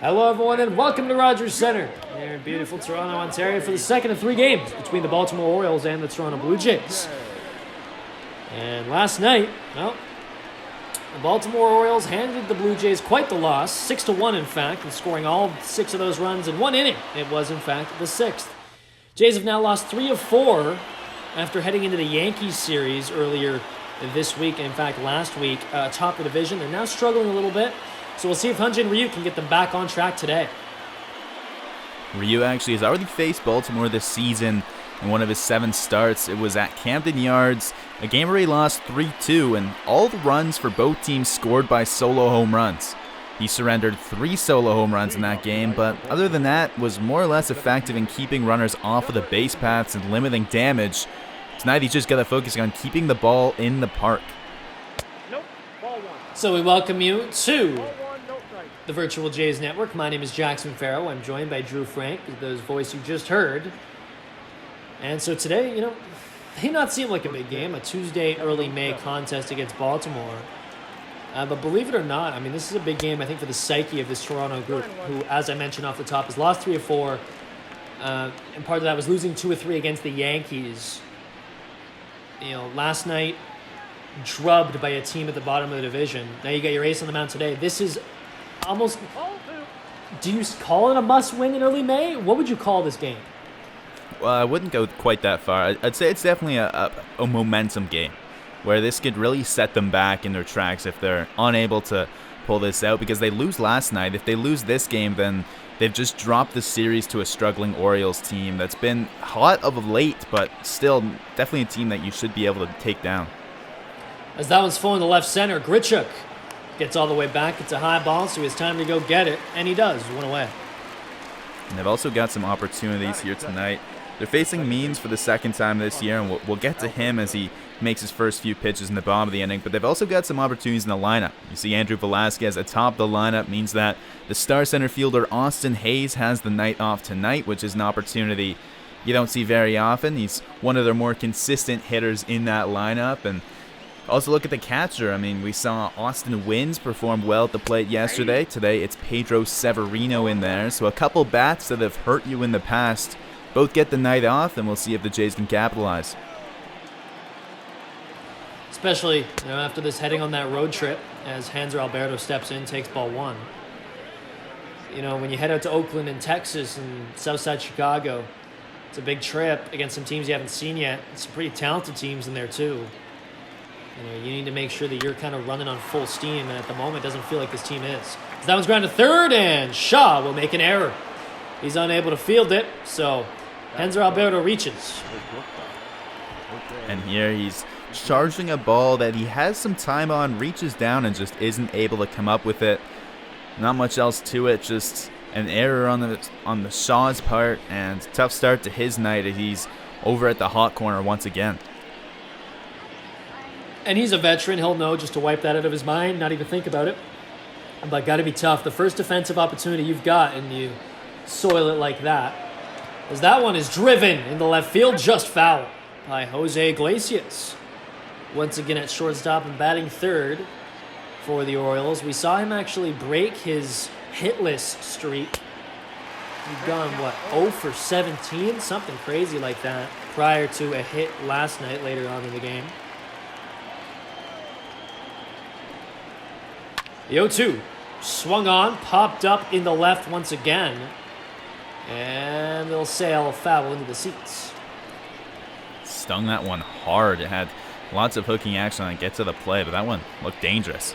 Hello everyone and welcome to Rogers Center here in beautiful Toronto, Ontario for the second of three games between the Baltimore Orioles and the Toronto Blue Jays. And last night, well, the Baltimore Orioles handed the Blue Jays quite the loss, 6-1 in fact, and scoring all 6 of those runs in one inning. It was in fact the 6th. Jays have now lost 3 of 4 after heading into the Yankees series earlier this week, and in fact last week, top of the division. They're now struggling a little bit. So we'll see if Hyun-Jin Ryu can get them back on track today. Ryu actually has already faced Baltimore this season in one of his 7 starts. It was at Camden Yards, a game where he lost 3-2, and all the runs for both teams scored by solo home runs. He surrendered 3 solo home runs in that game, but other than that, was more or less effective in keeping runners off of the base paths and limiting damage. Tonight he's just got to focus on keeping the ball in the park. So we welcome you to the Virtual Jays Network. My name is Jackson Farough. I'm joined by Drew Frank, whose voice you just heard. And so today, may not seem like a big game, a Tuesday early May contest against Baltimore. But believe it or not, this is a big game, I think, for the psyche of this Toronto group, who, as I mentioned off the top, has lost 3 of 4. And part of that was losing 2 of 3 against the Yankees. Last night, drubbed by a team at the bottom of the division. Now you got your ace on the mound today. This is almost... Do you call it a must-win in early May? What would you call this game? Well, I wouldn't go quite that far. I'd say it's definitely a momentum game where this could really set them back in their tracks if they're unable to pull this out, because they lose last night. If they lose this game, then they've just dropped the series to a struggling Orioles team that's been hot of late, but still definitely a team that you should be able to take down. As that one's full in the left center, Grichuk gets all the way back. It's a high ball, so he has time to go get it, and he does. One away. And they've also got some opportunities here tonight. They're facing Means for the second time this year, and we'll get to him as he makes his first few pitches in the bottom of the inning, but they've also got some opportunities in the lineup. You see Andrew Velasquez atop the lineup means that the star center fielder Austin Hayes has the night off tonight, which is an opportunity you don't see very often. He's one of their more consistent hitters in that lineup. And also look at the catcher. We saw Austin Wynns perform well at the plate yesterday. Today it's Pedro Severino in there. So a couple bats that have hurt you in the past both get the night off, and we'll see if the Jays can capitalize. Especially after this heading on that road trip, as Hanser Alberto steps in, takes ball 1. When you head out to Oakland and Texas and Southside Chicago, it's a big trip against some teams you haven't seen yet. Some pretty talented teams in there too. You need to make sure that you're kind of running on full steam, and at the moment, it doesn't feel like this team is. So that one's grounded to third, and Shaw will make an error. He's unable to field it, so Hanser Alberto reaches. And here he's charging a ball that he has some time on, reaches down, and just isn't able to come up with it. Not much else to it, just an error on the Shaw's part, and tough start to his night as he's over at the hot corner once again. And he's a veteran. He'll know just to wipe that out of his mind, not even think about it. But got to be tough. The first defensive opportunity you've got, and you soil it like that. As that one is driven in the left field, just foul by Jose Iglesias. Once again at shortstop and batting third for the Orioles. We saw him actually break his hitless streak. He'd gone, 0 for 17? Something crazy like that prior to a hit last night later on in the game. The 0-2 swung on, popped up in the left once again, and they'll sail foul into the seats. Stung that one hard. It had lots of hooking action on it, get to the play, but that one looked dangerous.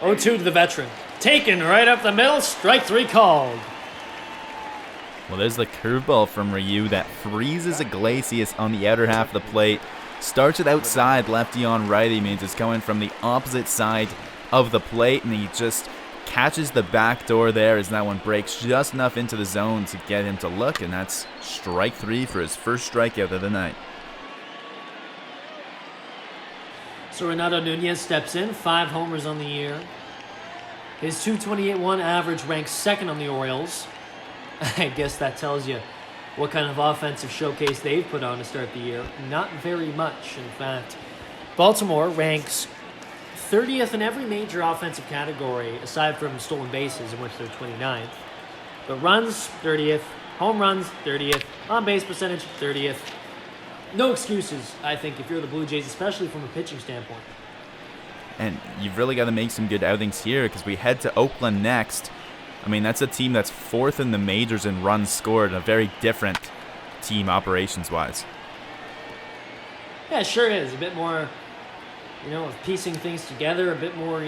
0-2 to the veteran. Taken right up the middle, strike 3 called. Well, there's the curveball from Ryu that freezes Iglesias on the outer half of the plate. Starts it outside, lefty on righty, means it's coming from the opposite side of the plate, and he just catches the back door there as that one breaks just enough into the zone to get him to look, and that's strike 3 for his first strikeout of the night. So Renato Nunez steps in, 5 homers on the year. His .228.1 average ranks second on the Orioles. I guess that tells you what kind of offensive showcase they've put on to start the year. Not very much, in fact. Baltimore ranks 30th in every major offensive category, aside from stolen bases, in which they're 29th. But runs, 30th. Home runs, 30th. On-base percentage, 30th. No excuses, I think, if you're the Blue Jays, especially from a pitching standpoint. And you've really got to make some good outings here because we head to Oakland next. I mean, that's a team that's 4th in the majors in runs scored, a very different team operations-wise. Yeah, it sure is. A bit more, of piecing things together, a bit more,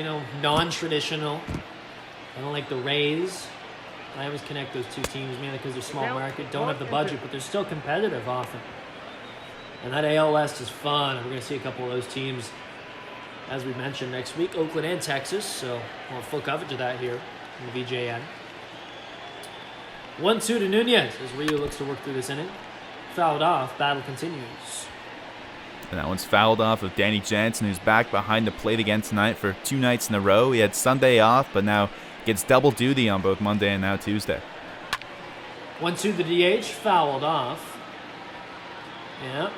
non-traditional. I don't like the Rays. I always connect those two teams, mainly because they're small market, don't have the budget, but they're still competitive often. And that AL West is fun. We're going to see a couple of those teams, as we mentioned, next week, Oakland and Texas. So we'll have full coverage of that here in the VJN. 1-2 to Nunez as Ryu looks to work through this inning. Fouled off, battle continues. And that one's fouled off of Danny Jansen, who's back behind the plate again tonight for 2 nights in a row. He had Sunday off, but now gets double duty on both Monday and now Tuesday. 1-2 the DH, fouled off. Yeah,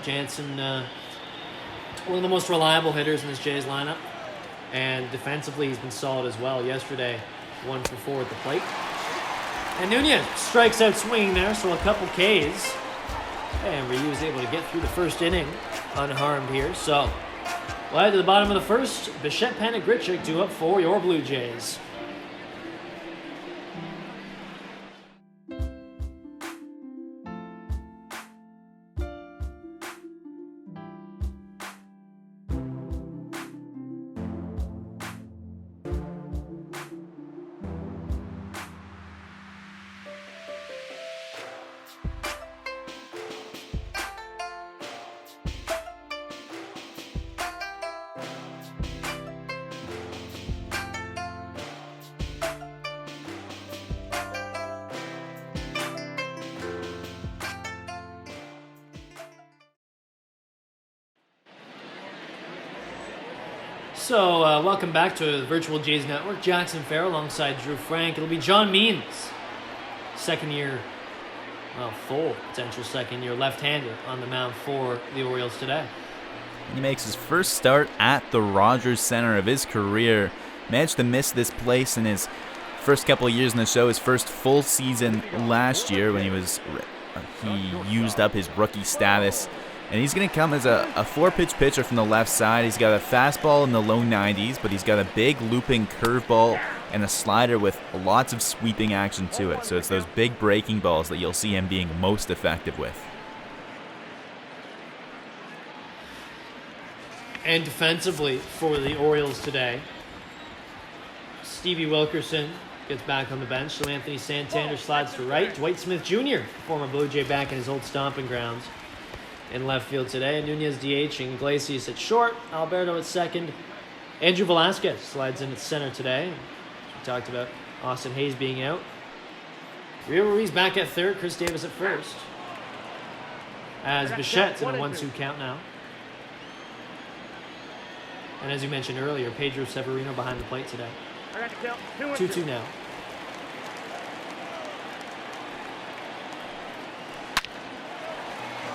Jansen, one of the most reliable hitters in this Jays lineup. And defensively, he's been solid as well. Yesterday, 1 for 4 at the plate. And Nunez strikes out swinging there, so a couple Ks. And Ryu was able to get through the first inning unharmed here. So, we'll head to the bottom of the first. Bichette, Panik, Grichuk due up for your Blue Jays. So, welcome back to the Virtual Jays Network. Jackson Farough alongside Drew Frank. It'll be John Means, full potential second-year left-hander on the mound for the Orioles today. He makes his first start at the Rogers Center of his career. Managed to miss this place in his first couple of years in the show. His first full season last year when he used up his rookie status. And he's going to come as a 4-pitch pitcher from the left side. He's got a fastball in the low 90s, but he's got a big looping curveball and a slider with lots of sweeping action to it. So it's those big breaking balls that you'll see him being most effective with. And defensively for the Orioles today, Stevie Wilkerson gets back on the bench. So Anthony Santander slides to right. Dwight Smith Jr., former Blue Jay, back in his old stomping grounds in left field today. Nunez DHing, Iglesias at short, Alberto at second. Andrew Velasquez slides in at center today. We talked about Austin Hayes being out. Rio Ruiz back at third, Chris Davis at first. As Bichette's in a 1-2 count now. And as you mentioned earlier, Pedro Severino behind the plate today. 2-2 now.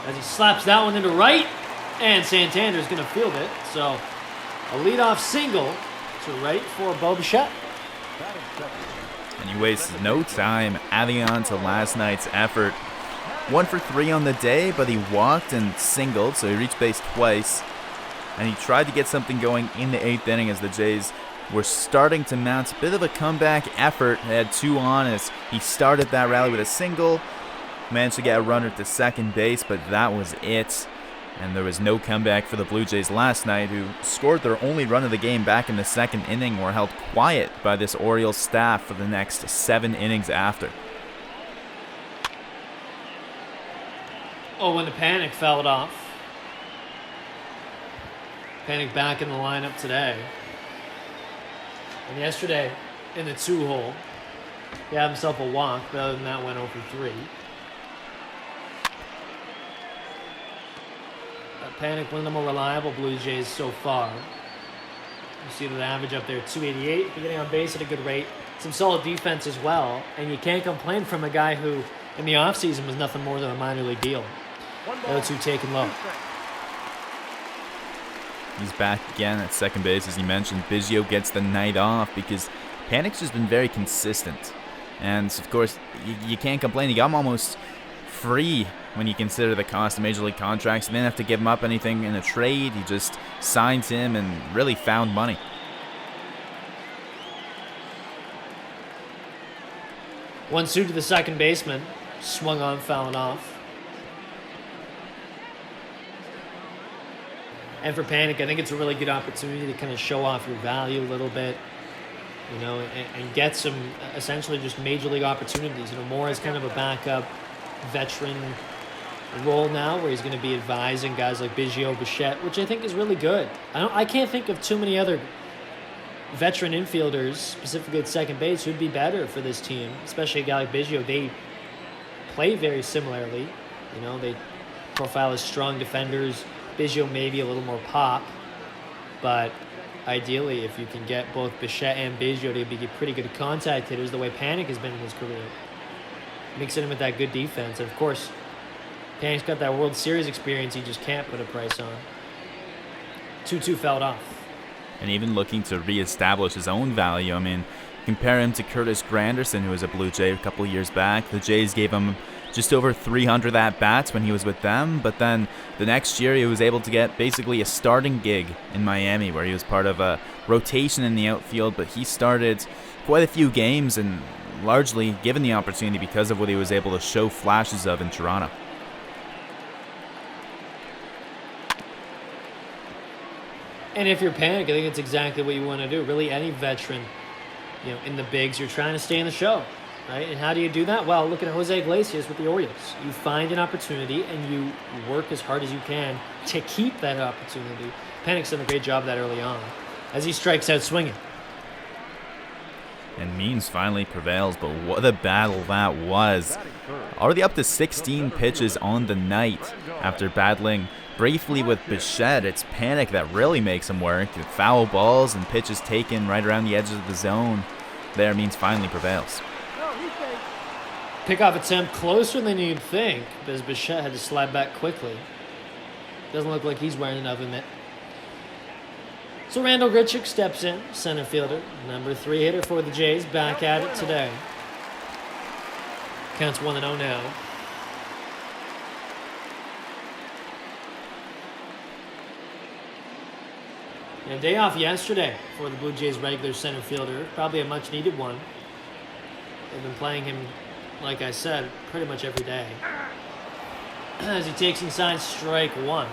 As he slaps that one into right, and Santander's going to field it. So a leadoff single to right for Bo Bichette. And he wastes no time adding on to last night's effort. 1 for 3 on the day, but he walked and singled, so he reached base twice. And he tried to get something going in the 8th inning as the Jays were starting to mount a bit of a comeback effort. They had 2 on as he started that rally with a single. Managed to get a runner to second base, but that was it. And there was no comeback for the Blue Jays last night, who scored their only run of the game back in the 2nd inning, were held quiet by this Orioles staff for the next 7 innings after. Oh, when the Panik fouled off. Panik back in the lineup today. And yesterday, in the 2-hole, he had himself a walk, but other than that, went 0 for 3. Panik, one of the more reliable Blue Jays so far. You see the average up there, 288. Getting on base at a good rate. Some solid defense as well. And you can't complain from a guy who, in the offseason, was nothing more than a minor league deal. 0-2 taken low. He's back again at second base, as you mentioned. Biggio gets the night off because Panic's just been very consistent. And, of course, you can't complain. He got him almost free when you consider the cost of Major League contracts. He didn't have to give him up anything in a trade. He just signed him and really found money. 1-2 to the second baseman. Swung on, fouling off. And for Panik, I think it's a really good opportunity to kind of show off your value a little bit, you know, and get some essentially just major league opportunities. You know, more as kind of a backup veteran role now, where he's going to be advising guys like Biggio, Bichette, which I think is really good. I can't think of too many other veteran infielders, specifically at second base, who'd be better for this team, especially a guy like Biggio. They play very similarly. You know, they profile as strong defenders. Biggio maybe a little more pop, but ideally, if you can get both Bichette and Biggio to be pretty good contact hitters, the way Panik has been in his career, mixing him with that good defense. And of course, Panik's got that World Series experience he just can't put a price on. 2-2 fouled off. And even looking to reestablish his own value. I mean, compare him to Curtis Granderson, who was a Blue Jay a couple of years back. The Jays gave him just over 300 at-bats when he was with them, but then the next year he was able to get basically a starting gig in Miami, where he was part of a rotation in the outfield, but he started quite a few games and largely given the opportunity because of what he was able to show flashes of in Toronto. And if you're Panik, I think it's exactly what you want to do. Really, any veteran, you know, in the bigs, you're trying to stay in the show. Right? And how do you do that? Well, look at Jose Iglesias with the Orioles. You find an opportunity and you work as hard as you can to keep that opportunity. Panik's done a great job of that early on as he strikes out swinging. And Means finally prevails, but what a battle that was. Already up to 16 pitches on the night after battling briefly with Bichette. It's Panik that really makes him work. Foul balls and pitches taken right around the edges of the zone. There, Means finally prevails. Pickoff attempt closer than you'd think, because Bichette had to slide back quickly. Doesn't look like he's wearing enough of it. So Randall Grichuk steps in, center fielder, number 3 hitter for the Jays, back at it today. Counts 1-0 now. And a day off yesterday for the Blue Jays regular center fielder, probably a much needed one. They've been playing him, like I said, pretty much every day. As he takes inside strike one.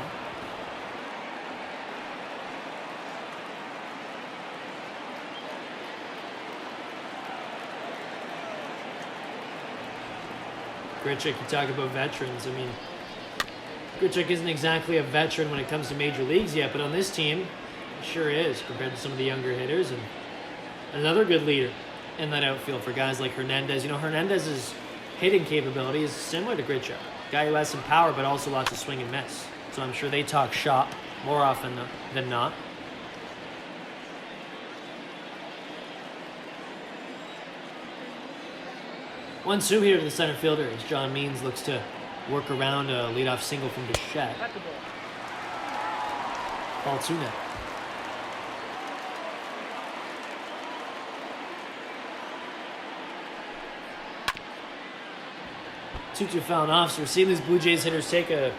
Grichuk, you talk about veterans. I mean, Grichuk isn't exactly a veteran when it comes to major leagues yet, but on this team, he sure is, compared to some of the younger hitters. And another good leader in that outfield for guys like Hernandez. You know, Hernandez's hitting capability is similar to Grichuk. Guy who has some power, but also lots of swing and miss. So I'm sure they talk shop more often than not. One two here to the center fielder as John Means looks to work around a leadoff single from Bichette. Ball 2 now. Two fouling off, so we're seeing these Blue Jays hitters take a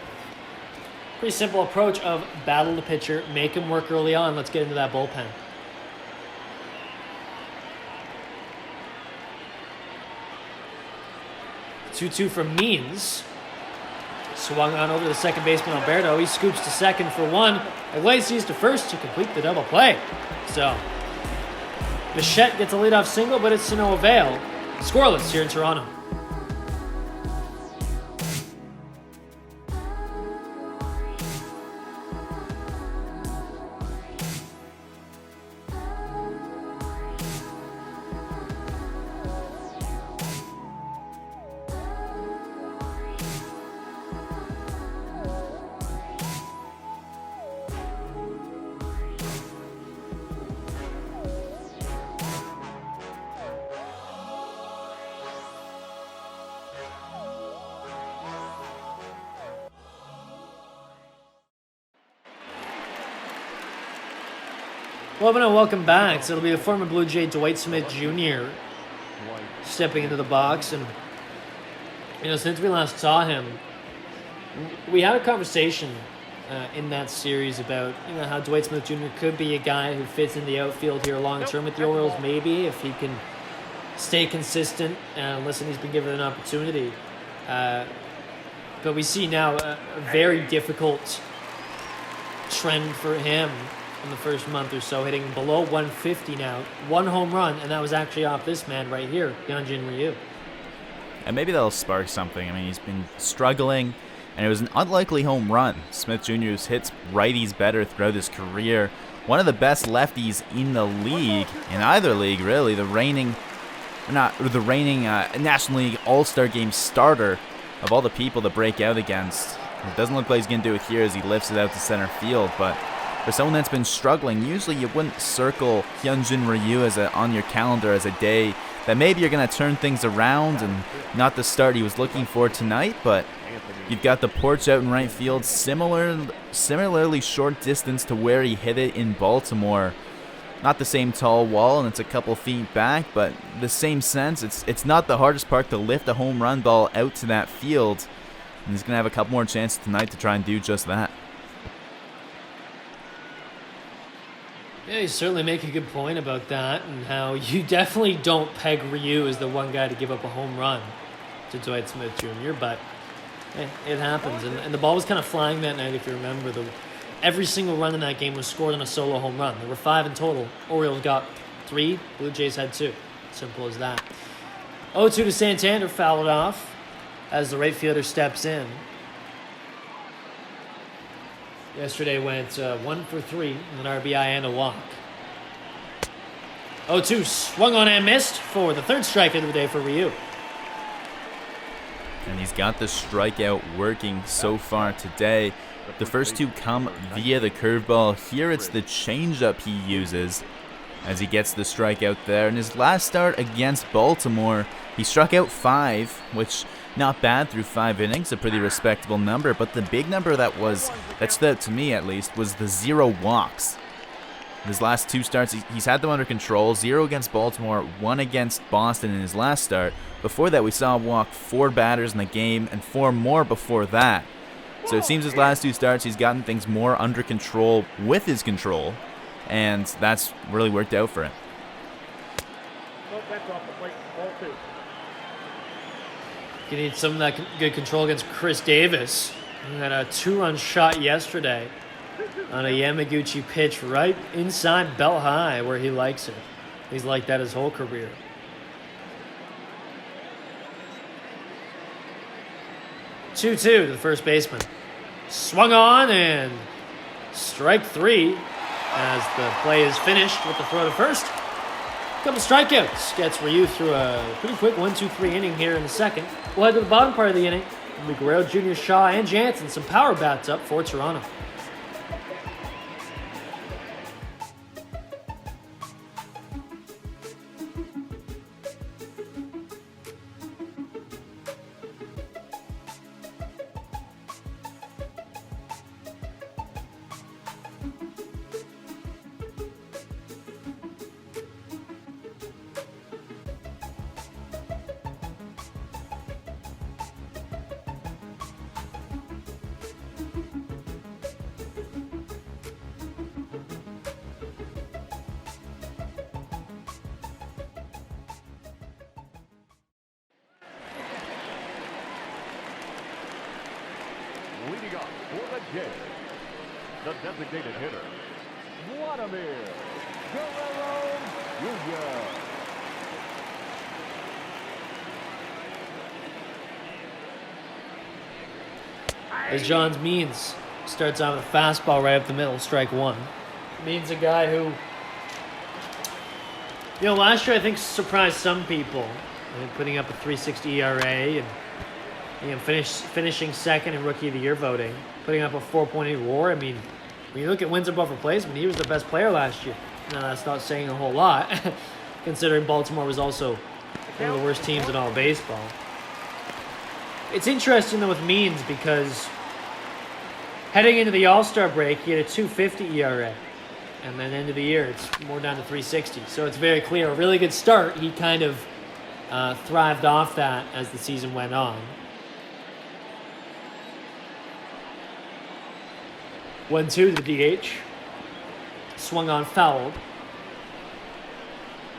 pretty simple approach of battle the pitcher, make him work early on. Let's get into that bullpen. 2-2 from Means. Swung on over to the second baseman Alberto. He scoops to second for one. Iglesias to first to complete the double play. So Bichette gets a leadoff single, but it's to no avail. Scoreless here in Toronto. Well, welcome back. So it'll be the former Blue Jay Dwight Smith Jr. stepping into the box. And, since we last saw him, we had a conversation in that series about, how Dwight Smith Jr. could be a guy who fits in the outfield here long-term with the Orioles, maybe, if he can stay consistent. Listen, he's been given an opportunity. But we see now a very difficult trend for him in the first month or so, hitting below 150 now. One home run, and that was actually off this man right here, Hyun-Jin Ryu. And maybe that'll spark something. I mean, he's been struggling, and it was an unlikely home run. Smith Jr.'s hits righties better throughout his career. One of the best lefties in the league, in either league, really. The reigning National League All-Star Game starter of all the people to break out against. It doesn't look like he's going to do it here as he lifts it out to center field, but for someone that's been struggling, usually you wouldn't circle Hyun-Jin Ryu on your calendar as a day that maybe you're going to turn things around and not the start he was looking for tonight, but you've got the porch out in right field, similarly short distance to where he hit it in Baltimore. Not the same tall wall, and it's a couple feet back, but the same sense. It's not the hardest part to lift a home run ball out to that field, and he's going to have a couple more chances tonight to try and do just that. Yeah, you certainly make a good point about that, and how you definitely don't peg Ryu as the one guy to give up a home run to Dwight Smith Jr., but it happens. And the ball was kind of flying that night, if you remember. Every single run in that game was scored on a solo home run. There were 5 in total. Orioles got 3. Blue Jays had 2. Simple as that. 0-2 to Santander, fouled off as the right fielder steps in. Yesterday went 1 for 3, an RBI and a walk. 0-2, swung on and missed for the third strikeout of the day for Ryu. And he's got the strikeout working so far today. The first 2 come via the curveball. Here it's the changeup he uses as he gets the strikeout there. In his last start against Baltimore, he struck out 5, which not bad through 5 innings, a pretty respectable number. But the big number that stood out to me at least was the 0 walks. His last 2 starts, he's had them under control. 0 against Baltimore, 1 against Boston in his last start. Before that, we saw him walk 4 batters in the game and 4 more before that. So it seems his last 2 starts, he's gotten things more under control with his control, and that's really worked out for him. You need some of that good control against Chris Davis, who had a 2-run shot yesterday on a Yamaguchi pitch right inside belt high where he likes it. He's like that his whole career. 2-2 to the first baseman. Swung on and strike 3 as the play is finished with the throw to first. Couple strikeouts gets Ryu through a pretty quick 1-2-3 inning here in the second. We'll head to the bottom part of the inning. Guerrero Jr., Shaw, and Jansen, some power bats up for Toronto. Leading up for the Jays, the designated hitter, Vladimir Guerrero Jr. As Johns Means starts out with a fastball right up the middle, strike 1. Means a guy who, last year I think surprised some people. Putting up a 3.60 ERA and finishing second in Rookie of the Year voting, putting up a 4.8 WAR. I mean, when you look at wins above replacement, he was the best player last year. Now, that's not saying a whole lot, considering Baltimore was also one of the worst teams in all of baseball. It's interesting, though, with Means, because heading into the All-Star break, he had a 2.50 ERA. And then end of the year, it's more down to 360. So it's very clear. A really good start. He kind of thrived off that as the season went on. 1-2 to the DH. Swung on, fouled.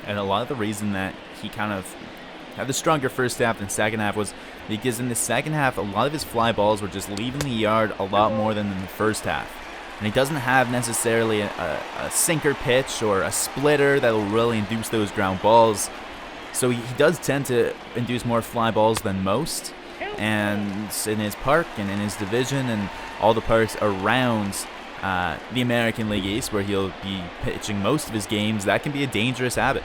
And a lot of the reason that he kind of had the stronger first half than second half was because in the second half, a lot of his fly balls were just leaving the yard a lot more than in the first half. And he doesn't have necessarily a sinker pitch or a splitter that will really induce those ground balls. So he does tend to induce more fly balls than most. And in his park and in his division and all the parks around the American League East, where he'll be pitching most of his games, that can be a dangerous habit.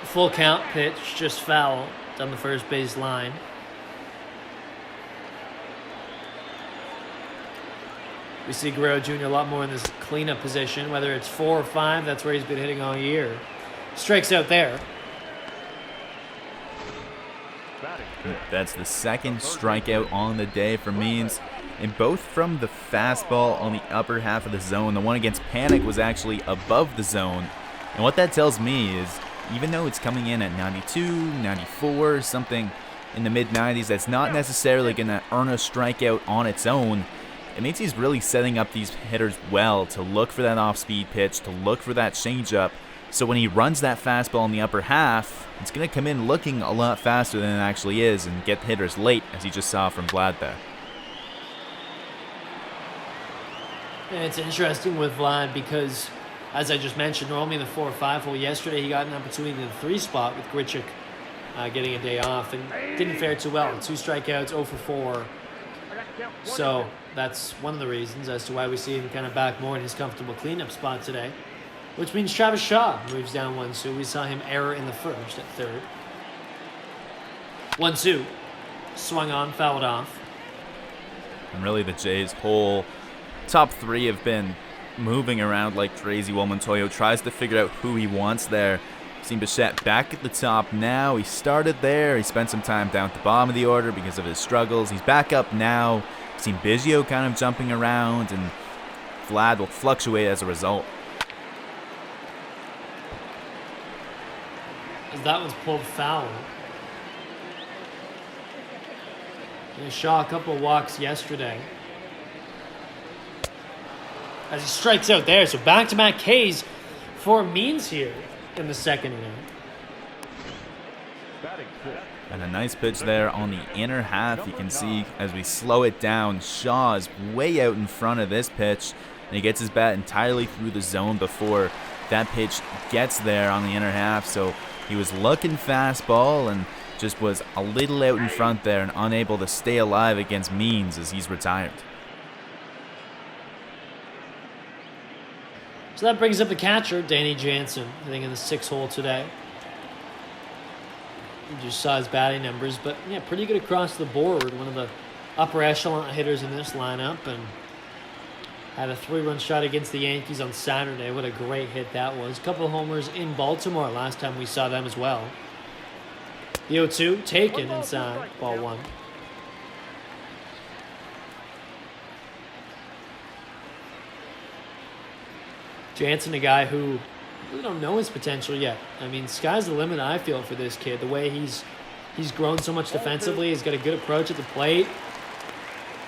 Full count pitch, just foul down the first base line. We see Guerrero Jr. a lot more in this cleanup position, whether it's 4 or 5, that's where he's been hitting all year. Strikes out there. That's the second strikeout on the day for Means, and both from the fastball on the upper half of the zone. The one against Panic was actually above the zone, and what that tells me is even though it's coming in at 92, 94, something in the mid-90s, that's not necessarily going to earn a strikeout on its own. It means he's really setting up these hitters well to look for that off-speed pitch, to look for that changeup. So when he runs that fastball in the upper half, it's going to come in looking a lot faster than it actually is and get hitters late, as you just saw from Vlad there. And it's interesting with Vlad because, as I just mentioned, normally in the 4 or 5 hole yesterday, he got an opportunity in the 3 spot with Grichuk getting a day off and didn't fare too well. 2 strikeouts, 0 for 4. So that's one of the reasons as to why we see him kind of back more in his comfortable cleanup spot today, which means Travis Shaw moves down 1-2. We saw him error in the first at third. 1-2. Swung on, fouled off. And really the Jays' whole top 3 have been moving around like crazy while Montoyo tries to figure out who he wants there. Seen Bichette back at the top now. He started there. He spent some time down at the bottom of the order because of his struggles. He's back up now. Seen Biggio kind of jumping around, and Vlad will fluctuate as a result. As that one's pulled foul. And Shaw a couple of walks yesterday. As he strikes out there, so back-to-back Ks for Means here in the second inning. And a nice pitch there on the inner half. You can see as we slow it down, Shaw is way out in front of this pitch, and he gets his bat entirely through the zone before that pitch gets there on the inner half. So he was looking fastball and just was a little out in front there and unable to stay alive against Means as he's retired. So that brings up the catcher, Danny Jansen, hitting in the 6 hole today. You just saw his batting numbers, but yeah, pretty good across the board. One of the upper echelon hitters in this lineup, and had a 3-run shot against the Yankees on Saturday. What a great hit that was. A couple of homers in Baltimore last time we saw them as well. The 0-2 taken inside, ball 1. Jansen, a guy who we don't know his potential yet. I mean, sky's the limit, I feel, for this kid. The way he's grown so much defensively. He's got a good approach at the plate.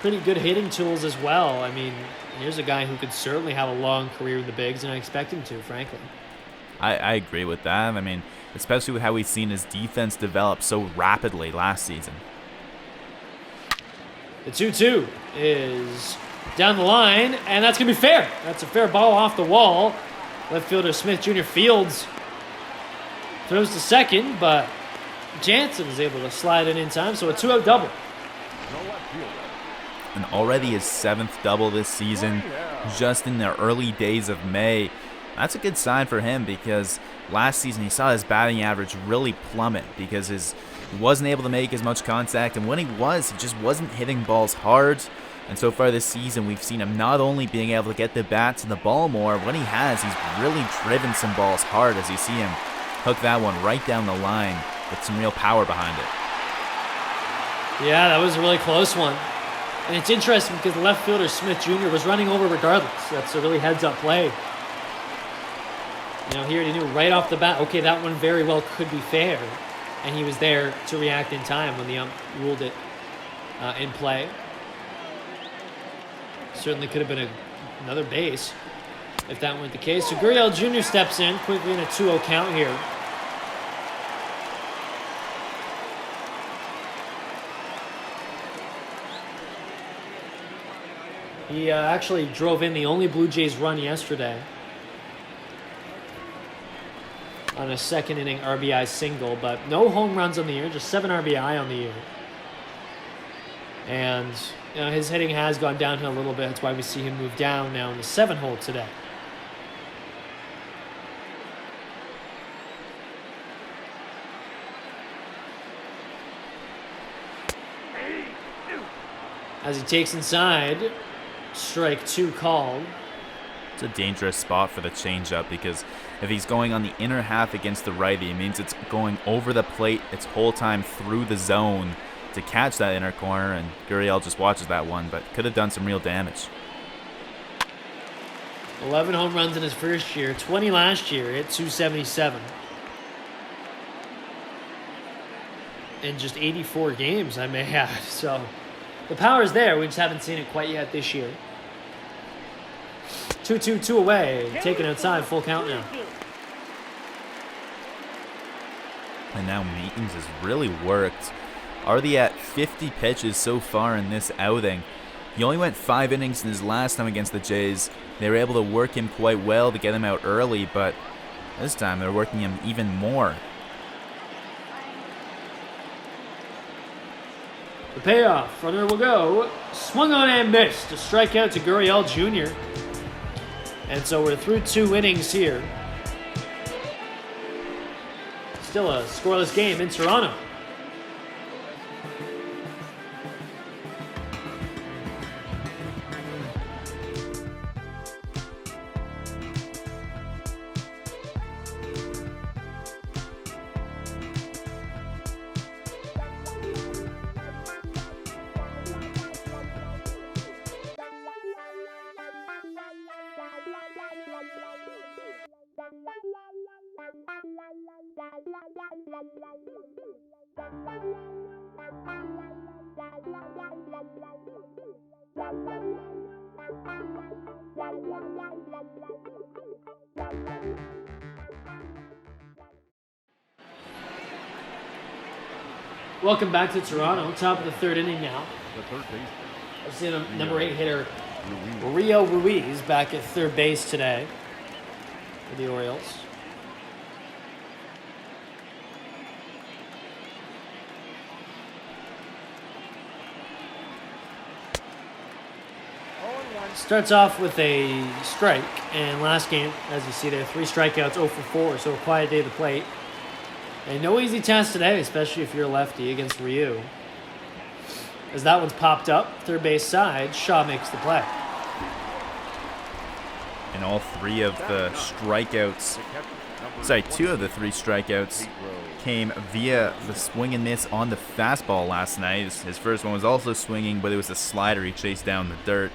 Pretty good hitting tools as well. I mean, here's a guy who could certainly have a long career in the bigs, and I expect him to, frankly. I agree with that. I mean, especially with how we've seen his defense develop so rapidly last season. The 2-2 is down the line, and that's going to be fair. That's a fair ball off the wall. Left fielder Smith Jr. Fields throws to second, but Jansen is able to slide it in time, so a 2-out double. And already his 7th double this season, just in the early days of May. That's a good sign for him because last season he saw his batting average really plummet because he wasn't able to make as much contact, and when he was, he just wasn't hitting balls hard. And so far this season, we've seen him not only being able to get the bat to the ball more, when he has, he's really driven some balls hard as you see him hook that one right down the line with some real power behind it. Yeah, that was a really close one. And it's interesting because the left fielder, Smith Jr., was running over regardless. That's a really heads-up play. You know, here he knew right off the bat, okay, that one very well could be fair. And he was there to react in time when the ump ruled it in play. Certainly could have been another base if that weren't the case. So Gurriel Jr. steps in quickly in a 2-0 count here. He actually drove in the only Blue Jays run yesterday on a second inning RBI single, but no home runs on the year, just 7 RBI on the year. And you know, his hitting has gone downhill a little bit. That's why we see him move down now in the 7 hole today. As he takes inside, strike 2 called. It's a dangerous spot for the changeup because if he's going on the inner half against the righty, it means it's going over the plate its whole time through the zone to catch that inner corner, and Gurriel just watches that one, but could have done some real damage. 11 home runs in his first year, 20 last year, hit 277. In just 84 games, I may add. So the power's there, we just haven't seen it quite yet this year. 2-2, 2 away, taken outside, full count now. And now Meetings has really worked. Already at 50 pitches so far in this outing. He only went 5 innings in his last time against the Jays. They were able to work him quite well to get him out early, but this time they're working him even more. The payoff, runner will go. Swung on and missed. A strikeout to Gurriel Jr. And so we're through 2 innings here. Still a scoreless game in Toronto. Welcome back to Toronto. Top of the 3rd inning now. The third baseman. I've seen a number 8 hitter, Rio Ruiz, back at 3rd base today for the Orioles. Starts off with a strike, and last game, as you see there, 3 strikeouts, 0 for 4, so a quiet day at the plate. And no easy task today, especially if you're a lefty against Ryu. As that one's popped up, 3rd base side, Shaw makes the play. And all 3 of the strikeouts, 2 of the 3 strikeouts came via the swing and miss on the fastball last night. His first one was also swinging, but it was a slider he chased down the dirt.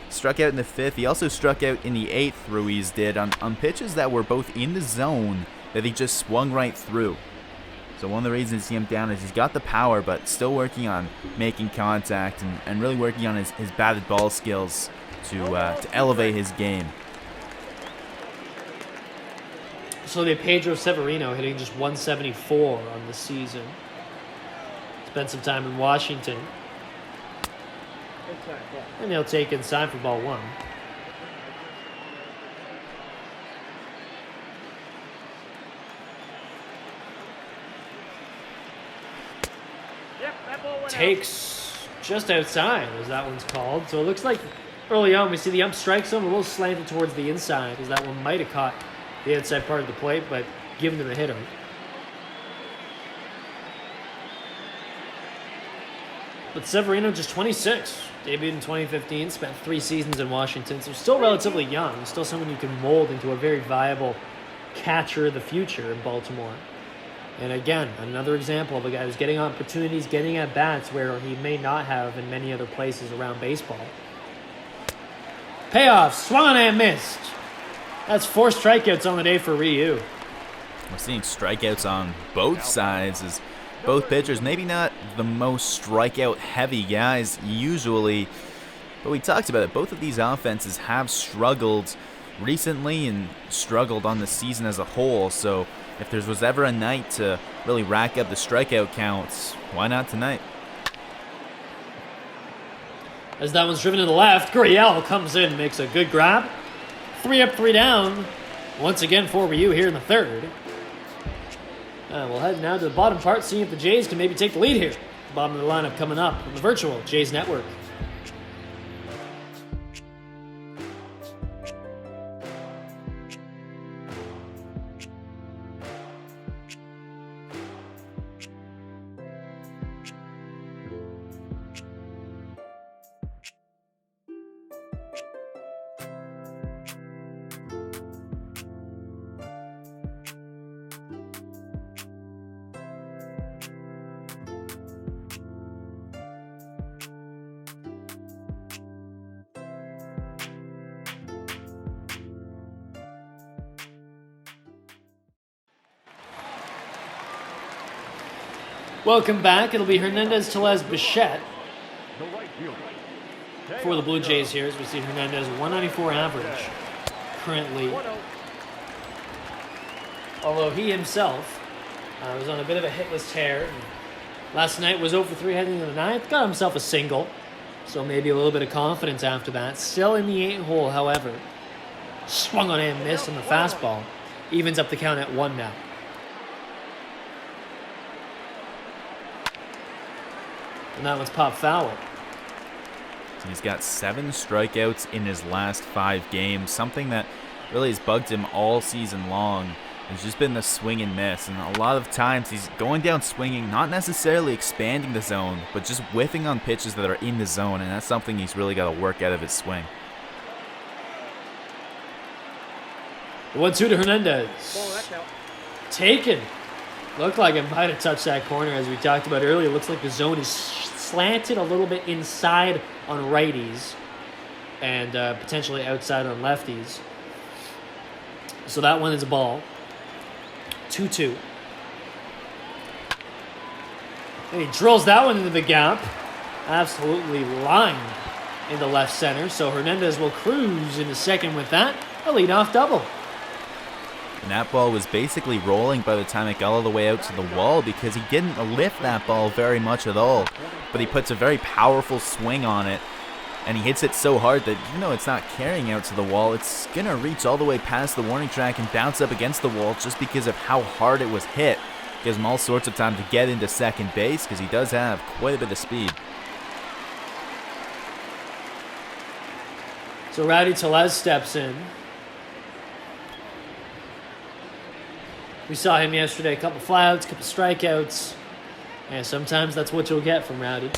Struck out in the 5th. He also struck out in the 8th, Ruiz did, on pitches that were both in the zone that he just swung right through. So one of the reasons you see him down is he's got the power, but still working on making contact and really working on his batted ball skills to elevate his game. So they Pedro Severino hitting just 174 on the season. Spent some time in Washington. And he'll take inside for ball 1. Takes just outside, as that one's called. So it looks like early on we see the ump strike zone a little slanted towards the inside, as that one might have caught the outside part of the plate, but given to the hitter. But Severino just 26, debuted in 2015, spent 3 seasons in Washington, so still relatively young, still someone you can mold into a very viable catcher of the future in Baltimore. And again, another example of a guy who's getting opportunities, getting at bats where he may not have in many other places around baseball. Payoff, swung on and missed. That's 4 strikeouts on the day for Ryu. We're seeing strikeouts on both sides as both pitchers, maybe not the most strikeout-heavy guys usually, but we talked about it. Both of these offenses have struggled recently and struggled on the season as a whole, so if there was ever a night to really rack up the strikeout counts, why not tonight? As that one's driven to the left, Gurriel comes in, makes a good grab. 3 up, 3 down. Once again for Ryu here in the third. We'll head now to the bottom part, seeing if the Jays can maybe take the lead here. Bottom of the lineup coming up on the virtual Jays Network. Welcome back. It'll be Hernandez, Tellez, Bichette The right fielder. for the Blue Jays here, as we see Hernandez 194 average currently. Although he himself was on a bit of a hitless tear. Last night was 0 for 3 heading into the ninth. Got himself a single, so maybe a little bit of confidence after that. Still in the 8-hole, however. Swung on and missed on the fastball. Evens up the count at 1 now. And that one's popped foul. So he's got 7 strikeouts in his last 5 games, something that really has bugged him all season long. It's just been the swing and miss, and a lot of times he's going down swinging, not necessarily expanding the zone, but just whiffing on pitches that are in the zone, and that's something he's really got to work out of his swing. The 1-2 to Hernandez. Taken. Looked like it might have touched that corner, as we talked about earlier. Looks like the zone is slanted a little bit inside on righties and potentially outside on lefties. So that one is a ball. 2-2. And he drills that one into the gap. Absolutely lined into left center. So Hernandez will cruise into second with that. A leadoff double. And that ball was basically rolling by the time it got all the way out to the wall because he didn't lift that ball very much at all. But he puts a very powerful swing on it. And he hits it so hard that even though it's not carrying out to the wall, it's going to reach all the way past the warning track and bounce up against the wall just because of how hard it was hit. Gives him all sorts of time to get into second base because he does have quite a bit of speed. So Rowdy Tellez steps in. We saw him yesterday, a couple flyouts, a couple strikeouts. And sometimes that's what you'll get from Rowdy.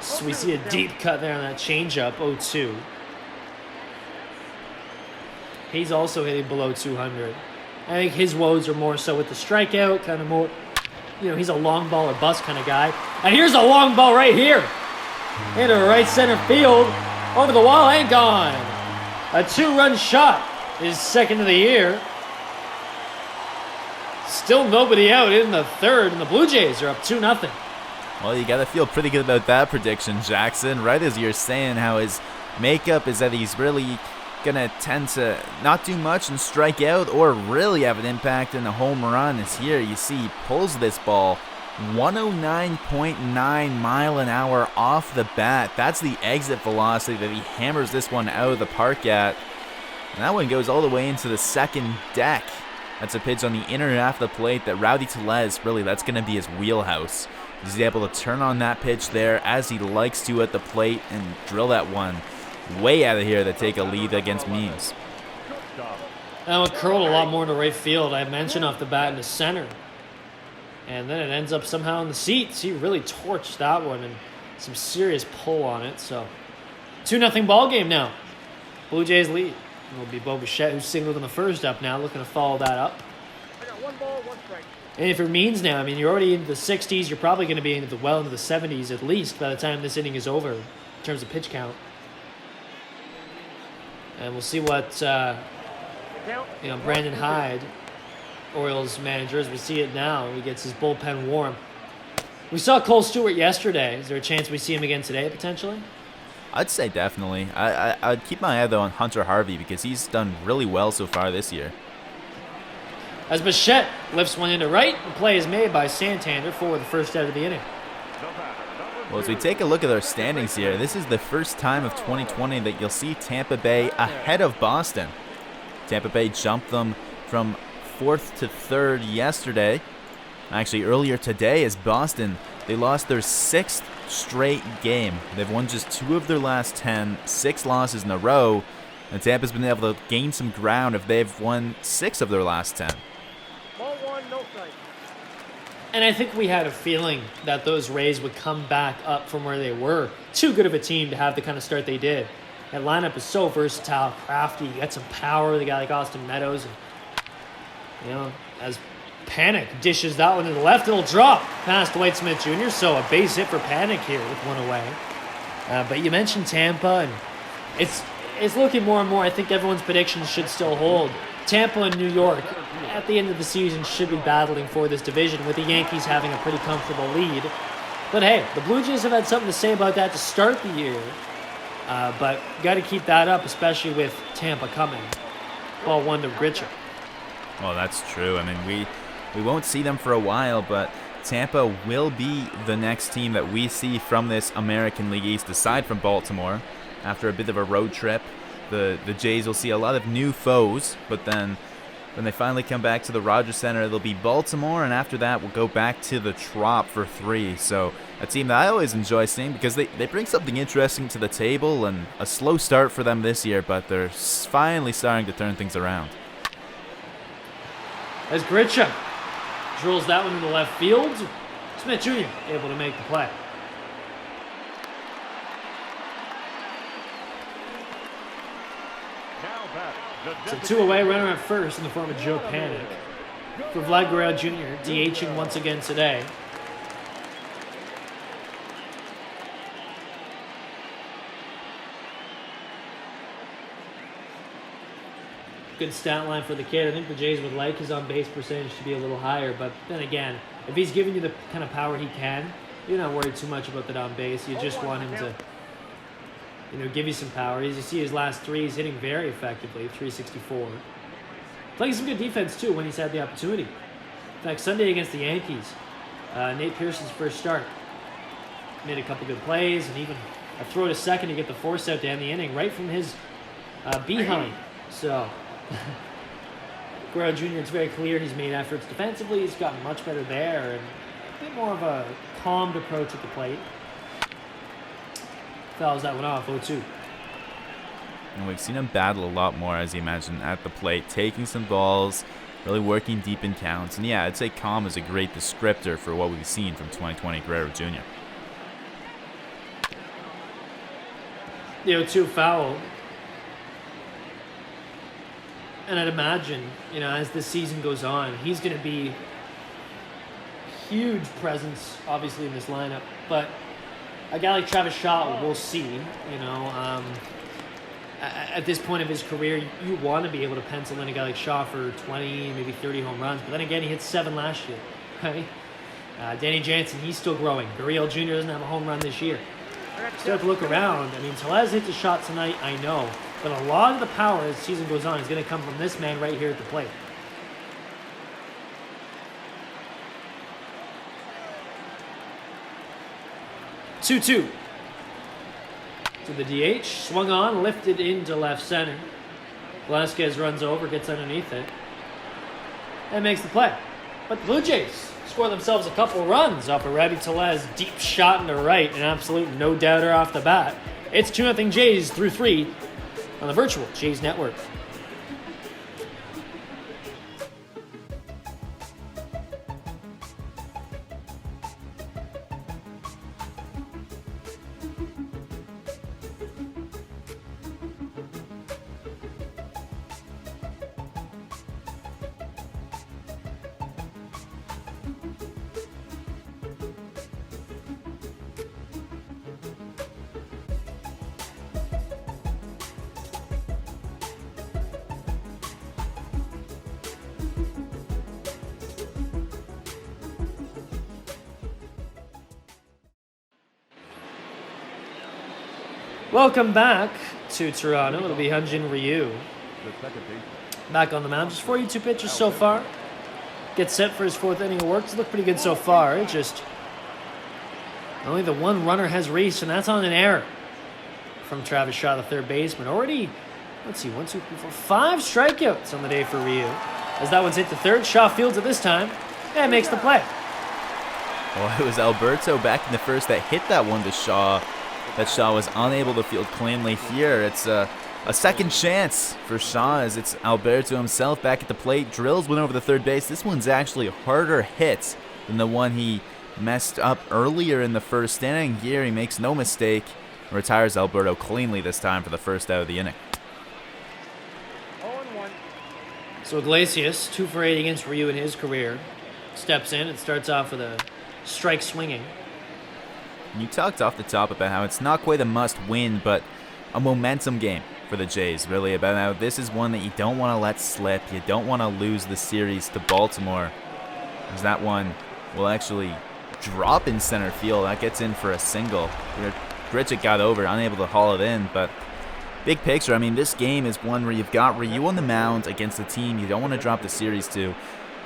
So we see a deep cut there on that changeup, 0-2. He's also hitting below 200. I think his woes are more so with the strikeout, kind of more, he's a long ball or bust kind of guy. And here's a long ball right here. Into right center field, over the wall and gone. A 2-run shot, his second of the year. Still nobody out in the third, and the Blue Jays are up 2-0. Well, you got to feel pretty good about that prediction, Jackson. Right as you're saying how his makeup is that he's really going to tend to not do much and strike out or really have an impact in the home run is here. You see he pulls this ball 109.9 mile an hour off the bat. That's the exit velocity that he hammers this one out of the park at. And that one goes all the way into the second deck. That's a pitch on the inner half of the plate that Rowdy Tellez, really, that's going to be his wheelhouse. He's able to turn on that pitch there as he likes to at the plate and drill that one way out of here to take a lead against Means. That one curled a lot more into right field. I mentioned off the bat in the center. And then it ends up somehow in the seats. He really torched that one and some serious pull on it. So 2-0 ball game now. Blue Jays lead. It'll be Bo Bichette, who singled in the first up now, looking to follow that up. And if it means now, I mean, you're already into the 60s. You're probably going to be into the 70s at least by the time this inning is over in terms of pitch count. And we'll see what Brandon Hyde, Orioles manager, as we see it now, he gets his bullpen warm. We saw Cole Stewart yesterday. Is there a chance we see him again today, potentially? I'd say definitely. I'd keep my eye, though, on Hunter Harvey because he's done really well so far this year. As Bichette lifts one into right, the play is made by Santander for the first out of the inning. Well, as we take a look at our standings here, this is the first time of 2020 that you'll see Tampa Bay ahead of Boston. Tampa Bay jumped them from 4th to 3rd yesterday. Actually, earlier today, as Boston, they lost their 6th straight game. They've won just 2 of their last 10, 6 losses in a row, and Tampa's been able to gain some ground if they've won 6 of their last 10. And I think we had a feeling that those Rays would come back up from where they were. Too good of a team to have the kind of start they did. That lineup is so versatile, crafty. You got some power with a guy like Austin Meadows. And, as Panic dishes that one to the left, it'll drop past Dwight Smith Jr., so a base hit for Panic here with one away. But you mentioned Tampa, and it's looking more and more. I think everyone's predictions should still hold. Tampa and New York, at the end of the season, should be battling for this division, with the Yankees having a pretty comfortable lead. But hey, the Blue Jays have had something to say about that to start the year. But got to keep that up, especially with Tampa coming. Ball 1 to Gritcher. Well, that's true. I mean, we won't see them for a while, but Tampa will be the next team that we see from this American League East, aside from Baltimore. After a bit of a road trip, the Jays will see a lot of new foes, but then when they finally come back to the Rogers Center, it'll be Baltimore, and after that, we'll go back to the Trop for 3. So a team that I always enjoy seeing because they bring something interesting to the table, and a slow start for them this year, but they're finally starting to turn things around. As Gritcher drills that one in the left field, Smith Jr. able to make the play. So 2 away, runner at first in the form of Joe Panic. For Vlad Guerrero Jr., DHing once again today. Good stat line for the kid. I think the Jays would like his on-base percentage to be a little higher, but then again, if he's giving you the kind of power he can, you're not worried too much about that on-base. You just want him to give you some power. As you see his last 3, he's hitting very effectively, 364. Playing some good defense, too, when he's had the opportunity. In fact, Sunday against the Yankees, Nate Pearson's first start. Made a couple good plays, and even a throw to second to get the force out to end the inning right from his behind. So, Guerrero Jr., it's very clear he's made efforts defensively. He's gotten much better there, and a bit more of a calmed approach at the plate. Fouls that one off, 0-2. And we've seen him battle a lot more, as you mentioned, at the plate, taking some balls, really working deep in counts. And yeah, I'd say calm is a great descriptor for what we've seen from 2020 Guerrero Jr. The 0-2 foul. And I'd imagine, as this season goes on, he's going to be a huge presence, obviously, in this lineup. But a guy like Travis Shaw, we'll see. At this point of his career, you want to be able to pencil in a guy like Shaw for 20, maybe 30 home runs. But then again, he hit 7 last year. Right? Danny Jansen, he's still growing. Gurriel Jr. doesn't have a home run this year. Start to look around. I mean, Tellez hits a shot tonight, I know. But a lot of the power as the season goes on is going to come from this man right here at the plate. Two-two. To the DH. Swung on, lifted into left center. Velasquez runs over, gets underneath it, and makes the play. But the Blue Jays score themselves a couple runs off a Ravi Tellez deep shot into right. An absolute no-doubter off the bat. It's 2-0 Jays through 3 on the virtual Jays Network. Welcome back to Toronto. It'll be Hyun-Jin Ryu The second baseman. back on the mound. Just 42 pitches so far. Gets set for his 4th inning of work. It's looked pretty good so far. It just only the one runner has reached, and that's on an error from Travis Shaw, the third baseman. Already, let's see, 1, 2, 3, 4, 5 strikeouts on the day for Ryu. As that one's hit the third, Shaw fields it this time and makes the play. Well, it was Alberto back in the first that hit that one to Shaw. That Shaw was unable to field cleanly here. It's a second chance for Shaw as it's Alberto himself back at the plate. Drills one over the third base. This one's actually a harder hit than the one he messed up earlier in the first inning. Here he makes no mistake. Retires Alberto cleanly this time for the first out of the inning. 0-1. So Iglesias, 2 for 8 against Ryu in his career, steps in and starts off with a strike swinging. You talked off the top about how it's not quite a must-win, but a momentum game for the Jays, really, about how this is one that you don't want to let slip. You don't want to lose the series to Baltimore, as that one will actually drop in center field. That gets in for a single. Grichuk got over, unable to haul it in, but big picture, I mean, this game is one where you've got Ryu on the mound against a team you don't want to drop the series to.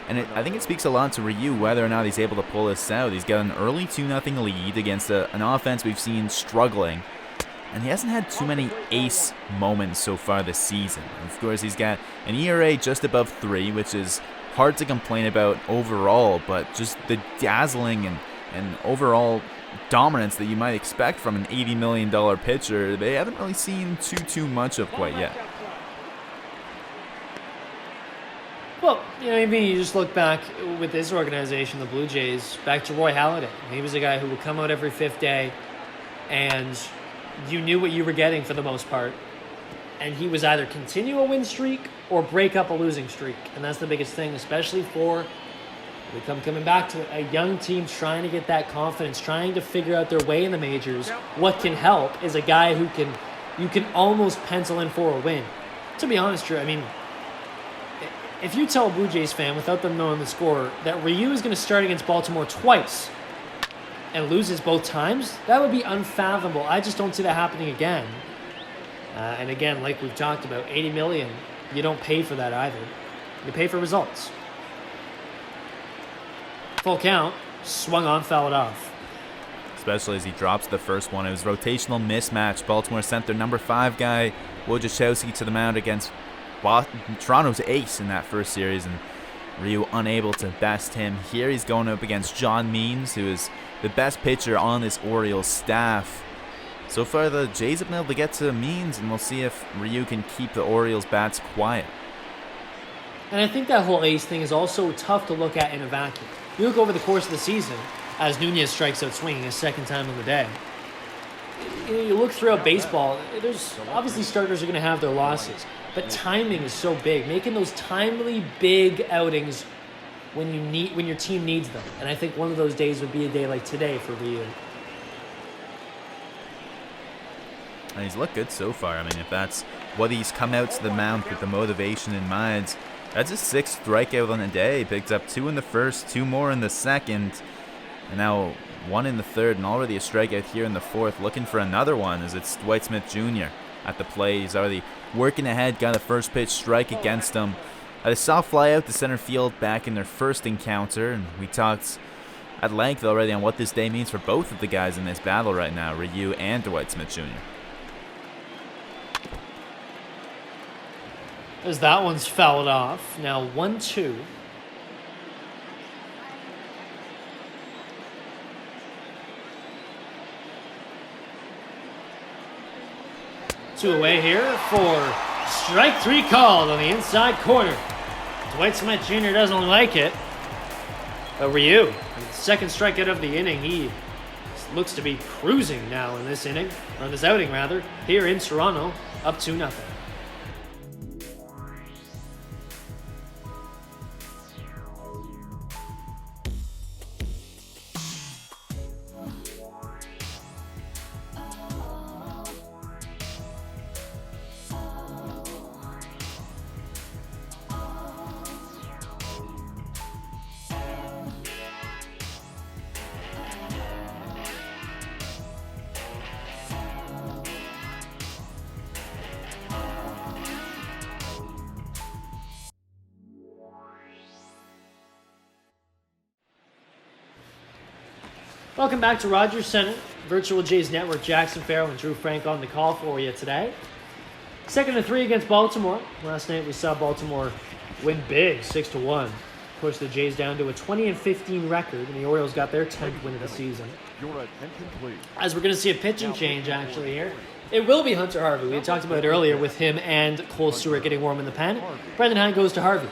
And I think it speaks a lot to Ryu whether or not he's able to pull this out. He's got an early 2-0 lead against an offense we've seen struggling. And he hasn't had too many ace moments so far this season. Of course, he's got an ERA just above 3, which is hard to complain about overall, but just the dazzling and overall dominance that you might expect from an $80 million pitcher, they haven't really seen too much of quite yet. Well, I mean, you just look back with this organization, the Blue Jays, back to Roy Halladay. He was a guy who would come out every 5th day, and you knew what you were getting for the most part. And he was either continue a win streak or break up a losing streak. And that's the biggest thing, especially for coming back to a young team trying to get that confidence, trying to figure out their way in the majors. What can help is a guy who you can almost pencil in for a win. To be honest, Drew, I mean, if you tell a Blue Jays fan without them knowing the score that Ryu is going to start against Baltimore twice and loses both times, that would be unfathomable. I just don't see that happening again. And again, like we've talked about, $80 million, you don't pay for that either. You pay for results. Full count, swung on, fouled off. Especially as he drops the first one. It was rotational mismatch. Baltimore sent their number 5 guy, Wojciechowski, to the mound against Toronto's ace in that first series, and Ryu unable to best him. Here he's going up against John Means, who is the best pitcher on this Orioles staff. So far, the Jays have been able to get to Means, and we'll see if Ryu can keep the Orioles' bats quiet. And I think that whole ace thing is also tough to look at in a vacuum. You look over the course of the season, as Nunez strikes out swinging his 2nd time of the day. You look throughout baseball, there's obviously starters are going to have their losses, but timing is so big. Making those timely big outings when your team needs them. And I think one of those days would be a day like today for Ryu. And he's looked good so far. I mean, if that's what he's come out to the mound with the motivation in mind, that's his 6th strikeout on the day. He picked up 2 in the first, 2 more in the second, and now 1 in the third, and already a strikeout here in the 4th. Looking for another one as it's Dwight Smith Jr. at the plate. He's already working ahead, got a first pitch strike against him. Had a soft fly out to center field back in their first encounter, and we talked at length already on what this day means for both of the guys in this battle right now, Ryu and Dwight Smith Jr. As that one's fouled off. Now 1-2. Two away here for strike 3 called on the inside corner. Dwight Smith Jr. doesn't like it. But Ryu, 2nd strikeout of the inning. He looks to be cruising now in this inning, or this outing rather, here in Toronto, up 2-0. Welcome back to Rogers Center, Virtual Jays Network. Jackson Farough and Drew Frank on the call for you today. 2nd and 3 against Baltimore. Last night we saw Baltimore win big, 6-1. Push the Jays down to a 20-15 record, and the Orioles got their 10th win of the season. Your attention, please. As we're going to see a pitching change actually here. It will be Hunter Harvey. We had talked about it earlier with him and Cole Stewart getting warm in the pen. Brendan Hine goes to Harvey.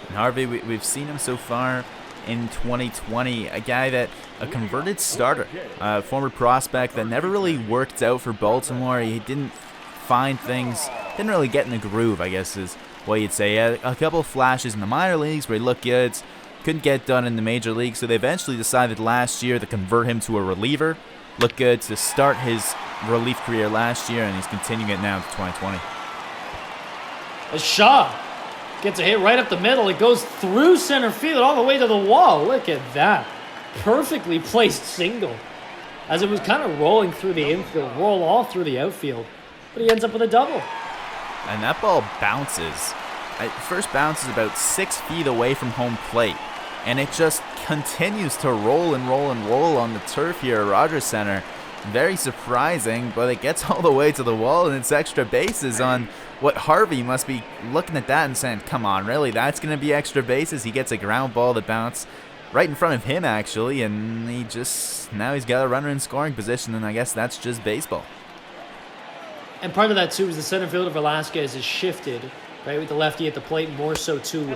And Harvey, we've seen him so far in 2020, a guy that a converted starter, a former prospect that never really worked out for Baltimore. He didn't find things, didn't really get in the groove, I guess is what you'd say. A couple of flashes in the minor leagues where he looked good, couldn't get done in the major leagues, so they eventually decided last year to convert him to a reliever. Looked good to start his relief career last year, and he's continuing it now to 2020. As Shaw gets a hit right up the middle. It goes through center field all the way to the wall. Look at that. Perfectly placed single. As it was kind of rolling through the infield, roll all through the outfield. But he ends up with a double. And that ball bounces. It first bounces about 6 feet away from home plate. And it just continues to roll and roll and roll on the turf here at Rogers Center. Very surprising, but it gets all the way to the wall, and it's extra bases on what Harvey must be looking at that and saying, come on, really, that's going to be extra bases? He gets a ground ball that bounced right in front of him, actually, and now he's got a runner in scoring position, and I guess that's just baseball. And part of that, too, is the center fielder Velasquez is shifted, right, with the lefty at the plate, more so to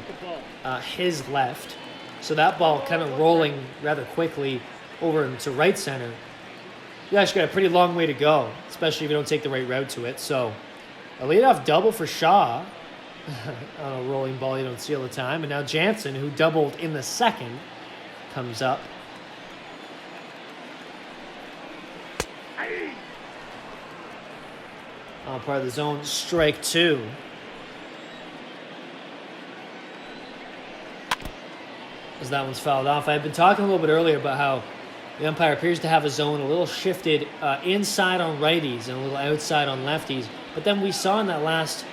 his left. So that ball kind of rolling rather quickly over to right center. You actually got a pretty long way to go, especially if you don't take the right route to it. So a leadoff double for Shaw on a rolling ball you don't see all the time. And now Jansen, who doubled in the second, comes up. Part of the zone, strike 2. As that one's fouled off. I had been talking a little bit earlier about how the umpire appears to have a zone a little shifted inside on righties and a little outside on lefties. But then we saw in that last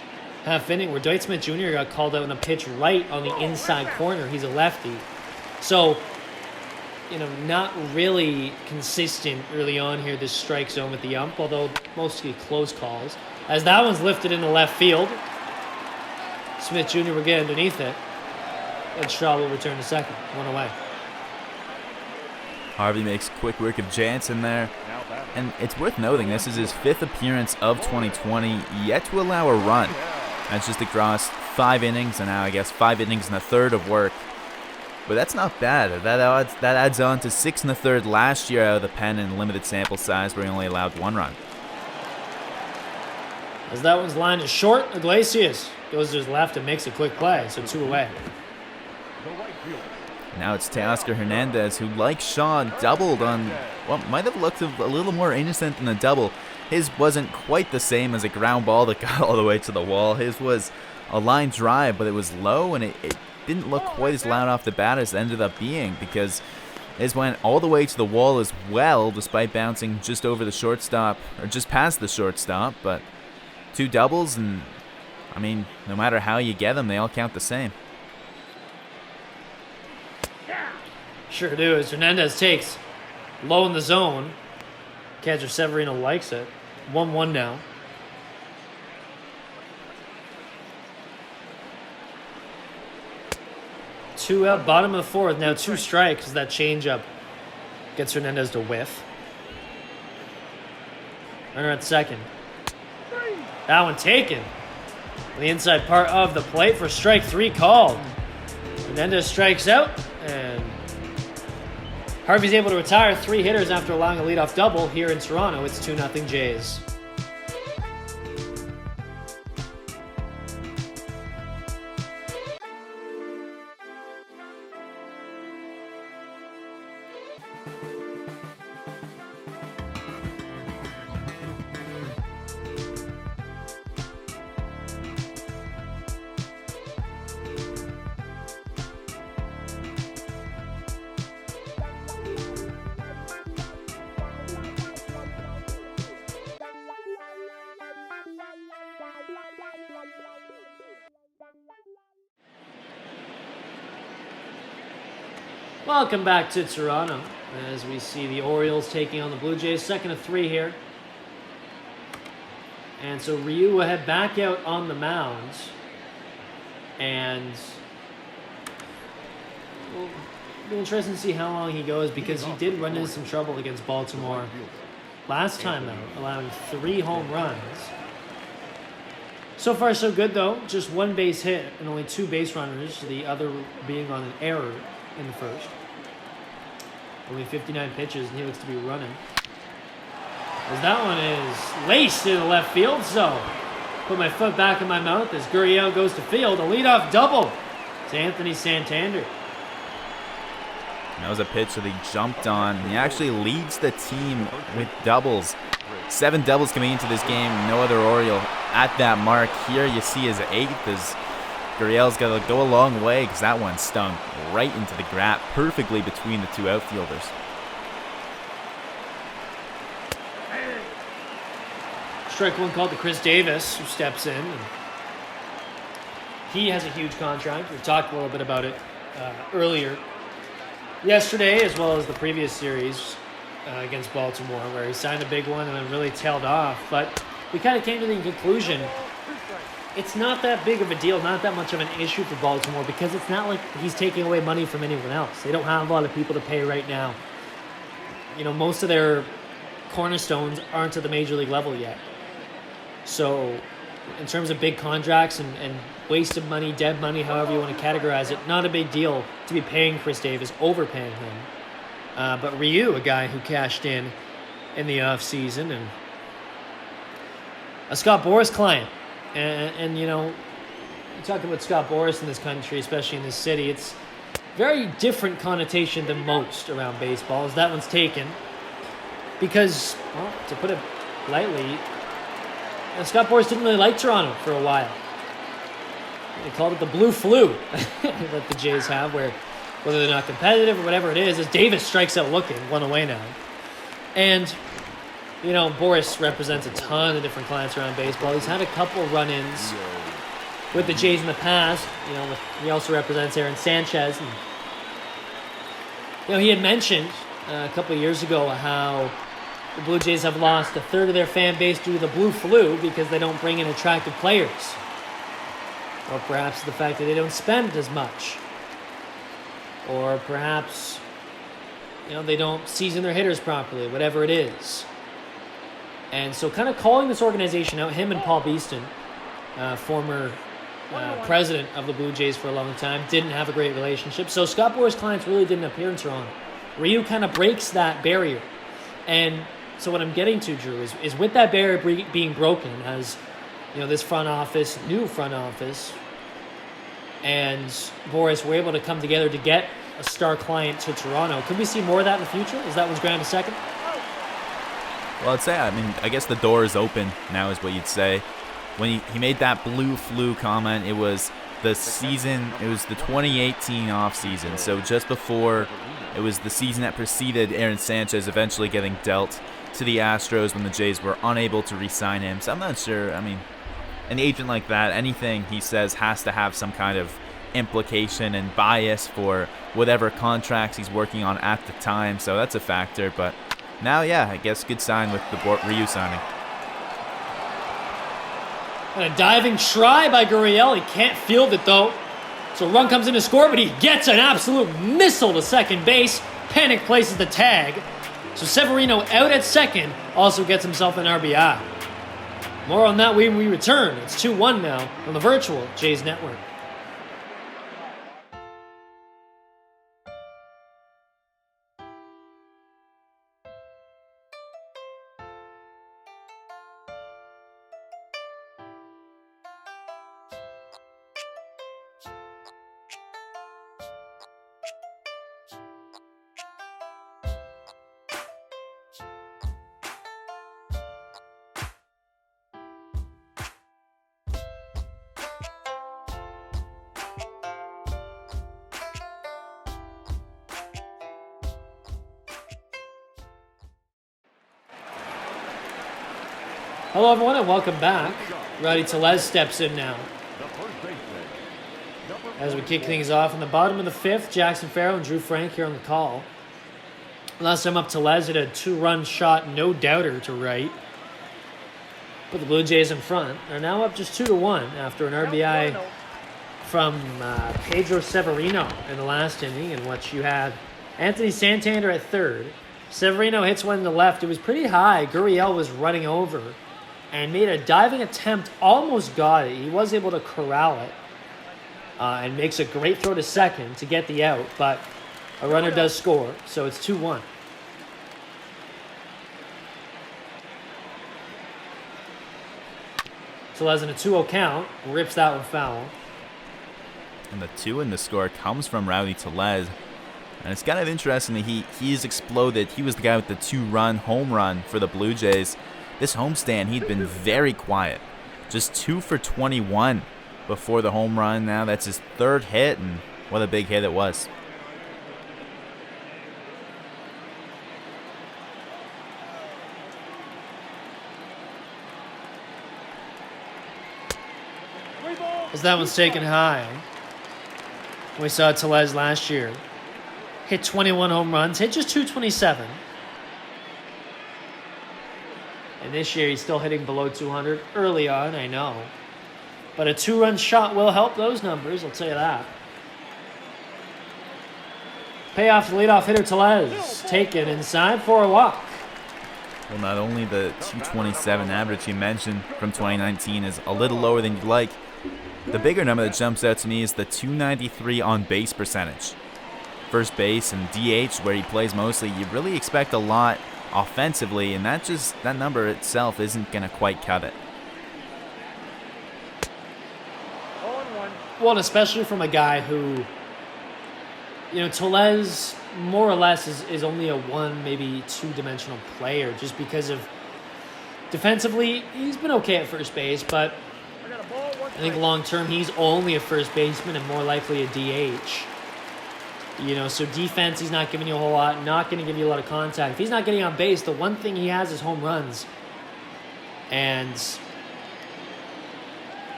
half inning where Dwight Smith Jr. got called out in a pitch right on the inside corner. He's a lefty. So, not really consistent early on here, this strike zone with the ump, although mostly close calls. As that one's lifted into left field, Smith Jr. will get underneath it. And Shaw will return to second. One away. Harvey makes quick work of Jansen there. And it's worth noting, this is his 5th appearance of 2020, yet to allow a run. That's just across 5 innings, and now I guess 5 innings and a third of work. But that's not bad. That adds on to 6 1/3 last year out of the pen in limited sample size where he only allowed 1 run. As that one's line is short, Iglesias goes to his left and makes a quick play, so 2 away. Now it's Teoscar Hernandez, who, like Shaw, doubled on what might have looked a little more innocent than a double. His wasn't quite the same as a ground ball that got all the way to the wall. His was a line drive, but it was low, and it didn't look quite as loud off the bat as it ended up being, because his went all the way to the wall as well, despite bouncing just over the shortstop, or just past the shortstop. But 2 doubles, and, I mean, no matter how you get them, they all count the same. Sure do. As Hernandez takes low in the zone. Catcher Severino likes it. 1-1 now. 2 out, bottom of the 4th. Now 2 strikes. That changeup gets Hernandez to whiff. Runner at second. That one taken. The inside part of the plate for strike 3 called. Hernandez strikes out, and Harvey's able to retire 3 hitters after allowing a leadoff double here in Toronto. It's 2-0 Jays. Welcome back to Toronto. as we see the Orioles taking on the Blue Jays. 2nd of 3 here. And so Ryu will head back out on the mound. And it'll be interesting to see how long he goes, because he did run into some trouble against Baltimore last time out, allowing 3 home runs. So far, so good, though. Just 1 base hit and only 2 base runners, the other being on an error in the first. Only 59 pitches, and he looks to be running. As that one is laced into left field, so put my foot back in my mouth as Gurriel goes to field. A leadoff double to Anthony Santander. That was a pitch that he jumped on. He actually leads the team with doubles. 7 doubles coming into this game. No other Oriole at that mark. Here you see his 8th as Gurriel's got to go a long way, because that one stung right into the gap, perfectly between the 2 outfielders. Strike one called to Chris Davis, who steps in. And he has a huge contract. We've talked a little bit about it earlier yesterday, as well as the previous series against Baltimore, where he signed a big one and then really tailed off. But we kind of came to the conclusion it's not that big of a deal, not that much of an issue for Baltimore, because it's not like he's taking away money from anyone else. They don't have a lot of people to pay right now. You know, most of their cornerstones aren't at the major league level yet. So in terms of big contracts and wasted money, dead money, however you want to categorize it, not a big deal to be paying Chris Davis, overpaying him. But Ryu, a guy who cashed in the offseason, and a Scott Boras client. And you know, you talk about Scott Boras in this country, especially in this city, it's very different connotation than most around baseball, as that one's taken. Because, well, to put it lightly, Scott Boras didn't really like Toronto for a while. They called it the blue flu that the Jays have, where whether they're not competitive or whatever it is, as Davis strikes out looking, 1 away now. And, you know, Boras represents a ton of different clients around baseball. He's had a couple run-ins with the Jays in the past. You know, he also represents Aaron Sanchez. And, you know, he had mentioned a couple of years ago how the Blue Jays have lost 1/3 of their fan base due to the blue flu because they don't bring in attractive players. Or perhaps the fact that they don't spend as much. Or perhaps, you know, they don't season their hitters properly, whatever it is. And so kind of calling this organization out, him and Paul Beeston, former president of the Blue Jays for a long time, didn't have a great relationship. So Scott Boras' clients really didn't appear in Toronto. Ryu kind of breaks that barrier. And so what I'm getting to, Drew, is with that barrier being broken, as you know, this new front office, and Boras were able to come together to get a star client to Toronto. Could we see more of that in the future? Is that one's ground to second? Well, I'd say, I guess the door is open now, is what you'd say. When he made that blue flu comment, it was the 2018 offseason. So just before, it was the season that preceded Aaron Sanchez eventually getting dealt to the Astros when the Jays were unable to re-sign him. So I'm not sure. An agent like that, anything he says has to have some kind of implication and bias for whatever contracts he's working on at the time. So that's a factor. But now, yeah, I guess good sign with the Ryu signing. And a diving try by Gurriel. He can't field it, though. So a run comes in to score, but he gets an absolute missile to second base. Panic places the tag. So Severino out at second also gets himself an RBI. More on that when we return. It's 2-1 now on the virtual Jays Network. Hello, everyone, and welcome back. Rowdy Tellez steps in now. As we kick things off in the bottom of the 5th, Jackson Farough and Drew Frank here on the call. Last time up, Tellez hit a 2-run shot, no doubter, to right. Put the Blue Jays in front. They're now up just 2-1 after an RBI from Pedro Severino in the last inning, in which you had Anthony Santander at third. Severino hits one in the left. It was pretty high. Gurriel was running over and made a diving attempt, almost got it. He was able to corral it and makes a great throw to second to get the out, but a runner does score, so it's 2-1. Tellez in a 2-0 count, rips that one foul. And the 2 in the score comes from Rowdy Tellez. And it's kind of interesting that he's exploded. He was the guy with the 2-run home run for the Blue Jays. This homestand, he'd been very quiet. Just 2 for 21 before the home run. Now that's his 3rd hit, and what a big hit it was. As that one's taken high. We saw Tellez last year. Hit 21 home runs, hit just 227. And this year he's still hitting below 200 early on, I know. But a 2-run shot will help those numbers, I'll tell you that. Payoff to leadoff hitter Tellez. Taken inside for a walk. Well, not only the 227 average you mentioned from 2019 is a little lower than you'd like, the bigger number that jumps out to me is the 293 on base percentage. First base and DH, where he plays mostly, you really expect a lot offensively, and that number itself isn't going to quite cut it. Well, and especially from a guy who, Tellez more or less is only a 1, maybe 2-dimensional player, just because of defensively, he's been okay at first base, but I think long term he's only a first baseman and more likely a DH. So defense, he's not giving you a whole lot, not going to give you a lot of contact. If he's not getting on base, the one thing he has is home runs. And,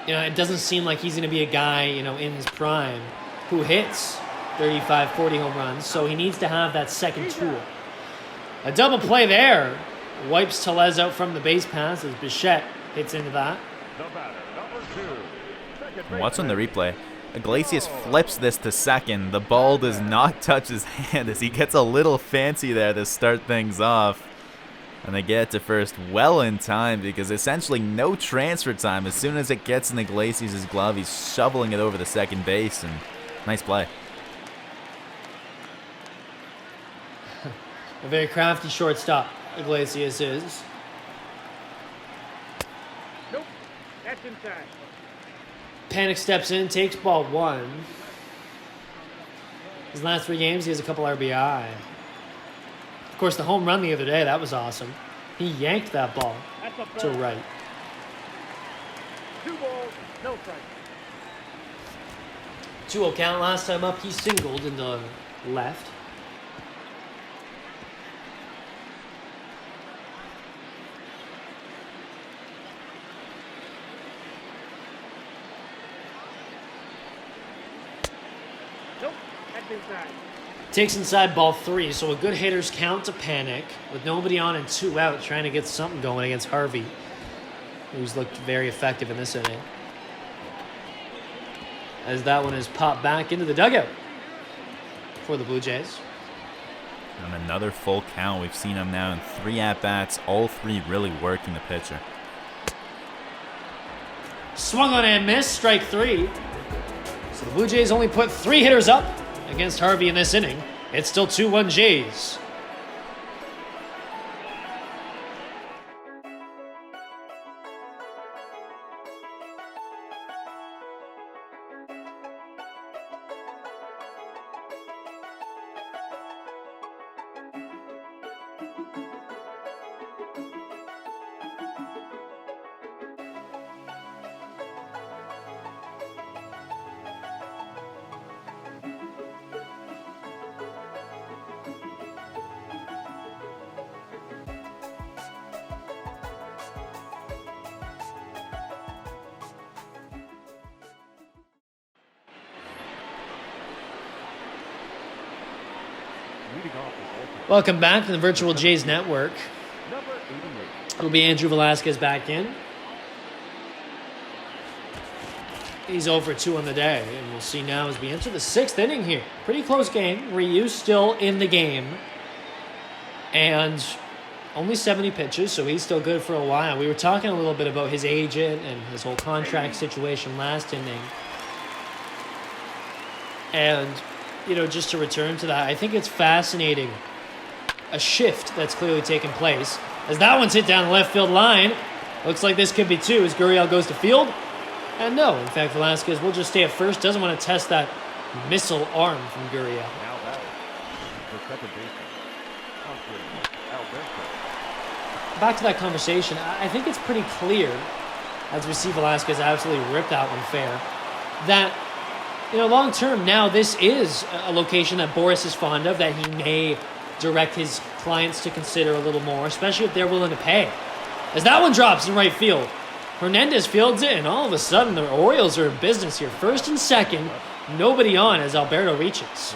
it doesn't seem like he's going to be a guy, in his prime who hits 35, 40 home runs. So he needs to have that second tool. A double play there. Wipes Tellez out from the base pass as Bichette hits into that. And what's on the replay? Iglesias flips this to second. The ball does not touch his hand as he gets a little fancy there to start things off. And they get to first well in time because essentially no transfer time. As soon as it gets in Iglesias' glove, he's shoveling it over the second base, and nice play. A very crafty shortstop, Iglesias is. Nope, that's inside. Panic steps in, takes ball 1. His last 3 games, he has a couple RBI. Of course, the home run the other day, that was awesome. He yanked that ball to right. 2 balls, no strike. 2-0 count. Last time up, he singled in the left. Nope, that's inside. Takes inside ball 3, so a good hitter's count to panic with nobody on and 2 out, trying to get something going against Harvey, who's looked very effective in this inning. As that one is popped back into the dugout for the Blue Jays. On another full count, we've seen him now in 3 at-bats, all 3 really working the pitcher. Swung on and missed, strike 3. So the Blue Jays only put 3 hitters up against Harvey in this inning. It's still 2-1 Jays. Welcome back to the Virtual Jays Network. Number 88. It'll be Andrew Velasquez back in. He's over 2 on the day, and we'll see now as we enter the 6th inning here. Pretty close game. Ryu still in the game. And only 70 pitches, so he's still good for a while. We were talking a little bit about his agent and his whole contract situation last inning. And, you know, just to return to that, I think it's fascinating. A shift that's clearly taken place. As that one's hit down the left field line. Looks like this could be 2 as Gurriel goes to field. And no, in fact, Velasquez will just stay at first. Doesn't want to test that missile arm from Gurriel. Now that the second baseman. Alberto. Back to that conversation, I think it's pretty clear, as we see Velasquez absolutely rip that one fair, that, you know, long term now this is a location that Boris is fond of, that he may direct his clients to consider a little more, especially if they're willing to pay. As that one drops in right field, Hernandez fields it, and all of a sudden the Orioles are in business here. First and second, nobody on as Alberto reaches.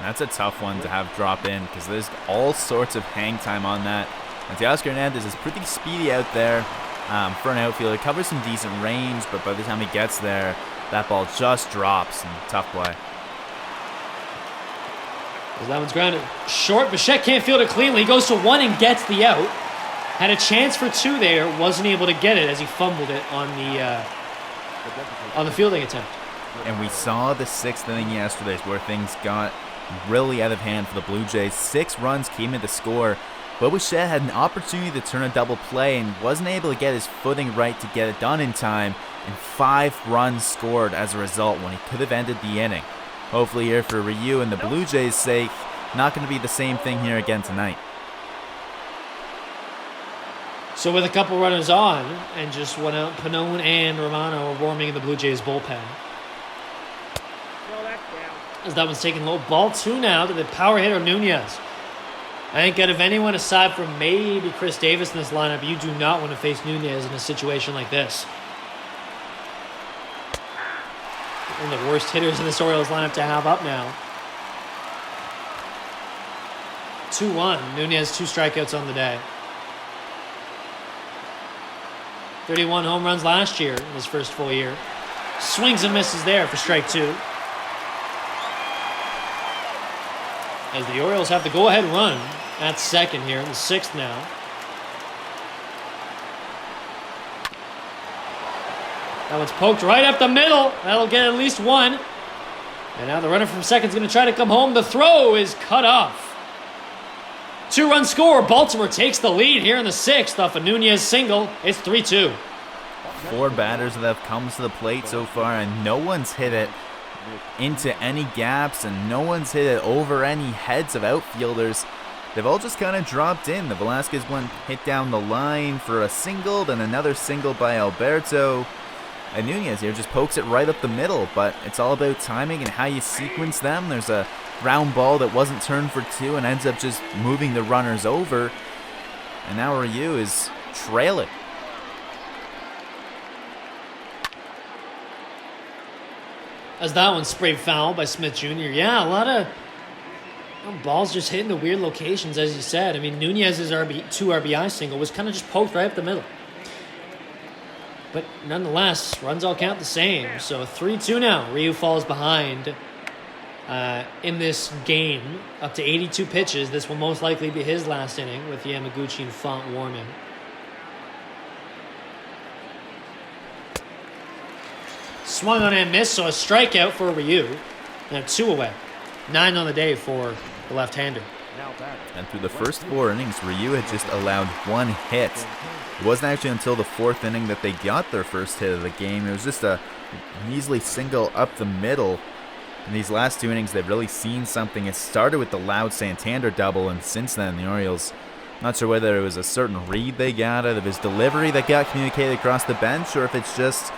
That's a tough one to have drop in because there's all sorts of hang time on that. And Teoscar Hernandez is pretty speedy out there for an outfielder. Covers some decent range, but by the time he gets there, that ball just drops. And tough play. As that one's grounded short, Bichette can't field it cleanly. He goes to 1 and gets the out. Had a chance for 2 there, wasn't able to get it as he fumbled it on the fielding attempt. And we saw the 6th inning yesterday where things got really out of hand for the Blue Jays. 6 runs came in to score. But Bichette had an opportunity to turn a double play and wasn't able to get his footing right to get it done in time. And 5 runs scored as a result when he could have ended the inning. Hopefully here for Ryu and the Blue Jays' sake, not going to be the same thing here again tonight. So with a couple runners on, and just one out, Pannone and Romano are warming in the Blue Jays bullpen. Throw that down. As that one's taking low, ball 2 now to the power hitter Nunez. I think out of anyone aside from maybe Chris Davis in this lineup, you do not want to face Nunez in a situation like this. One of the worst hitters in this Orioles lineup to have up now. 2-1. Nunez 2 strikeouts on the day. 31 home runs last year in his first full year. Swings and misses there for strike 2. As the Orioles have the go-ahead run at second here in the 6th now. That one's poked right up the middle. That'll get at least 1. And now the runner from second's going to try to come home. The throw is cut off. 2-run score. Baltimore takes the lead here in the 6th off a Nunez single. It's 3-2. 4 batters that have come to the plate so far, and no one's hit it into any gaps, and no one's hit it over any heads of outfielders. They've all just kind of dropped in. The Velasquez one hit down the line for a single, then another single by Alberto. And Nunez here just pokes it right up the middle, but it's all about timing and how you sequence them. There's a round ball that wasn't turned for 2 and ends up just moving the runners over. And now Ryu is trailing. As that one sprayed foul by Smith Jr. Yeah, a lot of balls just hitting the weird locations, as you said. I mean, Nunez's 2 RBI single was kind of just poked right up the middle. But nonetheless, runs all count the same. So 3-2 now. Ryu falls behind in this game. Up to 82 pitches. This will most likely be his last inning with Yamaguchi and Font warming. Swung on and missed, so a strikeout for Ryu. Now 2 away. 9 on the day for the left-hander. And through the first 4 innings, Ryu had just allowed 1 hit. It wasn't actually until the 4th inning that they got their first hit of the game. It was just a measly single up the middle. In these last 2 innings, they've really seen something. It started with the loud Santander double, and since then, the Orioles, not sure whether it was a certain read they got out of his delivery that got communicated across the bench, or if it's just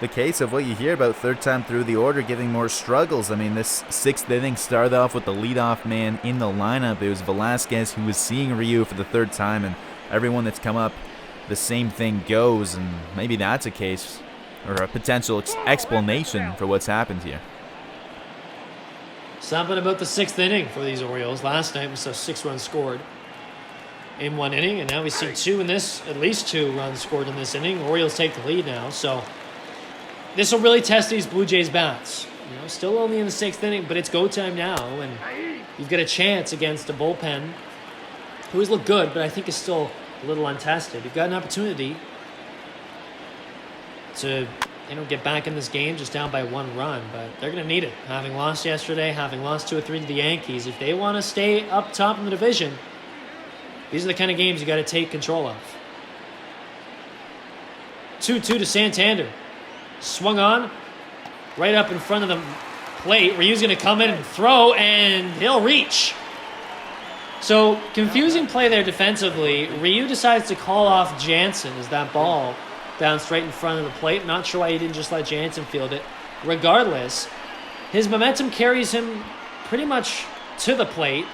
the case of what you hear about third time through the order giving more struggles. I mean, this 6th inning started off with the leadoff man in the lineup. It was Velasquez who was seeing Ryu for the 3rd time, and everyone that's come up, the same thing goes, and maybe that's a case or a potential explanation for what's happened here. Something about the 6th inning for these Orioles. Last night we saw 6 runs scored in 1 inning, and now we see 2 in this, at least 2 runs scored in this inning. Orioles take the lead now, so this will really test these Blue Jays bats. You know, still only in the 6th inning, but it's go time now, and you've got a chance against a bullpen who has looked good, but I think is still a little untested. You've got an opportunity to, you know, get back in this game just down by 1 run, but they're going to need it. Having lost yesterday, having lost 2 or 3 to the Yankees, if they want to stay up top in the division, these are the kind of games you got to take control of. 2-2 to Santander. Swung on, right up in front of the plate. Ryu's going to come in and throw, and he'll reach. So, confusing play there defensively. Ryu decides to call off Jansen as that ball bounced right in front of the plate. Not sure why he didn't just let Jansen field it. Regardless, his momentum carries him pretty much to the plate,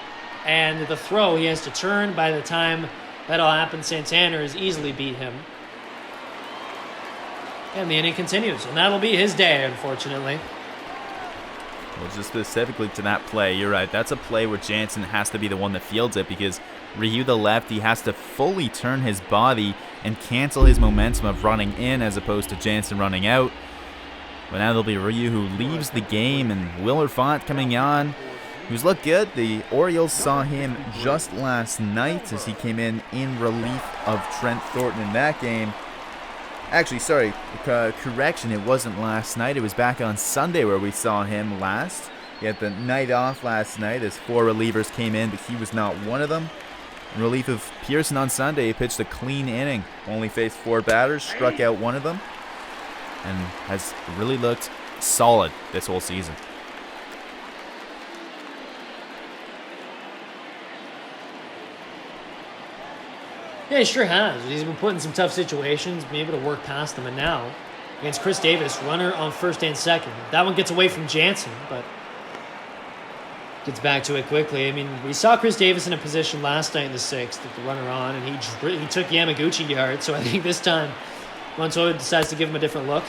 and the throw, he has to turn. By the time that all happens, Santander has easily beat him. And the inning continues, and that'll be his day, unfortunately. Well, just specifically to that play, you're right. That's a play where Jansen has to be the one that fields it because Ryu, the lefty, has to fully turn his body and cancel his momentum of running in as opposed to Jansen running out. But now there'll be Ryu who leaves the game, and Willard Font coming on, who's looked good. The Orioles saw him just last night as he came in relief of Trent Thornton in that game. Actually, sorry, correction, it wasn't last night. It was back on Sunday where we saw him last. He had the night off last night as 4 relievers came in, but he was not one of them. In relief of Pearson on Sunday, he pitched a clean inning. Only faced 4 batters, struck out 1 of them, and has really looked solid this whole season. Yeah, he sure has. He's been put in some tough situations, been able to work past them, and now against Chris Davis, runner on first and second. That one gets away from Jansen, but gets back to it quickly. I mean, we saw Chris Davis in a position last night in the 6th with the runner on, and he took Yamaguchi yard, so I think this time Montoya decides to give him a different look.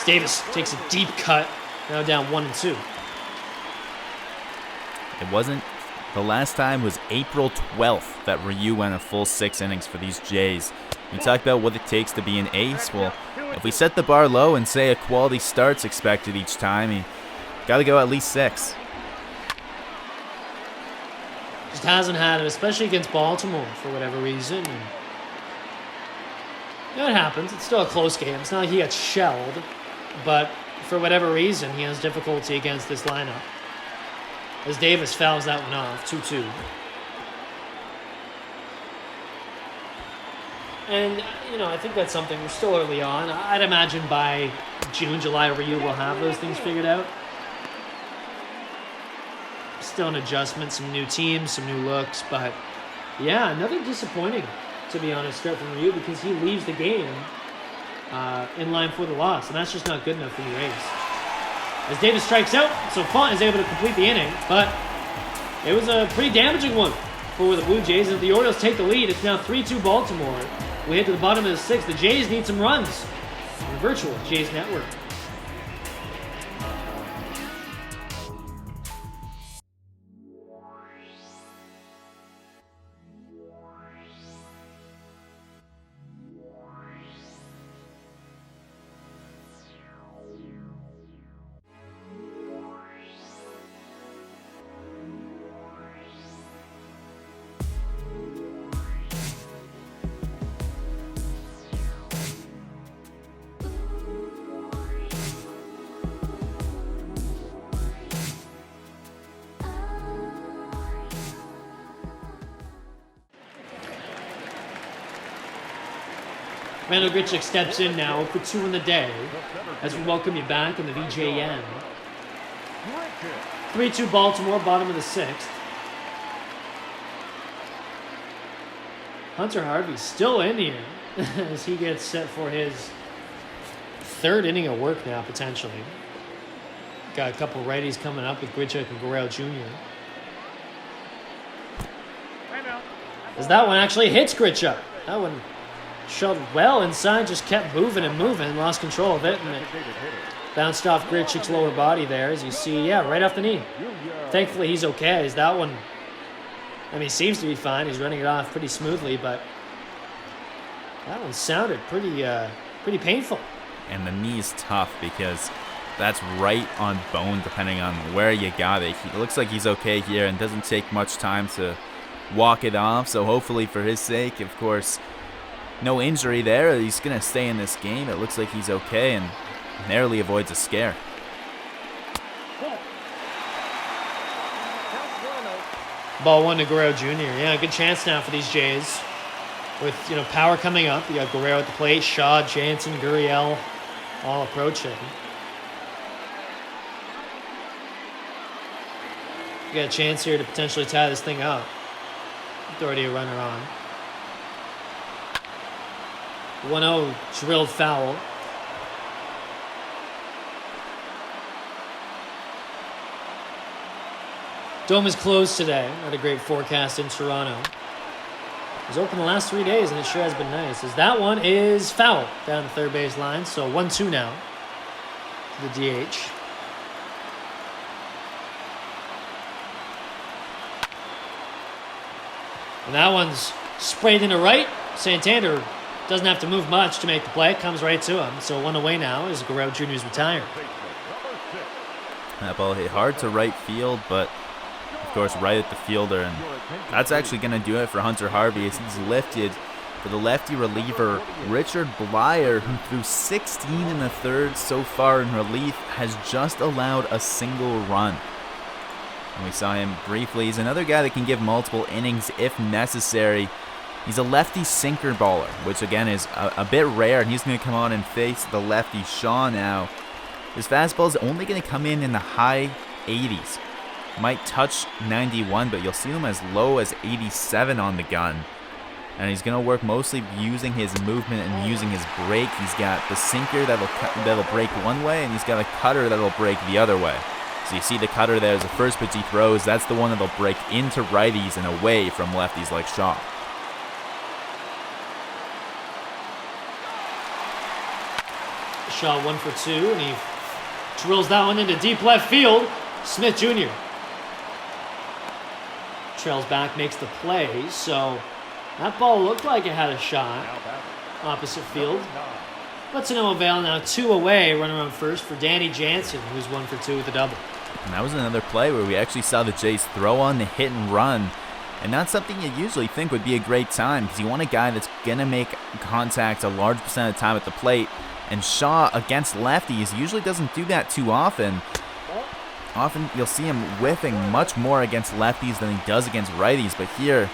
Davis takes a deep cut, now down 1-2. It wasn't. The last time was April 12th that Ryu went a full 6 innings for these Jays. We talked about what it takes to be an ace. Well, if we set the bar low and say a quality start's expected each time, you got to go at least 6. Just hasn't had it, especially against Baltimore for whatever reason. And, you know, it happens. It's still a close game. It's not like he got shelled, but for whatever reason, he has difficulty against this lineup. As Davis fouls that one off, 2-2. And, you know, I think that's something, we're still early on. I'd imagine by June, July, Ryu will have those things figured out. Still an adjustment, some new teams, some new looks, but yeah, another disappointing, to be honest, start from Ryu because he leaves the game in line for the loss, and that's just not good enough for the Rays. As Davis strikes out, so Font is able to complete the inning, but it was a pretty damaging one for the Blue Jays. As the Orioles take the lead, it's now 3-2 Baltimore. We head to the bottom of the 6th. The Jays need some runs on the virtual Jays Network. Randall Grichuk steps in now for 2 in the day as we welcome you back in the VJN. 3-2 Baltimore, bottom of the 6th. Hunter Harvey still in here as he gets set for his 3rd inning of work now, potentially. Got a couple righties coming up with Grichuk and Guerrero Jr. As that one actually hits Grichuk. That one shoved well inside, just kept moving and moving, lost control of it, and it Bounced off Grichuk's lower body there, as you see. Yeah, right off the knee. Thankfully, he's okay, as that one, I mean, seems to be fine. He's running it off pretty smoothly, but that one sounded pretty painful. And the knee is tough because that's right on bone depending on where you got it. It looks like he's okay here and doesn't take much time to walk it off. So hopefully for his sake, of course, no injury there. He's going to stay in this game. It looks like he's okay and narrowly avoids a scare. Ball 1 to Guerrero Jr. Yeah, good chance now for these Jays. With, power coming up. You got Guerrero at the plate, Shaw, Jansen, Gurriel all approaching. You got a chance here to potentially tie this thing up. There's already a runner on. 1-0 drilled foul. Dome is closed today. Not a great forecast in Toronto. It was open the last 3 days, and it sure has been nice. As that one is foul down the third base line, so 1-2 now to the DH. And that one's sprayed into right. Santander doesn't have to move much to make the play. It comes right to him. So 1 away now as Guerrero Jr.'s retired. That ball hit hard to right field, but of course right at the fielder, and that's actually going to do it for Hunter Harvey as he's lifted for the lefty reliever Richard Blyer, who threw 16 in the third so far in relief has just allowed a single run. And we saw him briefly. He's another guy that can give multiple innings if necessary. He's a lefty sinker baller, which again is a bit rare, and he's going to come on and face the lefty Shaw now. His fastball is only going to come in the high 80s. Might touch 91, but you'll see him as low as 87 on the gun. And he's going to work mostly using his movement and using his break. He's got the sinker that'll break one way, and he's got a cutter that'll break the other way. So you see the cutter there as the first pitch he throws. That's the one that'll break into righties and away from lefties like Shaw. Shaw 1 for 2, and he drills that one into deep left field. Smith Jr. trails back, makes the play. So that ball looked like it had a shot. Opposite field. But to no avail now. 2 away, running around first for Danny Jansen, who's 1 for 2 with a double. And that was another play where we actually saw the Jays throw on the hit and run. And not something you usually think would be a great time, because you want a guy that's going to make contact a large percent of the time at the plate. And Shaw against lefties usually doesn't do that too often. Often you'll see him whiffing much more against lefties than he does against righties, but here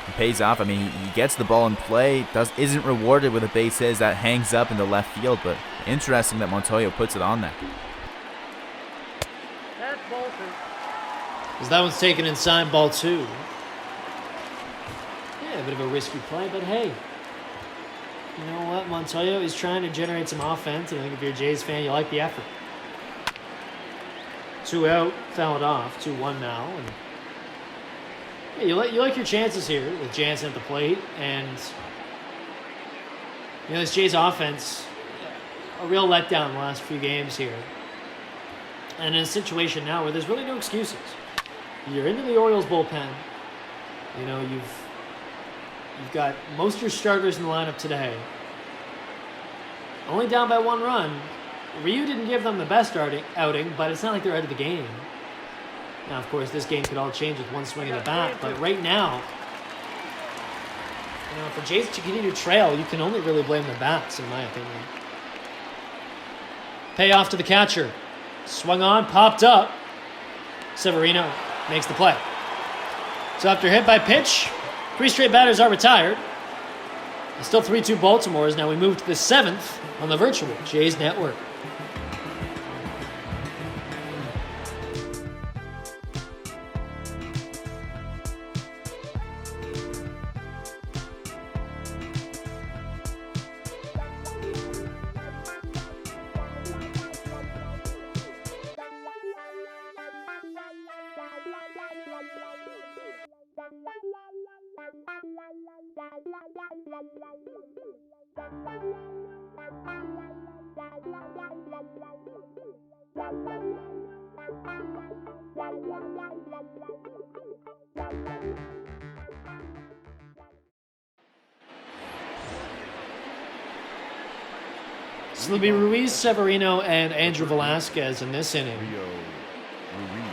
it pays off. I mean, he gets the ball in play, isn't rewarded with a base hit that hangs up into left field, but interesting that Montoya puts it on there. As that one's taken inside, ball 2. Yeah, a bit of a risky play, but hey. You know what? Montoya is trying to generate some offense, and I think if you're a Jays fan, you like the effort. 2 out, fouled off. 2-1 now. And yeah, you like your chances here with Jansen at the plate, and this Jays offense, a real letdown the last few games here. And in a situation now where there's really no excuses. You're into the Orioles bullpen. You've got most of your starters in the lineup today. Only down by 1 run. Ryu didn't give them the best outing, but it's not like they're out of the game. Now, of course, this game could all change with one swing of the bat, but right now, for Jays to continue to trail, you can only really blame the bats, in my opinion. Payoff to the catcher. Swung on, popped up. Severino makes the play. So after hit by pitch, 3 straight batters are retired. It's still 3-2 Baltimore, as now we move to the 7th on the virtual Jays Network. So it'll be Ruiz, Severino, and Andrew Velasquez in this inning. Rio Ruiz.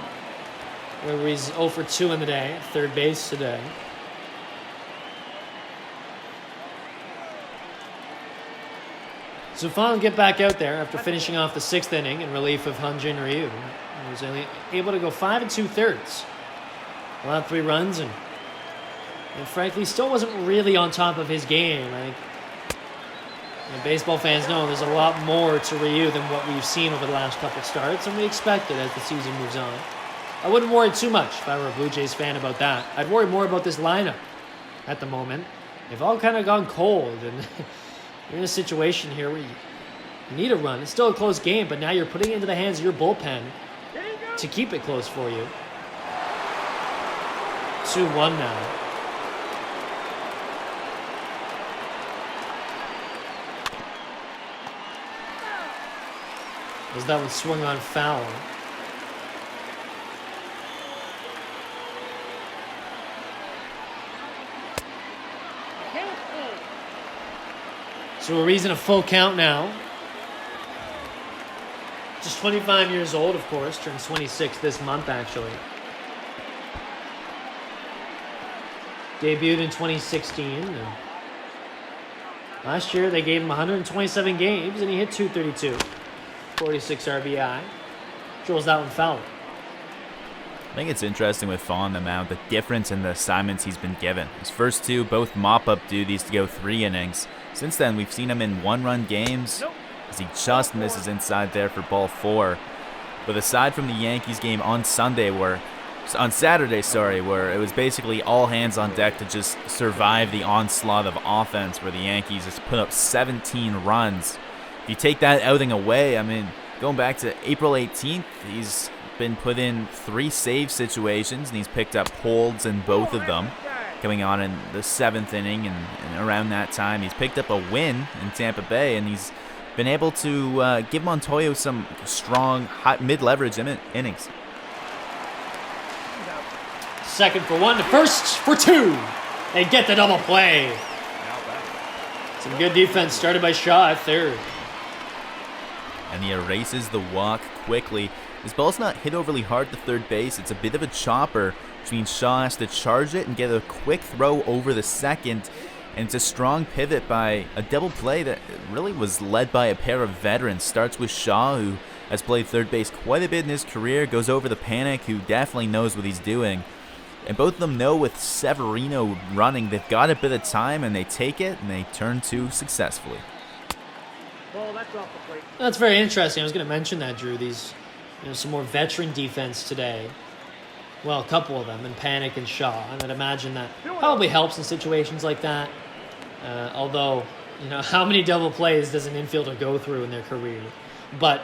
Where Ruiz 0 for 2 in the day, third base today. So Farough will get back out there after finishing off the 6th inning in relief of Hyun-Jin Ryu. He was only able to go 5 2/3. Allowed 3 runs and frankly still wasn't really on top of his game. I think baseball fans know there's a lot more to Ryu than what we've seen over the last couple of starts, and we expect it as the season moves on. I wouldn't worry too much if I were a Blue Jays fan about that. I'd worry more about this lineup at the moment. They've all kind of gone cold, and you're in a situation here where you need a run. It's still a close game, but now you're putting it into the hands of your bullpen to keep it close for you. 2-1 now. As that one swung on foul. So Ruiz in a full count now. Just 25 years old, of course. Turns 26 this month, actually. Debuted in 2016. And last year, they gave him 127 games, and he hit .232. 46 RBI. Drills that one foul. I think it's interesting with Farough the mound, the difference in the assignments he's been given. His first 2, both mop-up duties to go 3 innings. Since then, we've seen him in 1-run games, as he just misses inside there for ball 4. But aside from the Yankees game on Saturday, where it was basically all hands on deck to just survive the onslaught of offense, where the Yankees just put up 17 runs. If you take that outing away, I mean, going back to April 18th, he's been put in 3 save situations, and he's picked up holds in both of them. Coming on in the 7th inning, and around that time, he's picked up a win in Tampa Bay, and he's been able to give Montoyo some strong mid-leverage innings. Second for 1 to first for 2. They get the double play. Some good defense started by Shaw at third. And he erases the walk quickly. This ball's not hit overly hard to third base. It's a bit of a chopper, which means Shaw has to charge it and get a quick throw over the second. And it's a strong pivot by a double play that really was led by a pair of veterans. Starts with Shaw, who has played third base quite a bit in his career, goes over the Panic, who definitely knows what he's doing. And both of them know with Severino running, they've got a bit of time, and they take it, and they turn 2 successfully. Ball, that's off the plate. That's very interesting. I was going to mention that, Drew. These, some more veteran defense today. Well, a couple of them, and Panic and Shaw. And I'd imagine that probably helps in situations like that. Although, how many double plays does an infielder go through in their career? But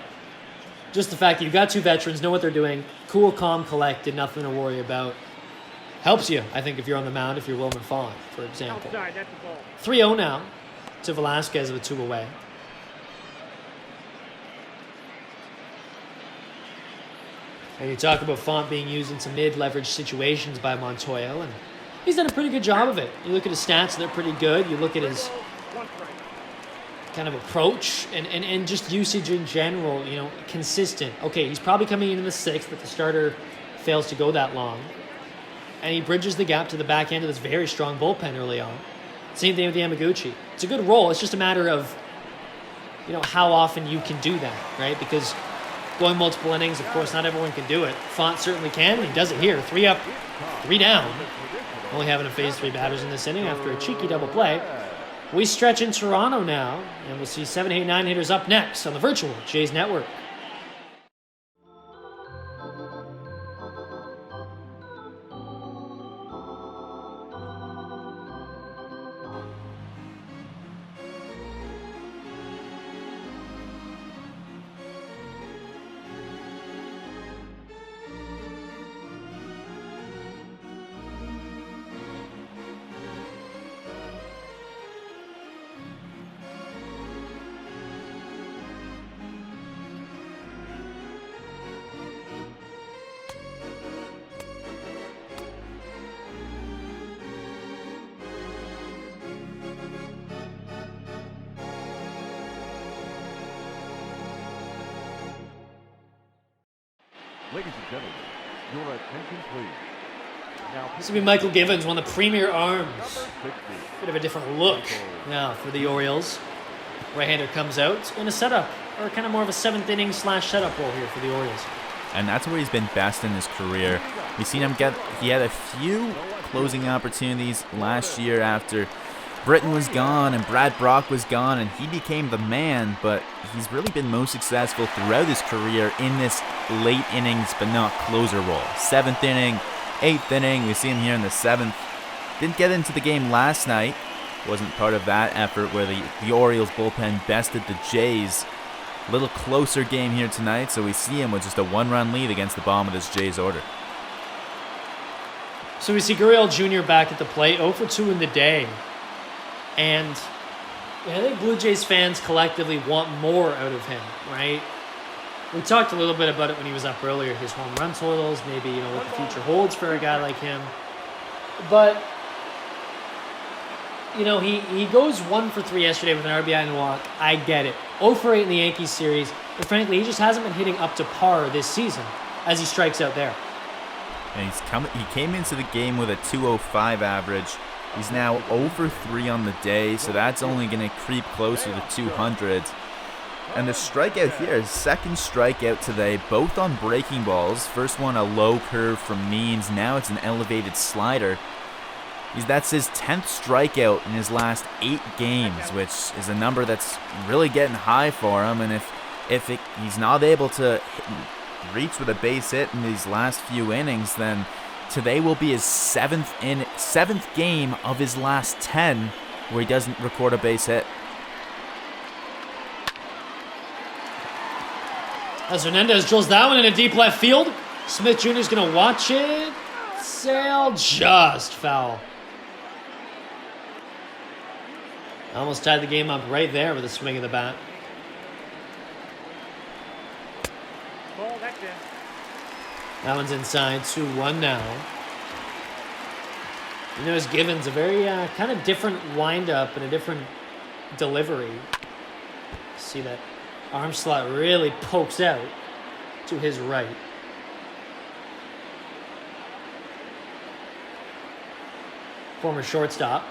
just the fact that you've got 2 veterans, know what they're doing, cool, calm, collected, nothing to worry about, helps you, I think, if you're on the mound, if you're Wilmer Farough, for example. Outside, that's the ball. 3-0 now to Velasquez with 2 away. And you talk about Font being used in some mid-leverage situations by Montoyo, and he's done a pretty good job of it. You look at his stats, they're pretty good. You look at his kind of approach and just usage in general, consistent. Okay, he's probably coming into the 6th, but the starter fails to go that long. And he bridges the gap to the back end of this very strong bullpen early on. Same thing with Yamaguchi. It's a good role. It's just a matter of, how often you can do that, right? Because going multiple innings, of course, not everyone can do it. Font certainly can, and he does it here. 3 up, 3 down. Only having to phase 3 batters in this inning after a cheeky double play. We stretch in Toronto now, and we'll see 7, 8, 9 hitters up next on the virtual Jays Network. Ladies and gentlemen, your attention please. Now, This will be Michael Givens, one of the premier arms. number 60. Bit of a different look now for the Orioles. Right-hander comes out in a setup, or kind of more of a seventh inning / setup role here for the Orioles. And that's where he's been best in his career. We've seen him he had a few closing opportunities last year after Britton was gone and Brad Brock was gone, and he became the man, but he's really been most successful throughout his career in this late innings but not closer role. 7th inning, 8th inning, we see him here in the 7th. Didn't get into the game last night. Wasn't part of that effort where the Orioles bullpen bested the Jays. A little closer game here tonight, so we see him with just a 1-run lead against the bottom of this Jays order. So we see Gurriel Jr. back at the plate, 0 for 2 in the day. And I think Blue Jays fans collectively want more out of him, right? We talked a little bit about it when he was up earlier, his home run totals, maybe, what the future holds for a guy like him. But, he goes 1 for 3 yesterday with an RBI and a walk. I get it. 0 for 8 in the Yankees series. But frankly, he just hasn't been hitting up to par this season as he strikes out there. And he came into the game with a 205 average. He's now 0 for 3 on the day, so that's only going to creep closer to 200. And the strikeout here, his second strikeout today, both on breaking balls. First one a low curve from Means, now it's an elevated slider. That's his 10th strikeout in his last 8 games, which is a number that's really getting high for him. And if he's not able to reach with a base hit in these last few innings, then today will be his 7th game of his last 10 where he doesn't record a base hit. As Hernandez drills that one in a deep left field, Smith Jr. is going to watch it. Sail just foul. Almost tied the game up right there with a swing of the bat. Ball, that's in. That one's inside, 2-1 now. As Givens, a very kind of different windup and a different delivery. See that arm slot really pokes out to his right. Former shortstop,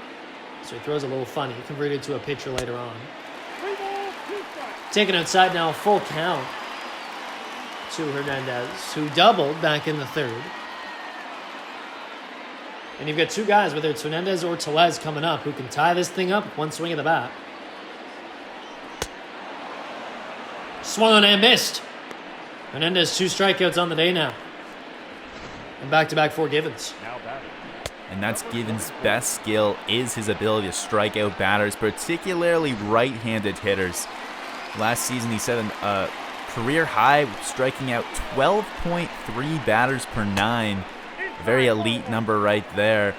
so he throws a little funny, converted to a pitcher later on. 3 balls, 2 strikes. Taken outside now, full count to Hernandez, who doubled back in the 3rd. And you've got 2 guys, whether it's Hernandez or Tellez, coming up, who can tie this thing up with one swing of the bat. Swung on and missed. Hernandez 2 strikeouts on the day now. And back-to-back for Givens. Now batting. And that's Givens' best skill is his ability to strike out batters, particularly right-handed hitters. Last season he set a career high, striking out 12.3 batters per 9. A very elite number right there.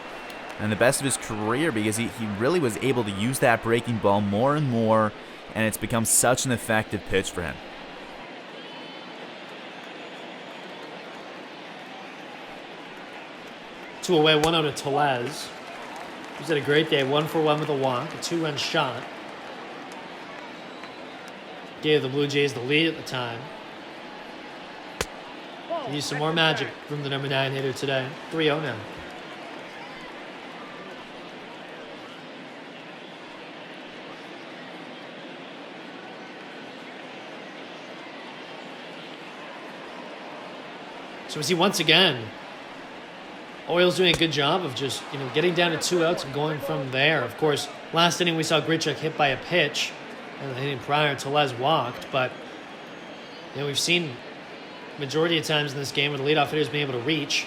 And the best of his career because he really was able to use that breaking ball more and more, and it's become such an effective pitch for him. Two away, 1 out of Tellez. He's had a great day, 1 for 1 with a walk, a 2-run shot. Gave the Blue Jays the lead at the time. Ball, Use some more magic from the number 9 hitter today. 3-0 now. So we see once again, Orioles doing a good job of just, getting down to 2 outs and going from there. Of course, last inning we saw Grichuk hit by a pitch, and the inning prior Tellez walked. But we've seen majority of times in this game where the leadoff hitters being able to reach,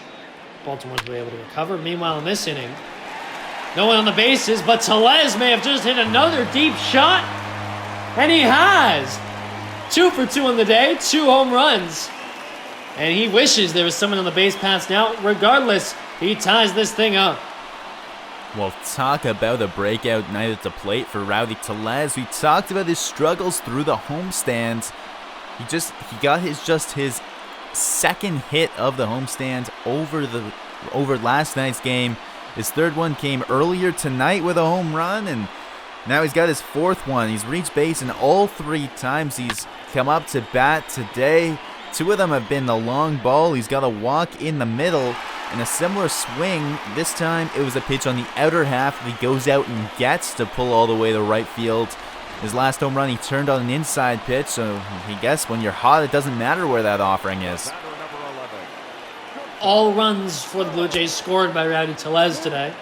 Baltimore's been able to recover. Meanwhile, in this inning, no one on the bases, but Tellez may have just hit another deep shot, and he has 2 for 2 on the day, 2 home runs. And he wishes there was someone on the base paths now. Regardless, he ties this thing up. Well, talk about a breakout night at the plate for Rowdy Tellez. We talked about his struggles through the homestand. He got his 2nd hit of the homestand over last night's game. His 3rd one came earlier tonight with a home run, and now he's got his 4th one. He's reached base in all 3 times he's come up to bat today. 2 of them have been the long ball. He's got a walk in the middle and a similar swing. This time it was a pitch on the outer half that he goes out and gets to pull all the way to right field. His last home run, he turned on an inside pitch, so he guessed when you're hot, it doesn't matter where that offering is. All runs for the Blue Jays scored by Rowdy Tellez today.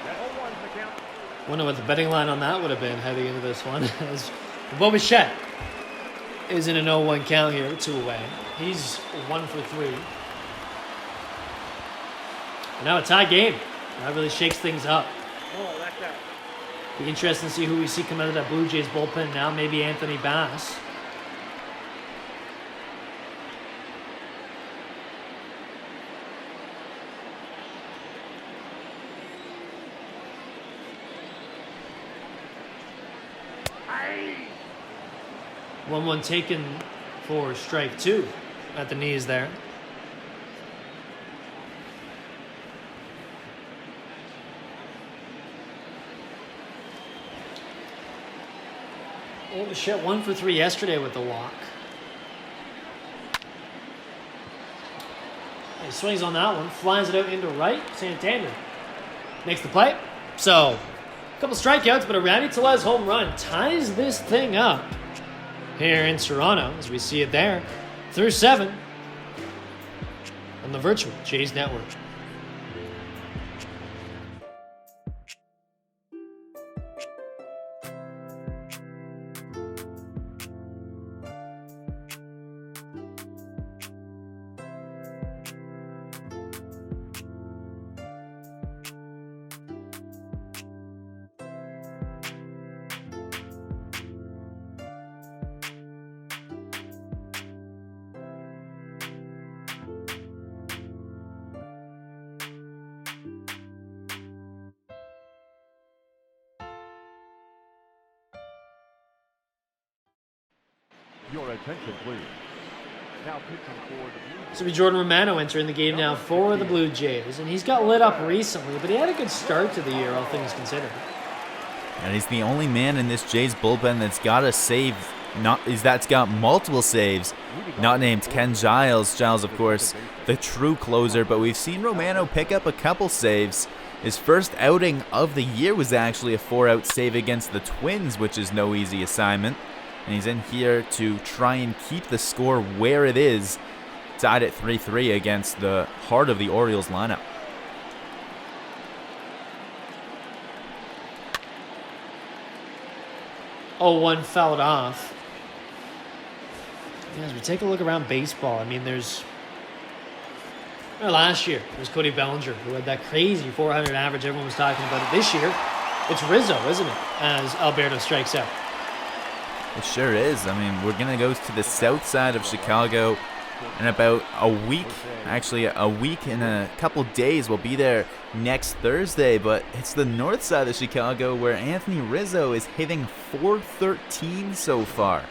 Wonder what the betting line on that would have been heading into this one. As Bo Bichette is in an 0-1 count here, 2 away. He's 1 for 3. And now a tie game. That really shakes things up. Oh, that's out. Be interesting to see who we see come out of that Blue Jays bullpen now. Maybe Anthony Bass. Aye. 1-1 taken for strike 2 at the knees there. Well, Bichette 1 for 3 yesterday with the walk. He swings on that one, flies it out into right. Santander makes the play. So, a couple strikeouts, but a Rowdy Tellez home run ties this thing up here in Toronto, as we see it there, through 7 on the virtual Jays Network. Your attention, please. Now pitching for the Blue This will be Jordan Romano entering the game now for the Blue Jays. And he's got lit up recently, but he had a good start to the year, all things considered. And he's the only man in this Jays bullpen that's got a save, that's got multiple saves, not named Ken Giles. Giles, of course, the true closer, but we've seen Romano pick up a couple saves. His first outing of the year was actually a 4-out save against the Twins, which is no easy assignment. And he's in here to try and keep the score where it is, tied at 3-3 against the heart of the Orioles lineup. One fouled off. As we take a look around baseball, I mean, last year, there's Cody Bellinger, who had that crazy 400 average. Everyone was talking about it. This year, it's Rizzo, isn't it, as Alberto strikes out. It sure is. I mean, we're going to go to the south side of Chicago in about a week. Actually, a week and a couple days. We'll be there next Thursday, but it's the north side of Chicago where Anthony Rizzo is hitting .413 so far.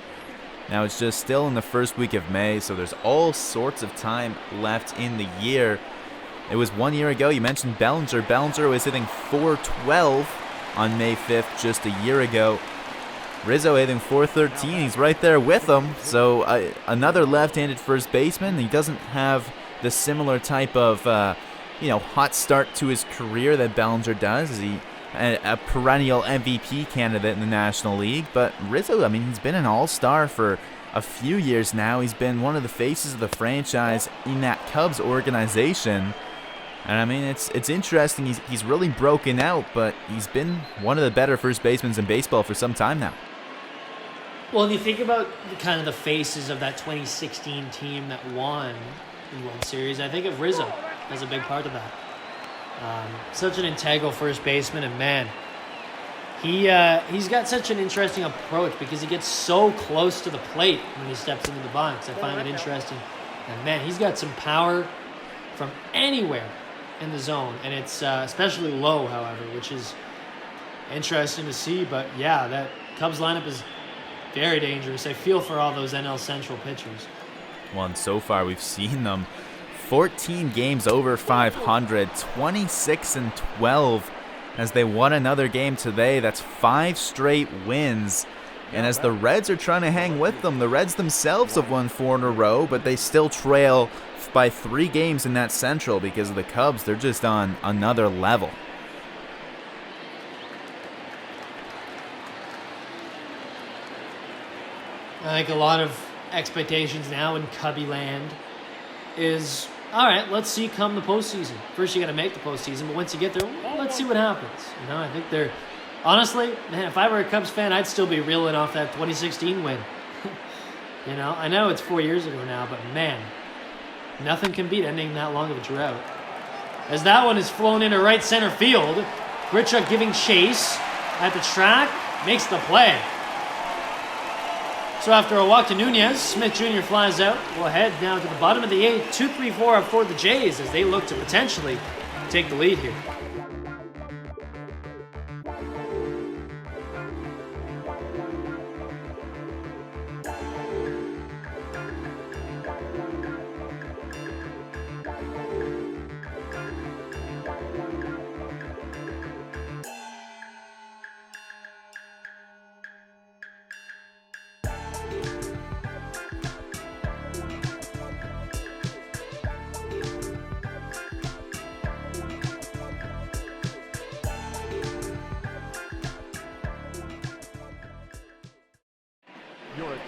Now, it's just still in the first week of May, so there's all sorts of time left in the year. It was 1 year ago. You mentioned Bellinger. Bellinger was hitting .412 on May 5th just a year ago. Rizzo hitting .413. He's right there with him. So another left-handed first baseman. He doesn't have the similar type of, hot start to his career that Bellinger does. He's a perennial MVP candidate in the National League. But Rizzo, I mean, he's been an all-star for a few years now. He's been one of the faces of the franchise in that Cubs organization. And I mean, it's interesting. He's really broken out, but he's been one of the better first basemen in baseball for some time now. Well, when you think about the faces of that 2016 team that won the World Series, I think of Rizzo as a big part of that. Such an integral first baseman, and man, he's got such an interesting approach because he gets so close to the plate when he steps into the box. I find it interesting. And man, he's got some power from anywhere in the zone, and it's especially low, however, which is interesting to see. But yeah, that Cubs lineup is very dangerous. I feel for all those NL Central pitchers. Well, and so far we've seen them 14 games over 500, 26-12 as they won another game today. That's 5 straight wins. And as the Reds are trying to hang with them, the Reds themselves have won 4 in a row, but they still trail by 3 games in that Central because of the Cubs. They're just on another level. I think a lot of expectations now in Cubby land is, all right, let's see come the postseason. First, you got to make the postseason, but once you get there, well, let's see what happens. You know, I think they're, honestly, man, if I were a Cubs fan, I'd still be reeling off that 2016 win. You know, I know it's 4 years ago now, but man, nothing can beat ending that long of a drought. As that one is flown into right center field, Grichuk giving chase at the track, makes the play. So after a walk to Nunez, Smith Jr. flies out. We'll head now to the bottom of the 8th, 2-3-4 up for the Jays as they look to potentially take the lead here.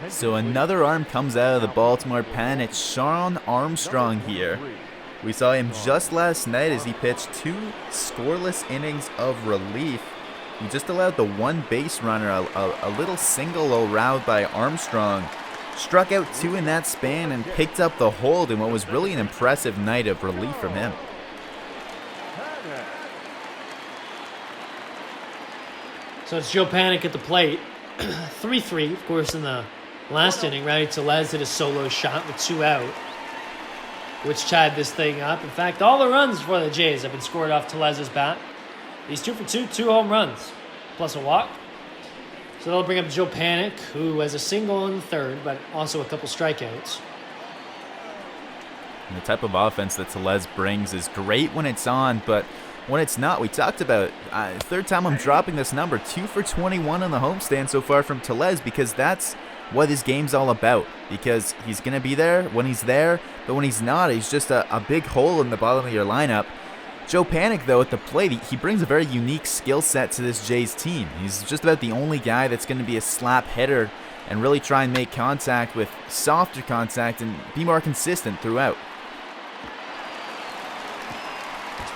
So another arm comes out of the Baltimore pen. It's Shawn Armstrong here. We saw him just last night as he pitched 2 scoreless innings of relief. He just allowed the 1 base runner, a little single allowed by Armstrong. Struck out 2 in that span and picked up the hold in what was really an impressive night of relief from him. So it's Joe Panik at the plate. 3-3, of course, in the last inning. Rowdy Tellez did a solo shot with 2 out, which tied this thing up. In fact, all the runs for the Jays have been scored off Tellez's bat. He's 2 for 2, 2 home runs, plus a walk. So that'll bring up Joe Panik, who has a single in the 3rd, but also a couple strikeouts. And the type of offense that Tellez brings is great when it's on, but when it's not, we talked about it. 3rd time I'm dropping this number, 2 for 21 on the homestand so far from Tellez, because that's what his game's all about. Because he's going to be there when he's there, but when he's not, he's just a big hole in the bottom of your lineup. Joe Panik, though, at the plate, he brings a very unique skill set to this Jays team. He's just about the only guy that's going to be a slap hitter and really try and make contact with softer contact and be more consistent throughout.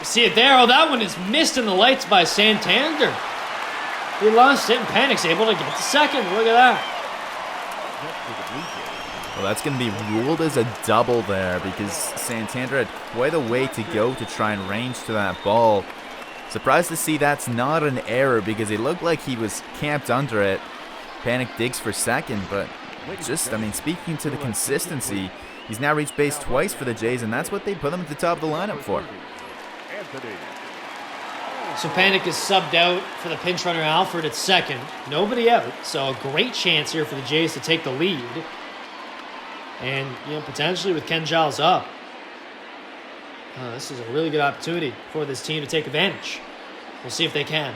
See it there. Oh, that one is missed in the lights by Santander. He lost it, and Panik's able to get to second. Look at that. Well, that's going to be ruled as a double there because Santander had quite a way to go to try and range to that ball. Surprised to see that's not an error because it looked like he was camped under it. Panik digs for second, but just, I mean, speaking to the consistency, he's now reached base twice for the Jays, and that's what they put him at the top of the lineup for. So Panik is subbed out for the pinch runner Alford at second. Nobody out, so a great chance here for the Jays to take the lead. And, you know, potentially with Ken Giles up. This is a really good opportunity for this team to take advantage. We'll see if they can.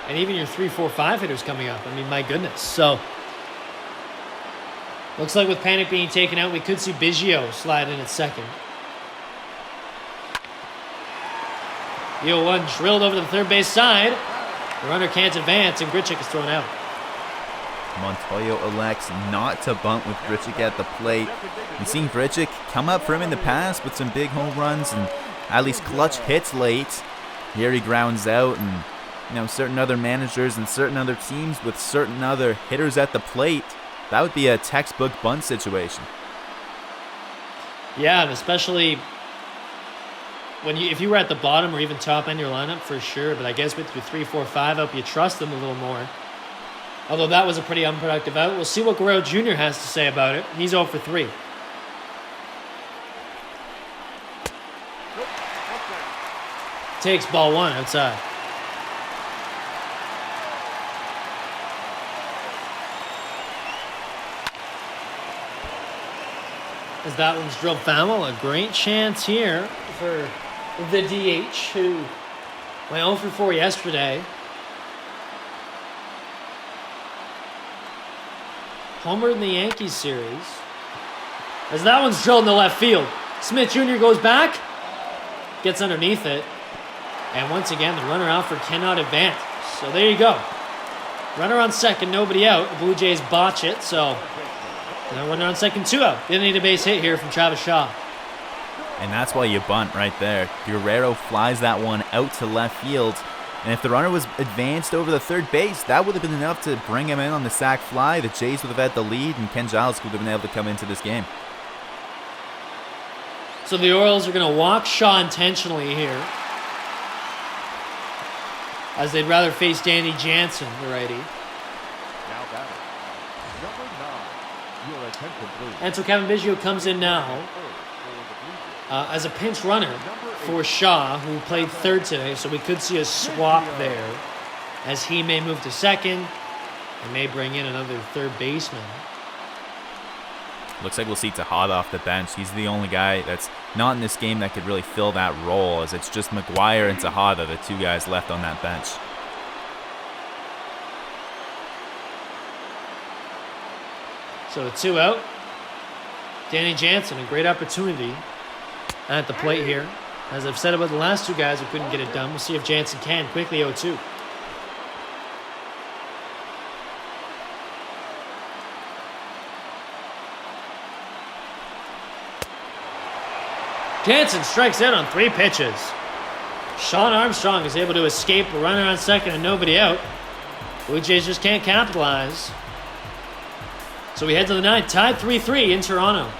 And even your 3, 4, 5 hitters coming up. I mean, my goodness. So looks like with Panik being taken out, we could see Biggio slide in at second. The 0-1 drilled over to the third base side. The runner can't advance, and Grichuk is thrown out. Montoyo elects not to bunt with Grichuk at the plate. We've seen Grichuk come up for him in the past with some big home runs and at least clutch hits late. Here he grounds out, and you know, certain other managers and certain other teams with certain other hitters at the plate, that would be a textbook bunt situation. Yeah, and especially if you were at the bottom or even top end of your lineup, for sure. But I guess with your 3, 4, 5 up, you trust them a little more. Although that was a pretty unproductive out. We'll see what Guerrero Jr. has to say about it. He's 0 for 3. Takes ball 1 outside. As that one's drilled foul, a great chance here for the DH, who Went 0 for 4 yesterday. Homer in the Yankees series. As that one's drilled in the left field. Smith Jr. goes back. Gets underneath it. And once again, the runner out for cannot advance. So there you go. Runner on second, nobody out. The Blue Jays botch it, so runner on second, 2 out. Didn't need a base hit here from Travis Shaw. And that's why you bunt right there. Guerrero flies that one out to left field. And if the runner was advanced over the third base, that would have been enough to bring him in on the sac fly. The Jays would have had the lead, and Ken Giles would have been able to come into this game. So the Orioles are going to walk Shaw intentionally here, as they'd rather face Danny Jansen, the righty. Now batting. Number 9. Your attention, please. And so Kevin Biggio comes in now as a pinch runner for Shaw, who played third today. So we could see a swap there, as he may move to second and may bring in another third baseman. Looks like we'll see Tejada off the bench. He's the only guy that's not in this game that could really fill that role, as it's just McGuire and Tejada, the 2 guys left on that bench. So 2 out. Danny Jansen, a great opportunity at the plate here. As I've said about the last 2 guys who couldn't get it done, we'll see if Jansen can. Quickly 0-2. Jansen strikes out on 3 pitches. Sean Armstrong is able to escape a runner on second and nobody out. Blue Jays just can't capitalize. So we head to the 9th, tied 3-3 in Toronto.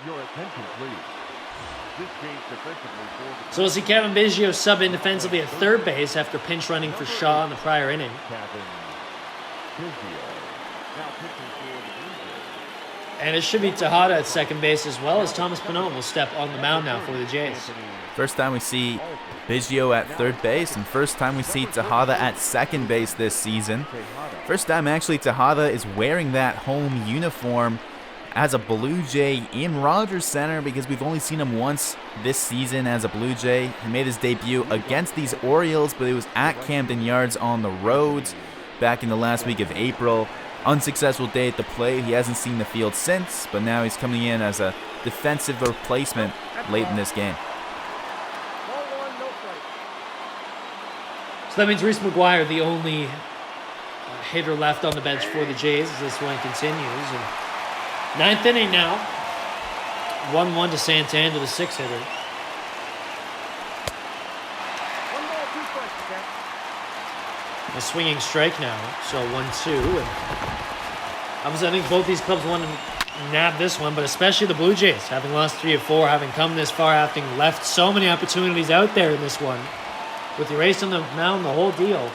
Your attention, please. This change defensively for the So we'll see Kevin Biggio sub in defensively at third base after pinch running for Shaw in the prior inning. Camden Yards. Now pitching for the Blue Jays. And it should be Tejada at second base as well, as Thomas Pannone will step on the mound now for the Jays. First time we see Biggio at third base, and first time we see Tejada at second base this season. First time actually Tejada is wearing that home uniform as a Blue Jay in Rogers Center, because we've only seen him once this season as a Blue Jay. He made his debut against these Orioles, but it was at Camden Yards on the roads back in the last week of April. Unsuccessful day at the plate. He hasn't seen the field since, but now he's coming in as a defensive replacement late in this game. So that means Reese McGuire, the only hitter left on the bench for the Jays as this one continues. And 9th inning now. 1-1 to Santander, the 6th hitter. 1 ball, 2 strikes, okay? A swinging strike now, so 1-2. And obviously, I think both these clubs want to nab this one, but especially the Blue Jays, having lost 3 of 4, having come this far, having left so many opportunities out there in this one. With the race on the mound, the whole deal,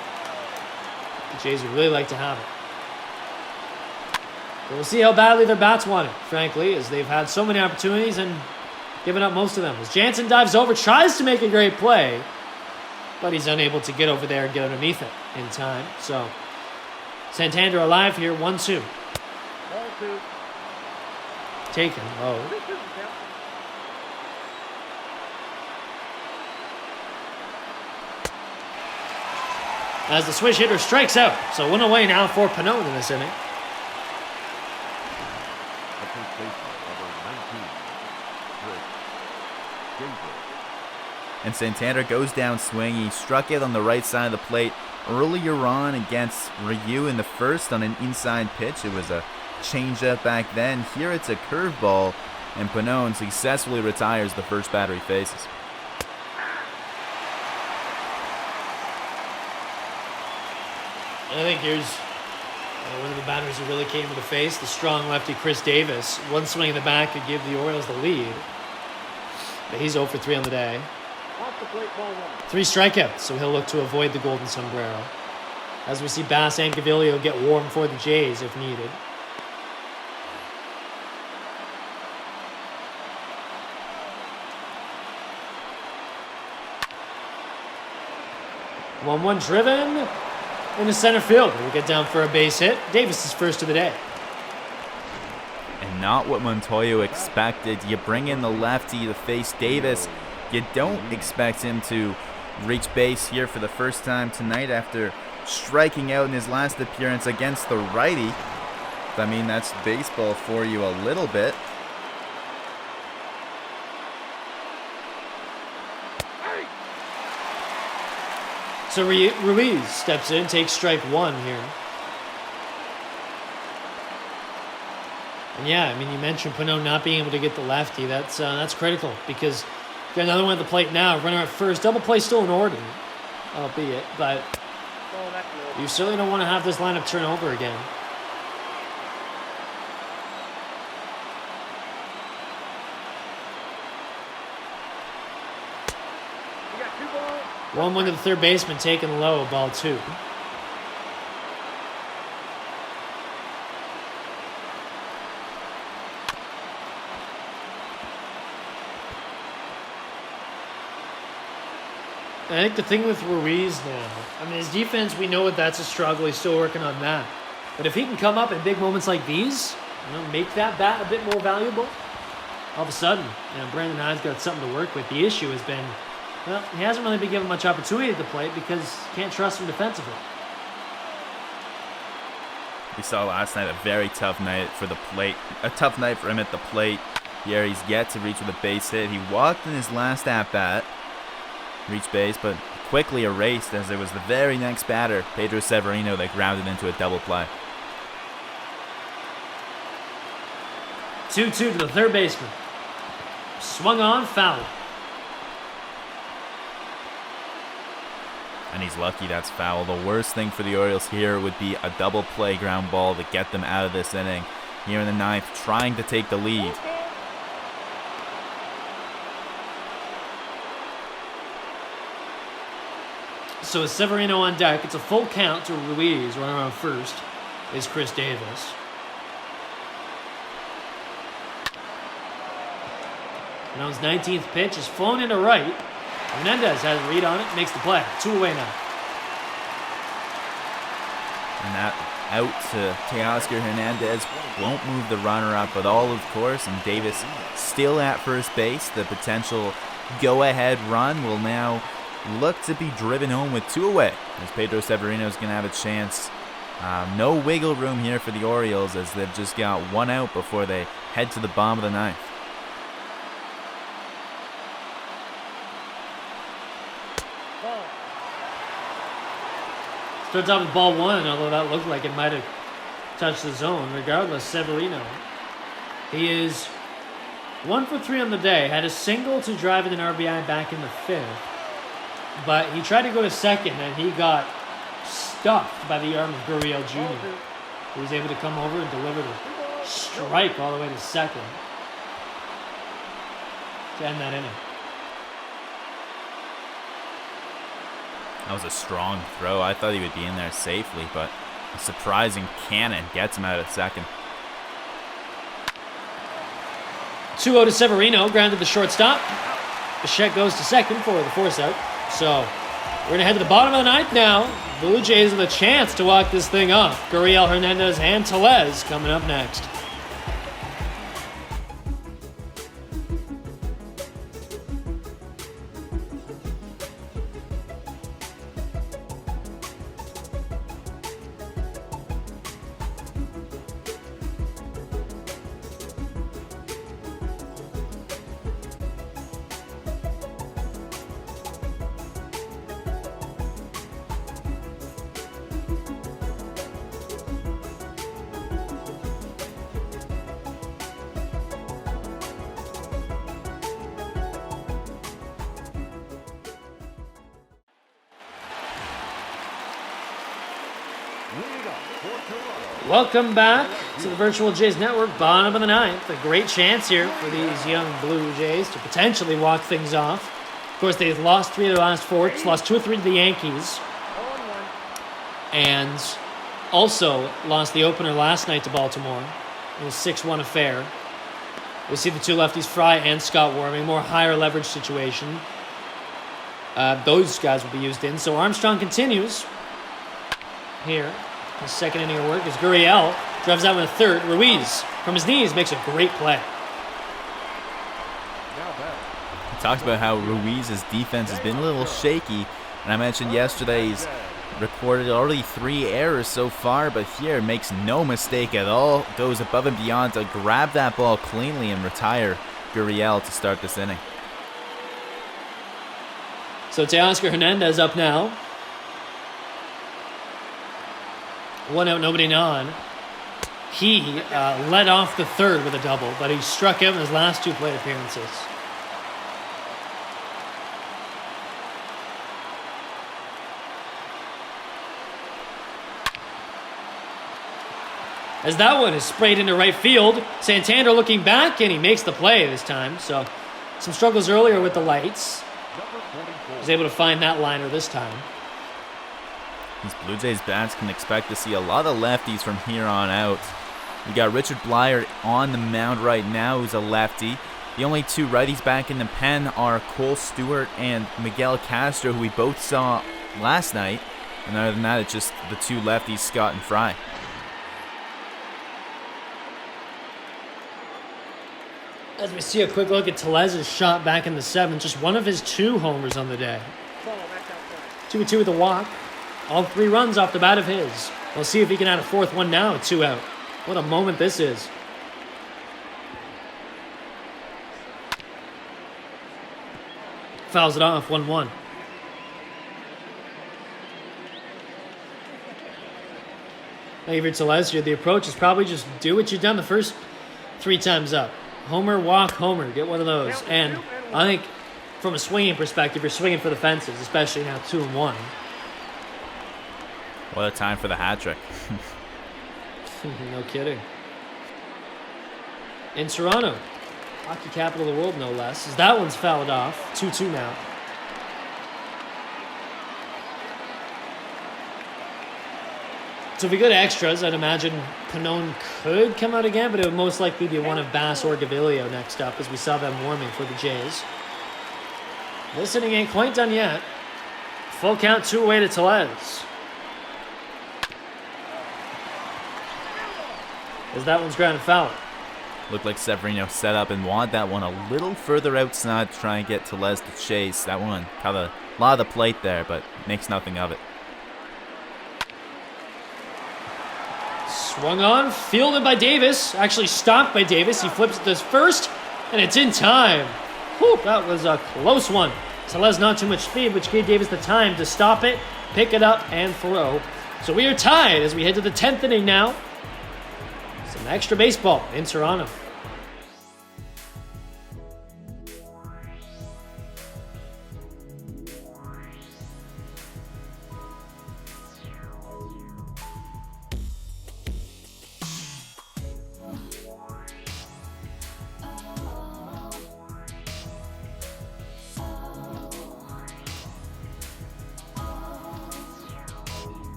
the Jays would really like to have it. But we'll see how badly their bats want it, frankly, as they've had so many opportunities and given up most of them. As Jansen dives over, tries to make a great play, but he's unable to get over there and get underneath it in time. So Santander alive here, 1-2. Ball 2. Taken low. This isn't count. As the switch hitter strikes out. So 1 away now for Pannone in this inning. The first baseman, number 19, Chris Davis. And Santander goes down swinging. He struck it on the right side of the plate earlier on against Ryu in the first on an inside pitch. It was a changeup back then. Here it's a curveball, and Pannone successfully retires the first batter he faces. I think here's One of the batters who really came to the face, the strong lefty Chris Davis. One swing in the back could give the Orioles the lead. But he's 0 for 3 on the day. Off the plate, ball 1. 3 strikeouts, so he'll look to avoid the golden sombrero. As we see Bass and Gaviglio get warm for the Jays if needed. One driven into center field. We'll get down for a base hit. Davis is first of the day. And not what Montoyo expected. You bring in the lefty to face Davis. You don't expect him to reach base here for the first time tonight after striking out in his last appearance against the righty. I mean, that's baseball for you a little bit. So Ruiz steps in, takes strike 1 here. And yeah, I mean, you mentioned Pannone not being able to get the lefty. That's critical because you've got another one at the plate now. Runner at first. Double play still in order, albeit. But you certainly don't want to have this lineup turn over again. You got 2 balls. 1-1 to the third baseman, taken low, ball 2. I think the thing with Ruiz now, I mean, his defense, we know that that's a struggle. He's still working on that. But if he can come up in big moments like these, make that bat a bit more valuable, all of a sudden, Brandon Hyde's got something to work with. The issue has been, well, he hasn't really been given much opportunity at the plate because you can't trust him defensively. We saw last night a very tough night for the plate. A tough night for him at the plate. Here he's yet to reach with a base hit. He walked in his last at-bat. Reached base, but quickly erased as it was the very next batter, Pedro Severino, that grounded into a double play. 2-2 to the third baseman. Swung on, foul. And he's lucky that's foul. The worst thing for the Orioles here would be a double play ground ball to get them out of this inning. Here in the ninth, trying to take the lead. So with Severino on deck, it's a full count to Ruiz. Running around first is Chris Davis. Panone's 19th pitch is flown into right. Hernandez has a read on it, makes the play. 2 away now. And that out to Teoscar Hernandez won't move the runner up at all, of course. And Davis still at first base. The potential go-ahead run will now look to be driven home with 2 away, as Pedro Severino is going to have a chance. No wiggle room here for the Orioles as they've just got 1 out before they head to the bottom of the ninth. Starts off with ball 1, although that looked like it might have touched the zone. Regardless, Severino, he is 1 for 3 on the day. Had a single to drive in an RBI back in the 5th. But he tried to go to second, and he got stuffed by the arm of Gurriel Jr., who was able to come over and deliver the strike all the way to second to end that inning. That was a strong throw. I thought he would be in there safely, but a surprising cannon gets him out at second. 2-0 to Severino, grounded the shortstop. Bichette goes to second for the force out. So we're going to head to the bottom of the ninth now. Blue Jays with a chance to walk this thing off. Gurriel, Hernandez, and Tellez coming up next. Welcome back to the Virtual Jays Network, bottom of the ninth. A great chance here for these young Blue Jays to potentially walk things off. Of course, they've lost 3 of their last 4. Lost 2 or 3 to the Yankees. And also lost the opener last night to Baltimore. It was a 6-1 affair. We see the two lefties, Fry and Scott Warming, more higher leverage situation. Those guys will be used in. So Armstrong continues here. His second inning of work is Gurriel. Drives out in the third. Ruiz, from his knees, makes a great play. He talks about how Ruiz's defense has been a little shaky. And I mentioned yesterday he's recorded already 3 errors so far, but here makes no mistake at all. Goes above and beyond to grab that ball cleanly and retire Gurriel to start this inning. So Teoscar Hernandez up now. 1 out, nobody on. He led off the third with a double, but he struck out in his last 2 plate appearances. As that one is sprayed into right field, Santander looking back, and he makes the play this time. So some struggles earlier with the lights. Was able to find that liner this time. These Blue Jays bats can expect to see a lot of lefties from here on out. We got Richard Blyer on the mound right now, who's a lefty. The only 2 righties back in the pen are Cole Stewart and Miguel Castro, who we both saw last night. And other than that, it's just the 2 lefties, Scott and Fry. As we see a quick look at Telez's shot back in the 7th, just one of his 2 homers on the day. 2-2 with a walk. All 3 runs off the bat of his. We'll see if he can add a 4th one now at 2 out. What a moment this is. Fouls it off, 1-1. Avery Telez here. The approach is probably just do what you've done the first 3 times up. Homer, walk, homer. Get one of those. And I think from a swinging perspective, you're swinging for the fences, especially now 2-1. What a time for the hat trick. No kidding. In Toronto, hockey capital of the world, no less, as that one's fouled off. 2-2 now. So if we go to extras, I'd imagine Pannone could come out again, but it would most likely be one of Bass or Gaviglio next up, as we saw them warming for the Jays. This inning ain't quite done yet. Full count, 2 away to Telez. As that one's grounded foul. Looked like Severino set up and wanted that one a little further outside to try and get Telez to chase. That one caught a lot of the plate there, but makes nothing of it. Swung on, fielded by Davis. Actually stopped by Davis. He flips it to first, and it's in time. Whew, that was a close one. Telez not too much speed, which gave Davis the time to stop it, pick it up, and throw. So we are tied as we head to the 10th inning now. Some extra baseball in Toronto.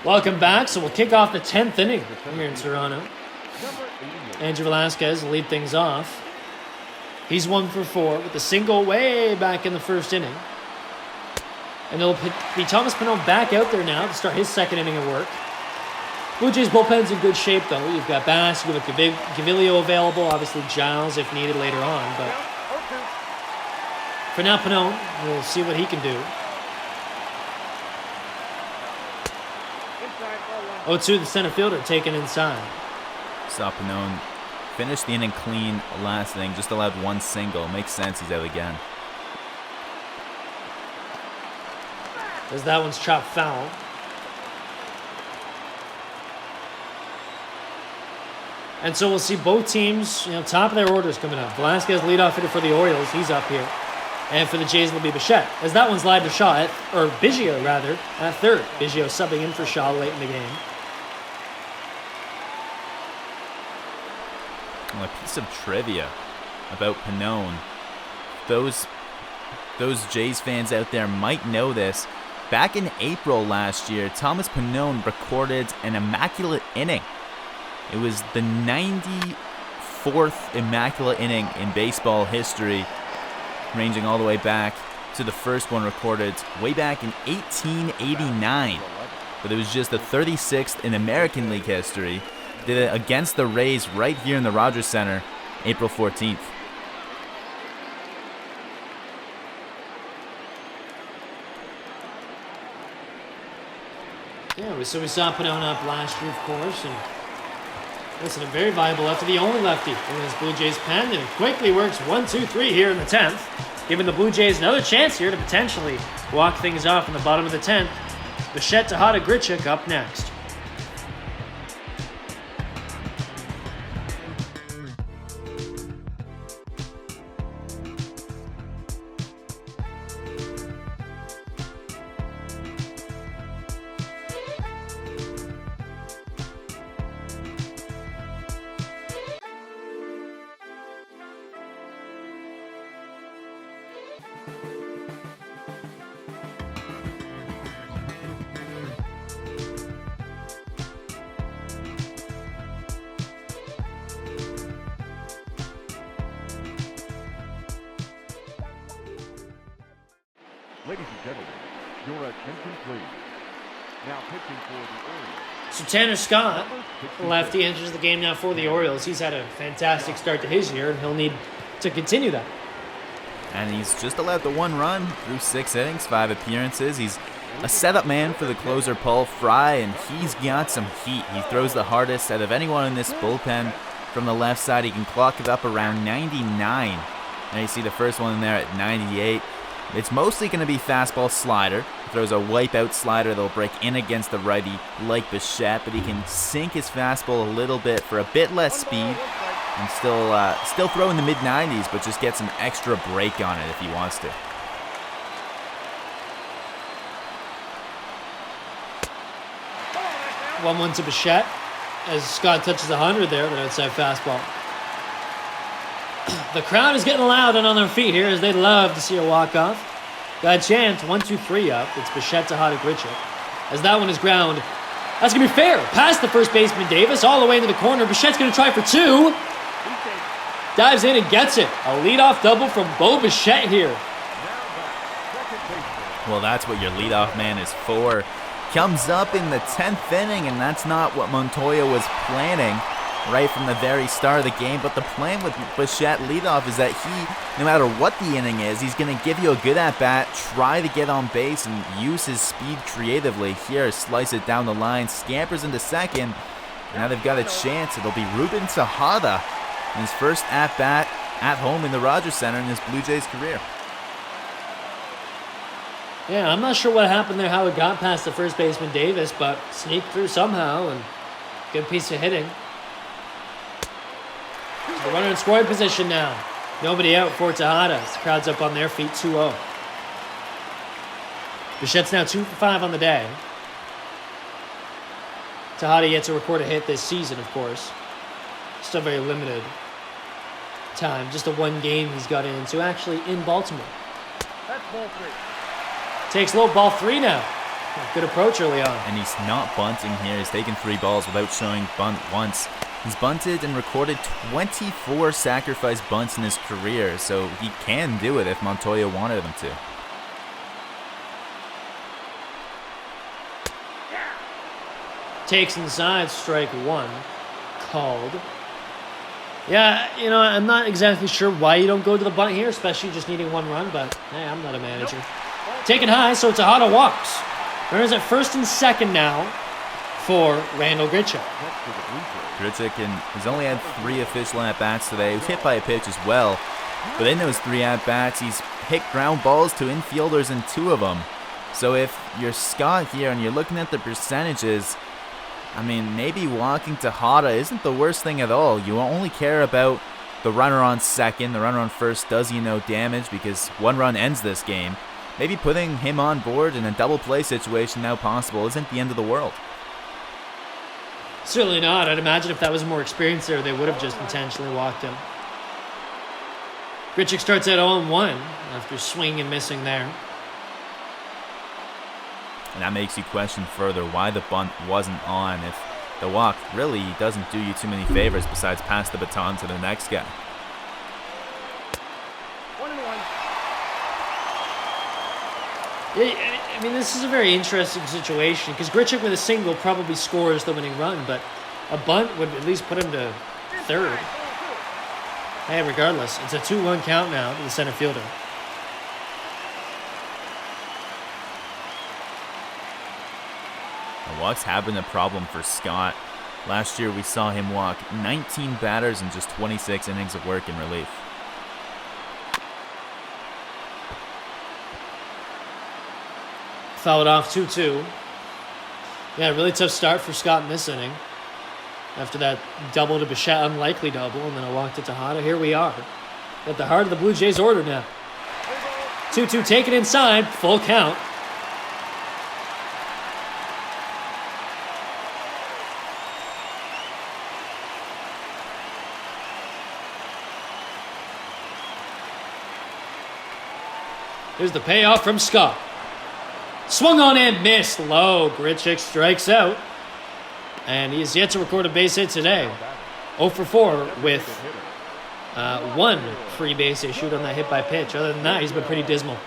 Welcome back. So we'll kick off the 10th inning here in Toronto. Andrew Velasquez will lead things off. He's 1 for 4 with a single way back in the first inning. And it'll be Thomas Pannone back out there now to start his 2nd inning of work. Blue Jays bullpen's in good shape, though. You've got Bass, you've got Gaviglio available, obviously Giles if needed later on. But for now, Pannone, we'll see what he can do. 0-2, the center fielder taken inside. Saw Pannone finish the inning clean last inning, just allowed 1 single. Makes sense he's out again. As that one's chopped foul. And so we'll see both teams, top of their orders coming up. Velasquez, leadoff hitter for the Orioles. He's up here. And for the Jays, it'll be Bichette. As that one's live to Shaw, or Biggio, rather, at third. Biggio subbing in for Shaw late in the game. Well, a piece of trivia about Pannone. Those Jays fans out there might know this. Back in April last year, Thomas Pannone recorded an immaculate inning. It was the 94th immaculate inning in baseball history, ranging all the way back to the first one recorded way back in 1889. But it was just the 36th in American League history. Did it against the Rays right here in the Rogers Center, April 14th. Yeah, so we saw Pannone up last year, of course, and listen, a very viable lefty, the only lefty in this Blue Jays pen, and it quickly works 1-2-3 here in the 10th, giving the Blue Jays another chance here to potentially walk things off in the bottom of the 10th. Bichette, Tejada, Grichuk up next. Ladies and gentlemen, your attention please. Now pitching for the Orioles. So Tanner Scott, the lefty, enters the game now for the Orioles. He's had a fantastic start to his year, and he'll need to continue that. And he's just allowed the one run through 6 innings, 5 appearances. He's a setup man for the closer Paul Fry, and he's got some heat. He throws the hardest out of anyone in this bullpen. From the left side, he can clock it up around 99. And you see the first one in there at 98. It's mostly going to be fastball slider. He throws a wipeout slider that'll break in against the righty like Bichette, but he can sink his fastball a little bit for a bit less speed and still throw in the mid-90s, but just get some extra break on it if he wants to. One to Bichette as Scott touches 100 there, the outside fastball. The crowd is getting loud and on their feet here as they love to see a walk-off. Got a chance, 1-2-3 up. It's Bichette, Tejada, Grichuk. As that one is ground, that's going to be fair. Past the first baseman, Davis, all the way into the corner. Bichette's going to try for 2. Dives in and gets it. A leadoff double from Bo Bichette here. Well, that's what your leadoff man is for. Comes up in the 10th inning, and that's not what Montoya was planning right from the very start of the game. But the plan with Bichette leadoff is that he, no matter what the inning is, he's going to give you a good at-bat, try to get on base, and use his speed creatively. Here, slice it down the line, scampers into second. Now they've got a chance. It'll be Ruben Tejada in his first at-bat at home in the Rogers Center in his Blue Jays career. Yeah, I'm not sure what happened there, how it got past the first baseman Davis, but sneaked through somehow, and good piece of hitting. The runner in scoring position now. Nobody out for Tejada. The crowd's up on their feet, 2-0. Bichette's now 2 for 5 on the day. Tejada yet to record a hit this season, of course. Still very limited time. Just the one game he's got into, actually in Baltimore. That's ball 3. Takes low, ball 3 now. Good approach early on. And he's not bunting here. He's taken 3 balls without showing bunt once. He's bunted and recorded 24 sacrifice bunts in his career, so he can do it if Montoya wanted him to. Takes inside, strike 1. Called. Yeah, I'm not exactly sure why you don't go to the bunt here, especially just needing 1 run, but hey, I'm not a manager. Taken high, so Tejada walks. Runners at first and second now for Randall Grichuk. Grichuk has only had 3 official at-bats today. He was hit by a pitch as well. But in those 3 at-bats, he's hit ground balls to infielders in 2 of them. So if you're Scott here and you're looking at the percentages, I mean, maybe walking to Hada isn't the worst thing at all. You only care about the runner on second. The runner on first does you no damage because one run ends this game. Maybe putting him on board in a double play situation now possible isn't the end of the world. Certainly not. I'd imagine if that was more experience there, they would have just intentionally walked him. Grichuk starts at 0-1 after swinging and missing there. And that makes you question further why the bunt wasn't on if the walk really doesn't do you too many favors besides pass the baton to the next guy. 1-1. I mean, this is a very interesting situation because Grichuk with a single probably scores the winning run, but a bunt would at least put him to third. Hey, regardless, it's a 2-1 count now to the center fielder. The walks have been a problem for Scott. Last year we saw him walk 19 batters in just 26 innings of work in relief. Fouled off 2-2. Yeah, really tough start for Scott in this inning. After that double to Bichette, unlikely double, and then a walk to Tejada. Here we are at the heart of the Blue Jays order now. 2-2 taken inside, full count. Here's the payoff from Scott. Swung on and missed. Low. Grichuk strikes out. And he is yet to record a base hit today. 0 for 4 with one free base issued on that hit by pitch. Other than that, he's been pretty dismal.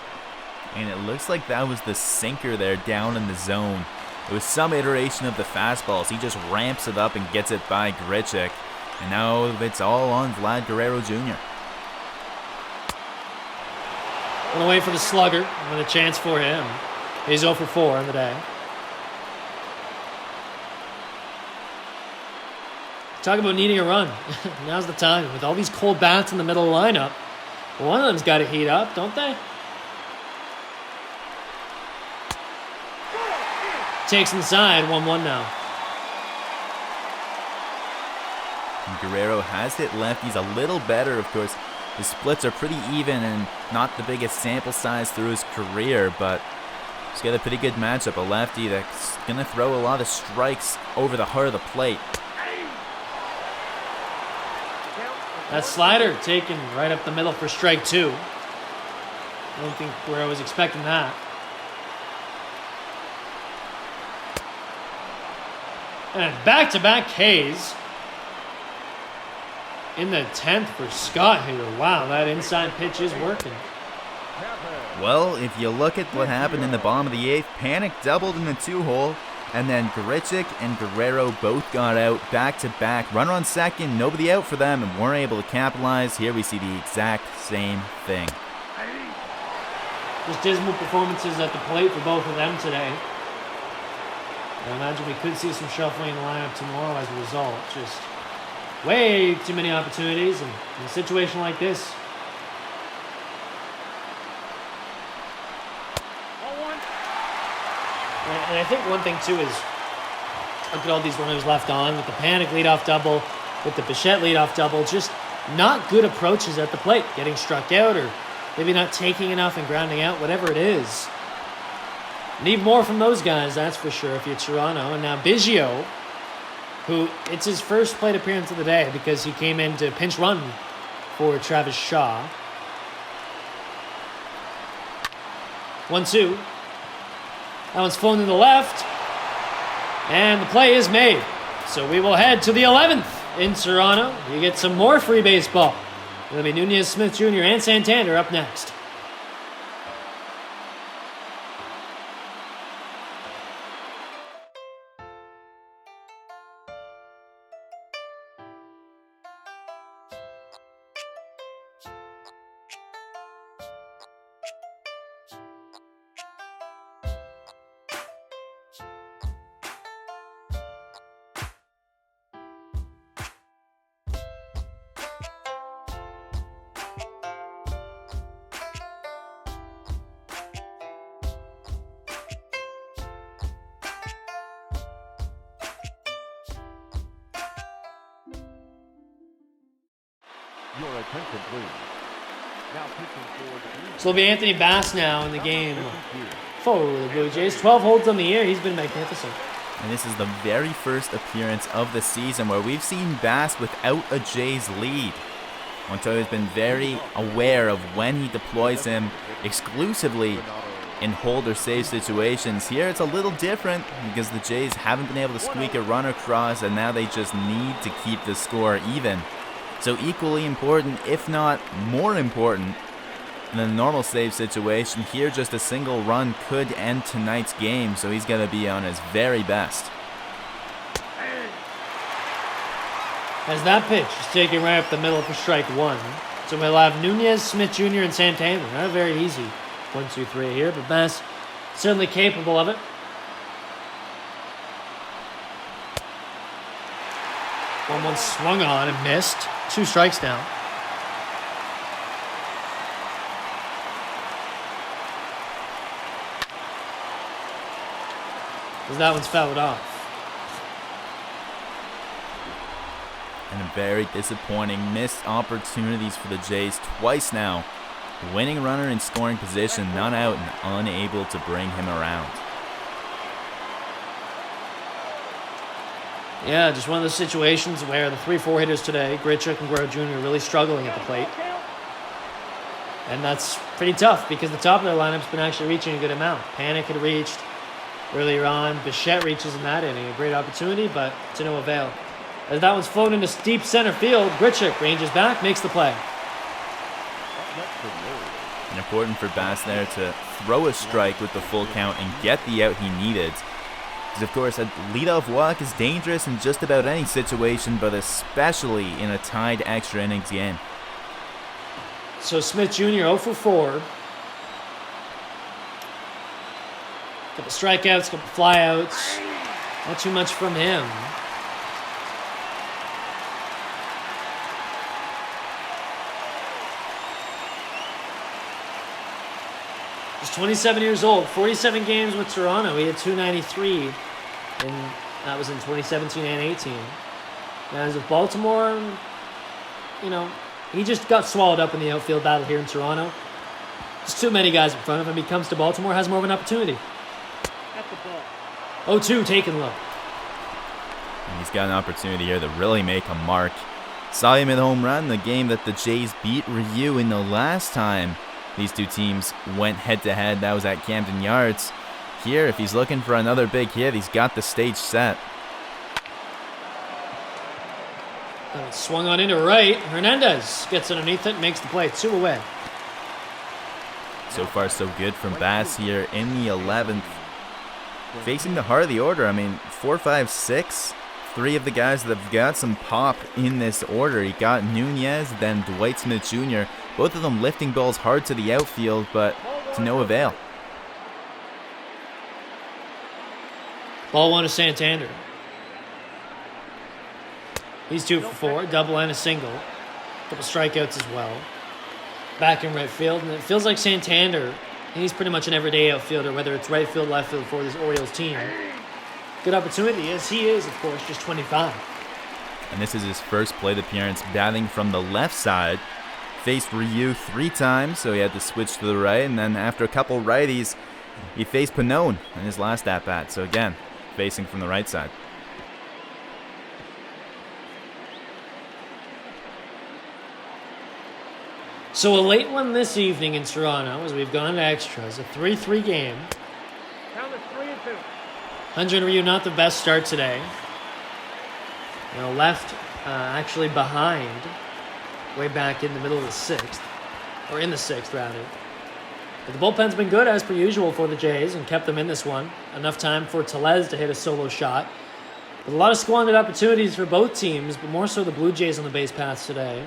And it looks like that was the sinker there down in the zone. It was some iteration of the fastballs. He just ramps it up and gets it by Grichuk. And now it's all on Vlad Guerrero Jr. One away for the slugger, with a chance for him. He's 0 for 4 on the day. Talk about needing a run. Now's the time. With all these cold bats in the middle of the lineup, one of them's got to heat up, don't they? Takes inside, 1-1 now. And Guerrero has hit lefties a little better, of course. His splits are pretty even and not the biggest sample size through his career, but he's got a pretty good matchup, a lefty that's going to throw a lot of strikes over the heart of the plate. That slider taken right up the middle for strike 2. I don't think Guerrero was expecting that. And back-to-back Ks. In the 10th for Scott here. Wow, that inside pitch is working. Well, if you look at what happened in the bottom of the 8th, Panic doubled in the 2-hole, and then Grichuk and Guerrero both got out back-to-back. Runner on second, nobody out for them, and weren't able to capitalize. Here we see the exact same thing. Just dismal performances at the plate for both of them today. I imagine we could see some shuffling in the lineup tomorrow as a result. Just way too many opportunities, and in a situation like this. And I think one thing too is look at all these runners left on with the Panic leadoff double, with the Bichette leadoff double. Just not good approaches at the plate, getting struck out or maybe not taking enough and grounding out, whatever it is. Need more from those guys, that's for sure, if you're Toronto. And now Biggio, who it's his first plate appearance of the day because he came in to pinch run for Travis Shaw. 1-2. That one's flown to the left. And the play is made. So we will head to the 11th in Toronto. You get some more free baseball. It'll be Nunez, Smith Jr., and Santander up next. Your attention, please. Now pitching for the Blue So it'll be Anthony Bass now in the game Jays. for the Blue Jays. 12 holds on the year. He's been magnificent. And this is the very first appearance of the season where we've seen Bass without a Jays lead. Montoya's been very aware of when he deploys him exclusively in hold or save situations. Here it's a little different because the Jays haven't been able to squeak a run across, and now they just need to keep the score even. So equally important, if not more important, than a normal save situation, here just a single run could end tonight's game, so he's got to be on his very best. As that pitch is taken right up the middle for strike one. So we'll have Nunez, Smith Jr., and Santana. Not very easy 1, 2, 3 here, but Bass certainly capable of it. One swung on and missed. 2 strikes now. As that one's fouled off. And a very disappointing missed opportunities for the Jays twice now. Winning runner in scoring position, not out and unable to bring him around. Yeah, just one of those situations where the 3-4 hitters today, Grichuk and Guerrero Jr., really struggling at the plate. And that's pretty tough because the top of their lineup's been actually reaching a good amount. Panic had reached earlier on. Bichette reaches in that inning. A great opportunity, but to no avail. As that one's flown into deep center field, Grichuk ranges back, makes the play. And important for Bass there to throw a strike with the full count and get the out he needed. Because, of course, a leadoff walk is dangerous in just about any situation, but especially in a tied extra innings game. So Smith Jr. 0 for 4. Couple strikeouts, couple flyouts. Not too much from him. He's 27 years old, 47 games with Toronto. He had 293, and that was in 2017 and 18. Now, as with Baltimore, you know, he just got swallowed up in the outfield battle here in Toronto. There's too many guys in front of him. He comes to Baltimore, has more of an opportunity. At the ball. 0-2, taken low. And he's got an opportunity here to really make a mark. Saw him at home run, the game that the Jays beat Ryu in the last time these two teams went head-to-head. That was at Camden Yards. Here, if he's looking for another big hit, he's got the stage set. Swung on into right. Hernandez gets underneath it, makes the play. 2 away. So far, so good from Bass here in the 11th. Facing the heart of the order. I mean, 4, 5, 6. 3 of the guys that have got some pop in this order. He got Nunez, then Dwight Smith Jr. Both of them lifting balls hard to the outfield, but to no avail. Ball 1 to Santander. He's 2 for 4, double and a single. Couple strikeouts as well. Back in right field, and it feels like Santander, he's pretty much an everyday outfielder, whether it's right field, left field for this Orioles team. Good opportunity, as he is, of course, just 25. And this is his first plate appearance batting from the left side. Faced Ryu 3 times, so he had to switch to the right, and then after a couple righties, he faced Pannone in his last at-bat. So again, facing from the right side. So a late one this evening in Toronto, as we've gone to extras, a 3-3 game. Count is 3-2. Hyun-Jin Ryu not the best start today. You know, left actually behind, way back in the middle of the 6th, or in the 6th rather. But the bullpen's been good as per usual for the Jays and kept them in this one. Enough time for Tellez to hit a solo shot. With a lot of squandered opportunities for both teams, but more so the Blue Jays on the base paths today.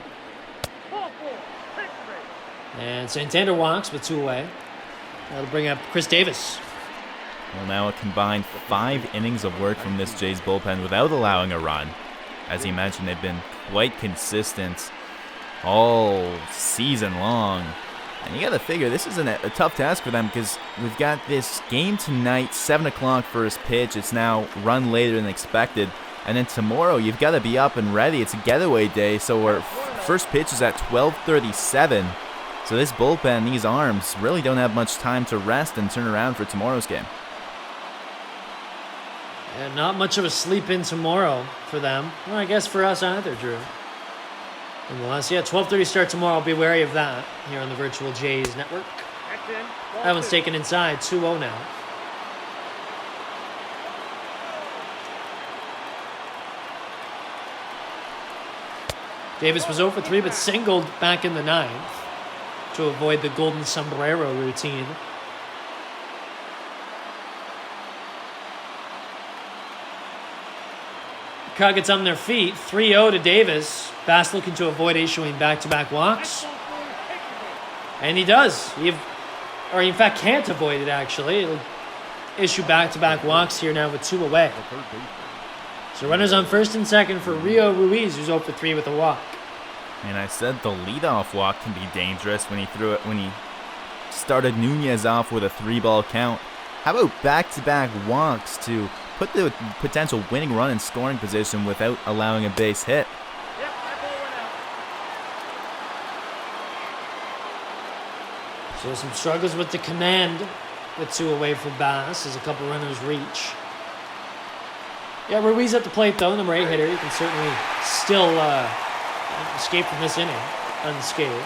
And Santander walks with 2 away. That'll bring up Chris Davis. Well, now a combined 5 innings of work from this Jays bullpen without allowing a run. As you mentioned, they've been quite consistent all season long. And you got to figure this is a tough task for them because we've got this game tonight, 7 o'clock first pitch. It's now run later than expected. And then tomorrow, you've got to be up and ready. It's a getaway day, so we're first pitch is at 12:37. So this bullpen, these arms, really don't have much time to rest and turn around for tomorrow's game. And not much of a sleep in tomorrow for them. Well, I guess for us either, Drew. Nonetheless, yeah, 12:30 start tomorrow. Be wary of that here on the Virtual Jays Network. That one's taken inside, 2-0 now. Davis was 0 for 3, but singled back in the ninth to avoid the golden sombrero routine. Crowd gets on their feet, 3-0 to Davis. Bass looking to avoid issuing back-to-back walks. And he does. Or in fact can't avoid it, actually. He'll issue back-to-back walks here now with 2 away. So runners on first and second for Rio Ruiz, who's 0 for 3 with a walk. And I said the leadoff walk can be dangerous when he started Nunez off with a 3-ball count. How about back-to-back walks to put the potential winning run in scoring position without allowing a base hit? So some struggles with the command with 2 away for Bass as a couple runners reach. Yeah, Ruiz at the plate though, number 8 hitter. He can certainly still escape from this inning unscathed.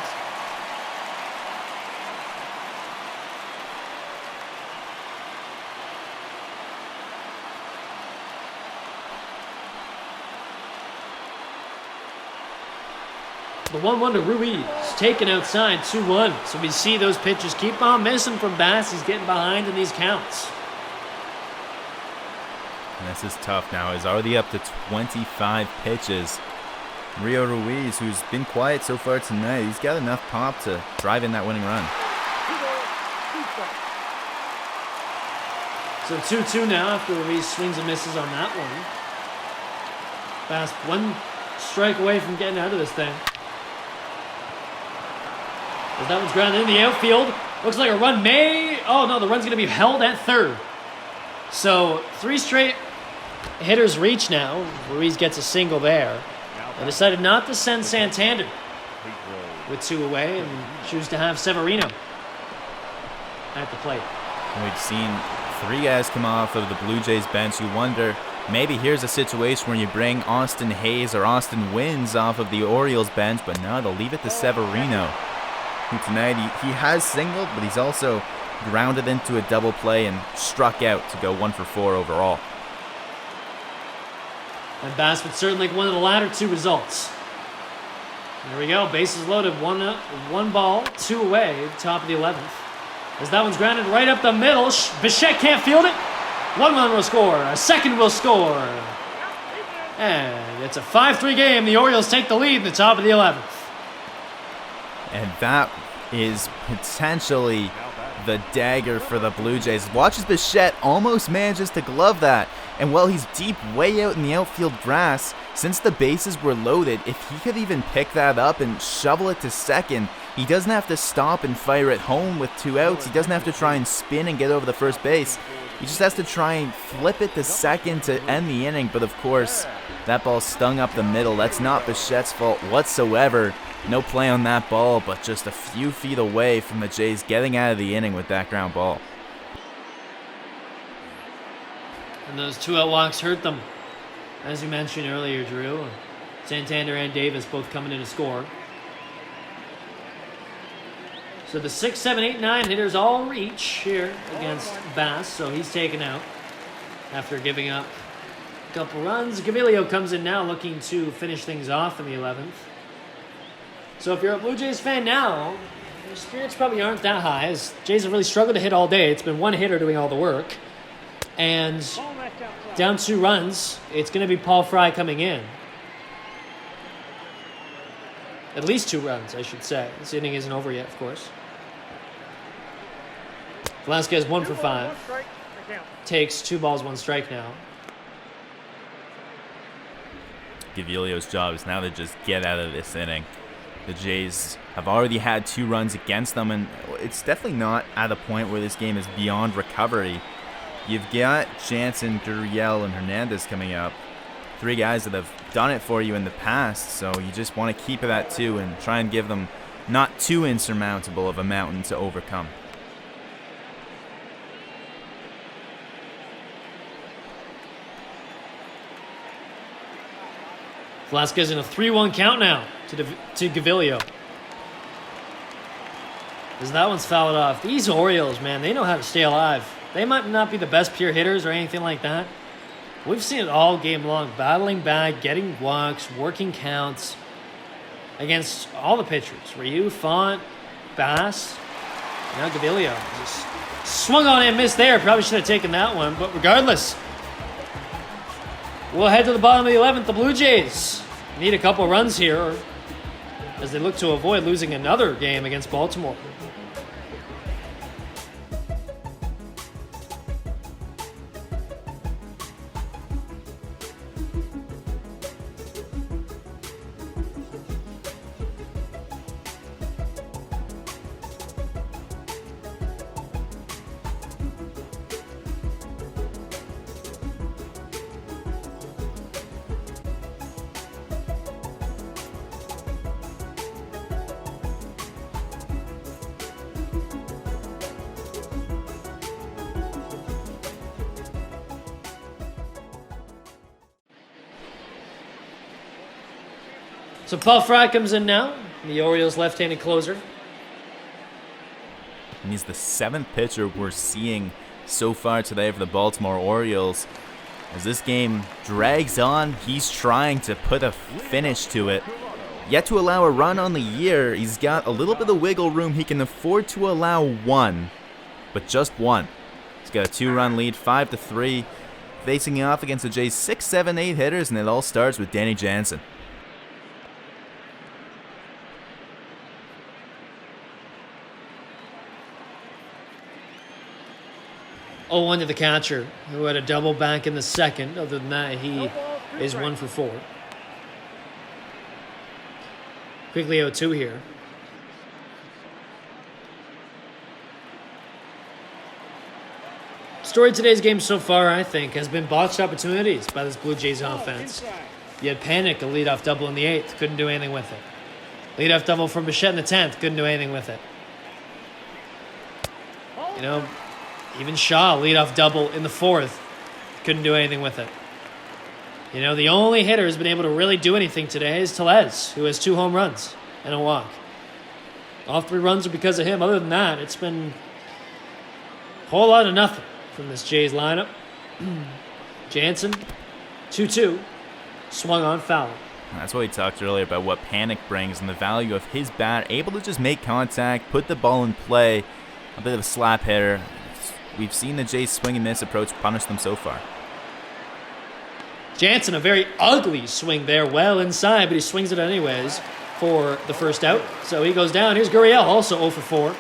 The 1-1 to Ruiz, taken outside, 2-1. So we see those pitches keep on missing from Bass. He's getting behind in these counts. And this is tough now. He's already up to 25 pitches. Rio Ruiz, who's been quiet so far tonight, he's got enough pop to drive in that winning run. So 2-2 now after Ruiz swings and misses on that one. Bass 1 strike away from getting out of this thing. As that one's grounded in the outfield. Looks like a run may... Oh, no, the run's going to be held at third. So 3 straight hitters reach now. Ruiz gets a single there. They decided not to send Santander with 2 away and choose to have Severino at the plate. We've seen 3 guys come off of the Blue Jays bench. You wonder, maybe here's a situation where you bring Austin Hayes or Austin Wins off of the Orioles bench, but no, they'll leave it to Severino, who tonight he has singled, but he's also grounded into a double play and struck out to go 1 for 4 overall. And Bass would certainly like one of the latter 2 results. There we go, bases loaded, 1 ball, 2 away, top of the 11th. As that one's grounded right up the middle, Bichette can't field it. 1 run will score, a second will score. And it's a 5-3 game. The Orioles take the lead in the top of the 11th. And that is potentially the dagger for the Blue Jays. Watch as Bichette almost manages to glove that. And while he's deep way out in the outfield grass, since the bases were loaded, if he could even pick that up and shovel it to second, he doesn't have to stop and fire it home with 2 outs. He doesn't have to try and spin and get over the first base. He just has to try and flip it to second to end the inning. But of course, that ball stung up the middle. That's not Bichette's fault whatsoever. No play on that ball, but just a few feet away from the Jays getting out of the inning with that ground ball. And those 2-out walks hurt them. As you mentioned earlier, Drew, Santander and Davis both coming in to score. So the 6, 7, 8, 9 hitters all reach here against Bass, so he's taken out after giving up a couple runs. Gaviglio comes in now looking to finish things off in the 11th. So if you're a Blue Jays fan now, your spirits probably aren't that high, as Jays have really struggled to hit all day. It's been 1 hitter doing all the work. And down 2 runs, it's going to be Paul Fry coming in. At least 2 runs, I should say. This inning isn't over yet, of course. Velasquez 1 for 5. Takes 2 balls, 1 strike now. Gaviglio's job is now to just get out of this inning. The Jays have already had 2 runs against them, and it's definitely not at a point where this game is beyond recovery. You've got Jansen, Gurriel, and Hernandez coming up. 3 guys that have done it for you in the past, so you just want to keep it at 2 and try and give them not too insurmountable of a mountain to overcome. Velasquez in a 3-1 count now to Gaviglio. As that one's fouled off. These Orioles, man, they know how to stay alive. They might not be the best pure hitters or anything like that. We've seen it all game long. Battling back, getting walks, working counts against all the pitchers. Ryu, Font, Bass, now Gaviglio. Just swung on and missed there. Probably should have taken that one, but regardless, we'll head to the bottom of the 11th. The Blue Jays need a couple runs here as they look to avoid losing another game against Baltimore. So Paul Fry comes in now, the Orioles' left-handed closer. And he's the 7th pitcher we're seeing so far today for the Baltimore Orioles. As this game drags on, he's trying to put a finish to it. Yet to allow a run on the year, he's got a little bit of wiggle room. He can afford to allow one, but just one. He's got a 2-run lead, 5-3, facing off against the Jays' 6, 7, 8 hitters, and it all starts with Danny Jansen. 0-1 to the catcher, who had a double back in the second. Other than that, he is 1 for 4. Quickly 0-2 here. Story of today's game so far, I think, has been botched opportunities by this Blue Jays offense. You had Panic, a leadoff double in the 8th, couldn't do anything with it. Leadoff double from Bichette in the 10th, couldn't do anything with it. You know, even Shaw, leadoff double in the 4th, couldn't do anything with it. You know, the only hitter who's been able to really do anything today is Tellez, who has 2 home runs and a walk. All 3 runs are because of him. Other than that, it's been a whole lot of nothing from this Jays lineup. Jansen, 2-2, swung on, foul. That's what we talked earlier about what Panic brings and the value of his bat, able to just make contact, put the ball in play, a bit of a slap hitter. We've seen the Jays swing and miss approach punish them so far. Jansen, a very ugly swing there, well inside, but he swings it anyways for the first out. So he goes down. Here's Gurriel, also 0 for 4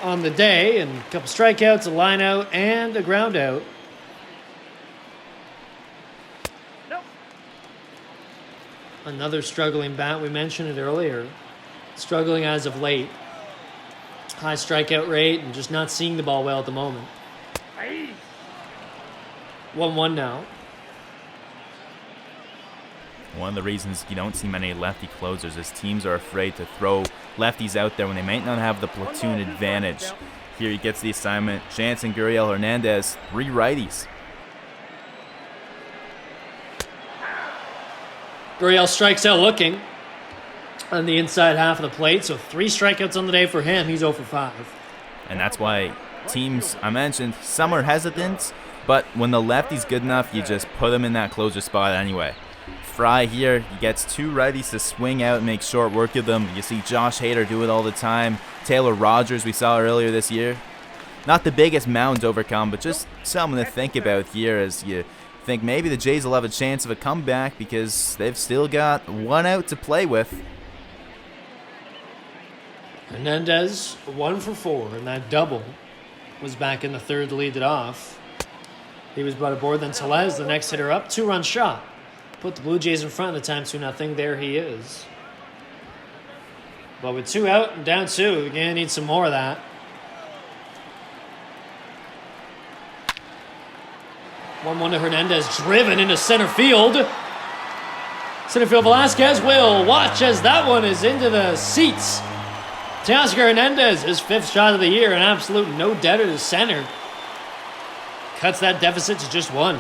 on the day, and a couple strikeouts, a line out, and a ground out. Nope. Another struggling bat. We mentioned it earlier. Struggling as of late. High strikeout rate and just not seeing the ball well at the moment. 1-1 now. One of the reasons you don't see many lefty closers is teams are afraid to throw lefties out there when they might not have the platoon advantage. Here he gets the assignment. Jansen, Gurriel, Hernandez, 3 righties. Gurriel strikes out looking on the inside half of the plate, so 3 strikeouts on the day for him. He's 0 for 5. And that's why teams, I mentioned, some are hesitant, but when the lefty's good enough, you just put him in that closer spot anyway. Fry here, he gets 2 righties to swing out and make short work of them. You see Josh Hader do it all the time. Taylor Rogers, we saw earlier this year. Not the biggest mound to overcome, but just something to think about here as you think maybe the Jays will have a chance of a comeback because they've still got 1 out to play with. Hernandez, 1 for 4, and that double was back in the 3rd to lead it off. He was brought aboard, then Tellez, the next hitter up, 2-run shot. Put the Blue Jays in front of the time 2-0. There he is. But with 2 out and down 2, you're going to need some more of that. 1-1 to Hernandez, driven into center field. Center field Velasquez will watch as that one is into the seats. Teoscar Hernandez, his 5th shot of the year, an absolute no-doubter to center. Cuts that deficit to just 1.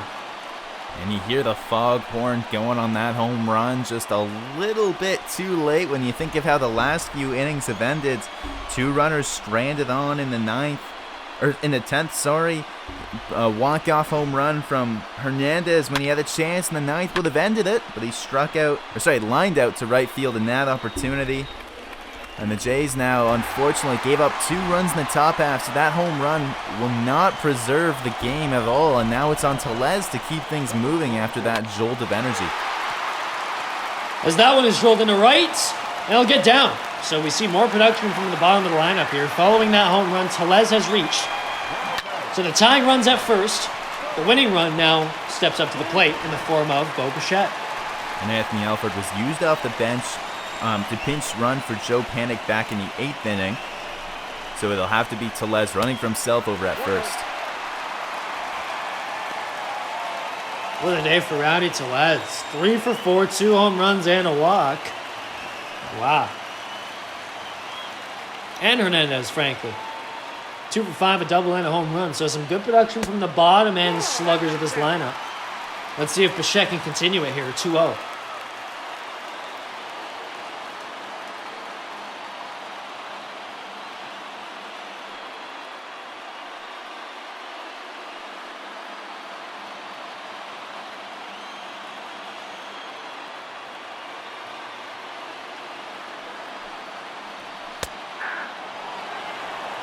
And you hear the foghorn going on that home run just a little bit too late when you think of how the last few innings have ended. 2 runners stranded on in the 10th, sorry. A walk-off home run from Hernandez when he had a chance in the 9th would have ended it, but he lined out to right field in that opportunity. And the Jays now, unfortunately, gave up 2 runs in the top half, so that home run will not preserve the game at all. And now it's on Tellez to keep things moving after that jolt of energy. As that one is drilled into right, and it'll get down. So we see more production from the bottom of the lineup here. Following that home run, Tellez has reached. So the tying run's at first. The winning run now steps up to the plate in the form of Bo Bichette. And Anthony Alford was used off the bench to pinch run for Joe Panik back in the 8th inning. So it'll have to be Tellez running for himself over at first. What a day for Rowdy Tellez. 3 for 4, 2 home runs and a walk. Wow. And Hernandez, frankly. 2 for 5, a double and a home run. So some good production from the bottom end sluggers of this lineup. Let's see if Bichette can continue it here. 2-0.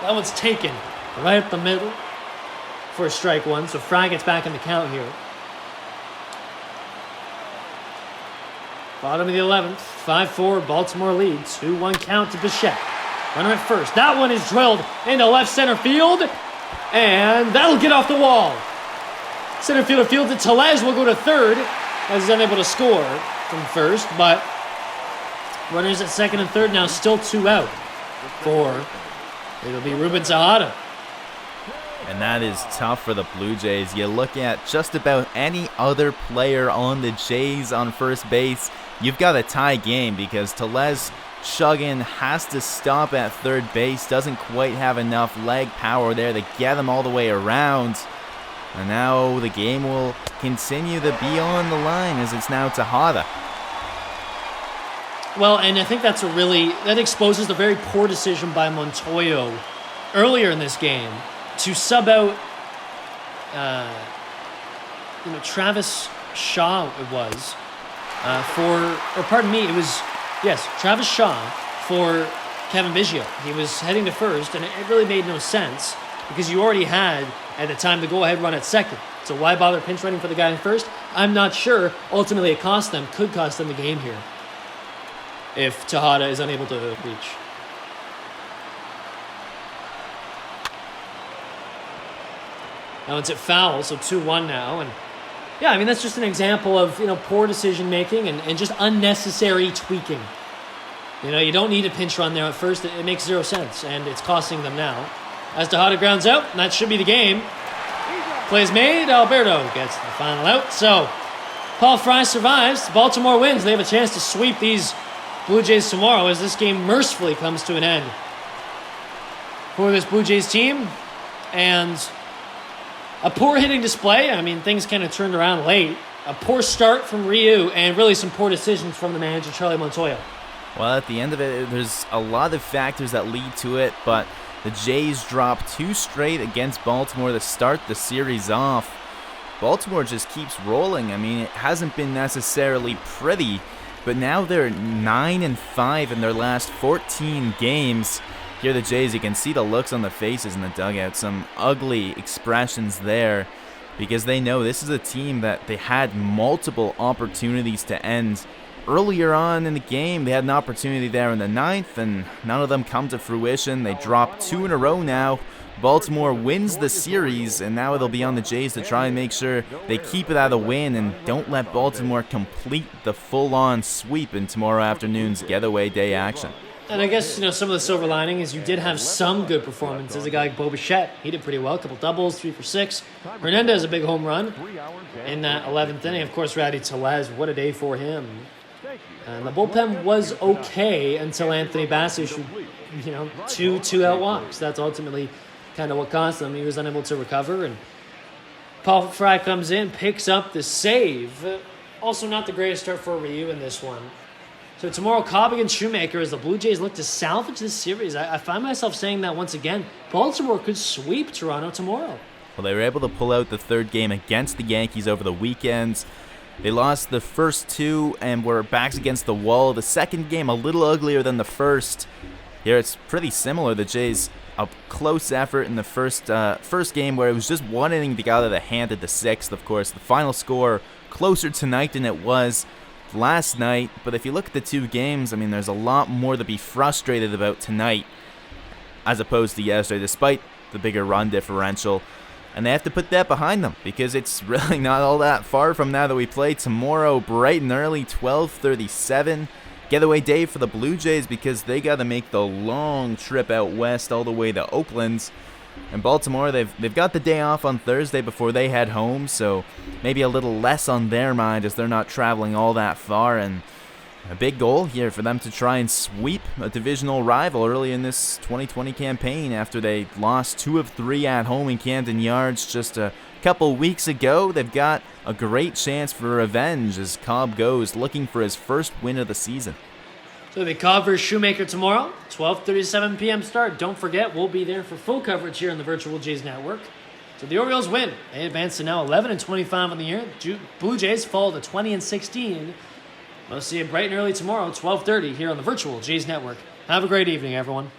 That one's taken right up the middle for strike 1. So Fry gets back in the count here. Bottom of the 11th. 5-4. Baltimore leads. 2-1 count to Bichette. Runner at first. That one is drilled into left center field. And that'll get off the wall. Center fielder fields it. Tellez will go to third as he's unable to score from first. But runners at second and third now, still 2 out for... it'll be Ruben Tejada. And that is tough for the Blue Jays. You look at just about any other player on the Jays on first base, you've got a tie game because Tellez Chuggin has to stop at third base, doesn't quite have enough leg power there to get him all the way around. And now the game will continue to be on the line as it's now Tejada. Well, and I think that exposes the very poor decision by Montoyo earlier in this game to sub out, Travis Shaw Travis Shaw for Kevin Biggio. He was heading to first, and it really made no sense because you already had, at the time, the go-ahead run at second. So why bother pinch running for the guy in first? I'm not sure. Ultimately, it could cost them the game here if Tejada is unable to reach. Now it's at foul, so 2-1 now. And yeah, I mean, that's just an example of, poor decision-making and just unnecessary tweaking. You don't need a pinch run there at first. It makes 0 sense, and it's costing them now. As Tejada grounds out, and that should be the game. Plays made, Alberto gets the final out. So Paul Fry survives. Baltimore wins. They have a chance to sweep these Blue Jays tomorrow as this game mercifully comes to an end for this Blue Jays team. And a poor hitting display. I mean, things kind of turned around late. A poor start from Ryu and really some poor decisions from the manager, Charlie Montoyo. Well, at the end of it, there's a lot of factors that lead to it, but the Jays dropped 2 straight against Baltimore to start the series off. Baltimore just keeps rolling. I mean, it hasn't been necessarily pretty, but now they're 9-5 in their last 14 games. Here the Jays, you can see the looks on the faces in the dugout, some ugly expressions there, because they know this is a team that they had multiple opportunities to end. Earlier on in the game, they had an opportunity there in the 9th, and none of them come to fruition. They drop 2 in a row now. Baltimore wins the series, and now it'll be on the Jays to try and make sure they keep it at a win and don't let Baltimore complete the full-on sweep in tomorrow afternoon's getaway day action. And I guess, some of the silver lining is you did have some good performances. A guy like Bo Bichette, he did pretty well. A couple doubles, 3 for 6. Hernandez, a big home run in that 11th inning. Of course, Rowdy Tellez, what a day for him. And the bullpen was okay until Anthony Bass issued, 2 out walks. That's ultimately kind of what cost him. He was unable to recover. And Paul Fry comes in, picks up the save. Also not the greatest start for Ryu in this one. So tomorrow, Cobb against Shoemaker as the Blue Jays look to salvage this series. I find myself saying that once again. Baltimore could sweep Toronto tomorrow. Well, they were able to pull out the third game against the Yankees over the weekend. They lost the first 2 and were backs against the wall. The second game a little uglier than the first. Here it's pretty similar. The Jays, a close effort in the first game where it was just 1 inning to get out of the hand at the 6th, of course. The final score closer tonight than it was last night. But if you look at the 2 games, there's a lot more to be frustrated about tonight as opposed to yesterday, despite the bigger run differential. And they have to put that behind them because it's really not all that far from now that we play tomorrow bright and early, 12:37. Getaway day for the Blue Jays because they got to make the long trip out west all the way to Oakland. And Baltimore, they've got the day off on Thursday before they head home, so maybe a little less on their mind as they're not traveling all that far. And a big goal here for them to try and sweep a divisional rival early in this 2020 campaign after they lost 2 of 3 at home in Camden Yards just a couple weeks ago. They've got a great chance for revenge as Cobb goes looking for his first win of the season. So the Cobb versus Shoemaker tomorrow, 12:37 p.m. start. Don't forget, we'll be there for full coverage here on the Virtual Jays Network. So the Orioles win. They advance to now 11-25 on the year. Blue Jays fall to 20-16. We'll see you bright and early tomorrow, 12:30 here on the Virtual Jays Network. Have a great evening, everyone.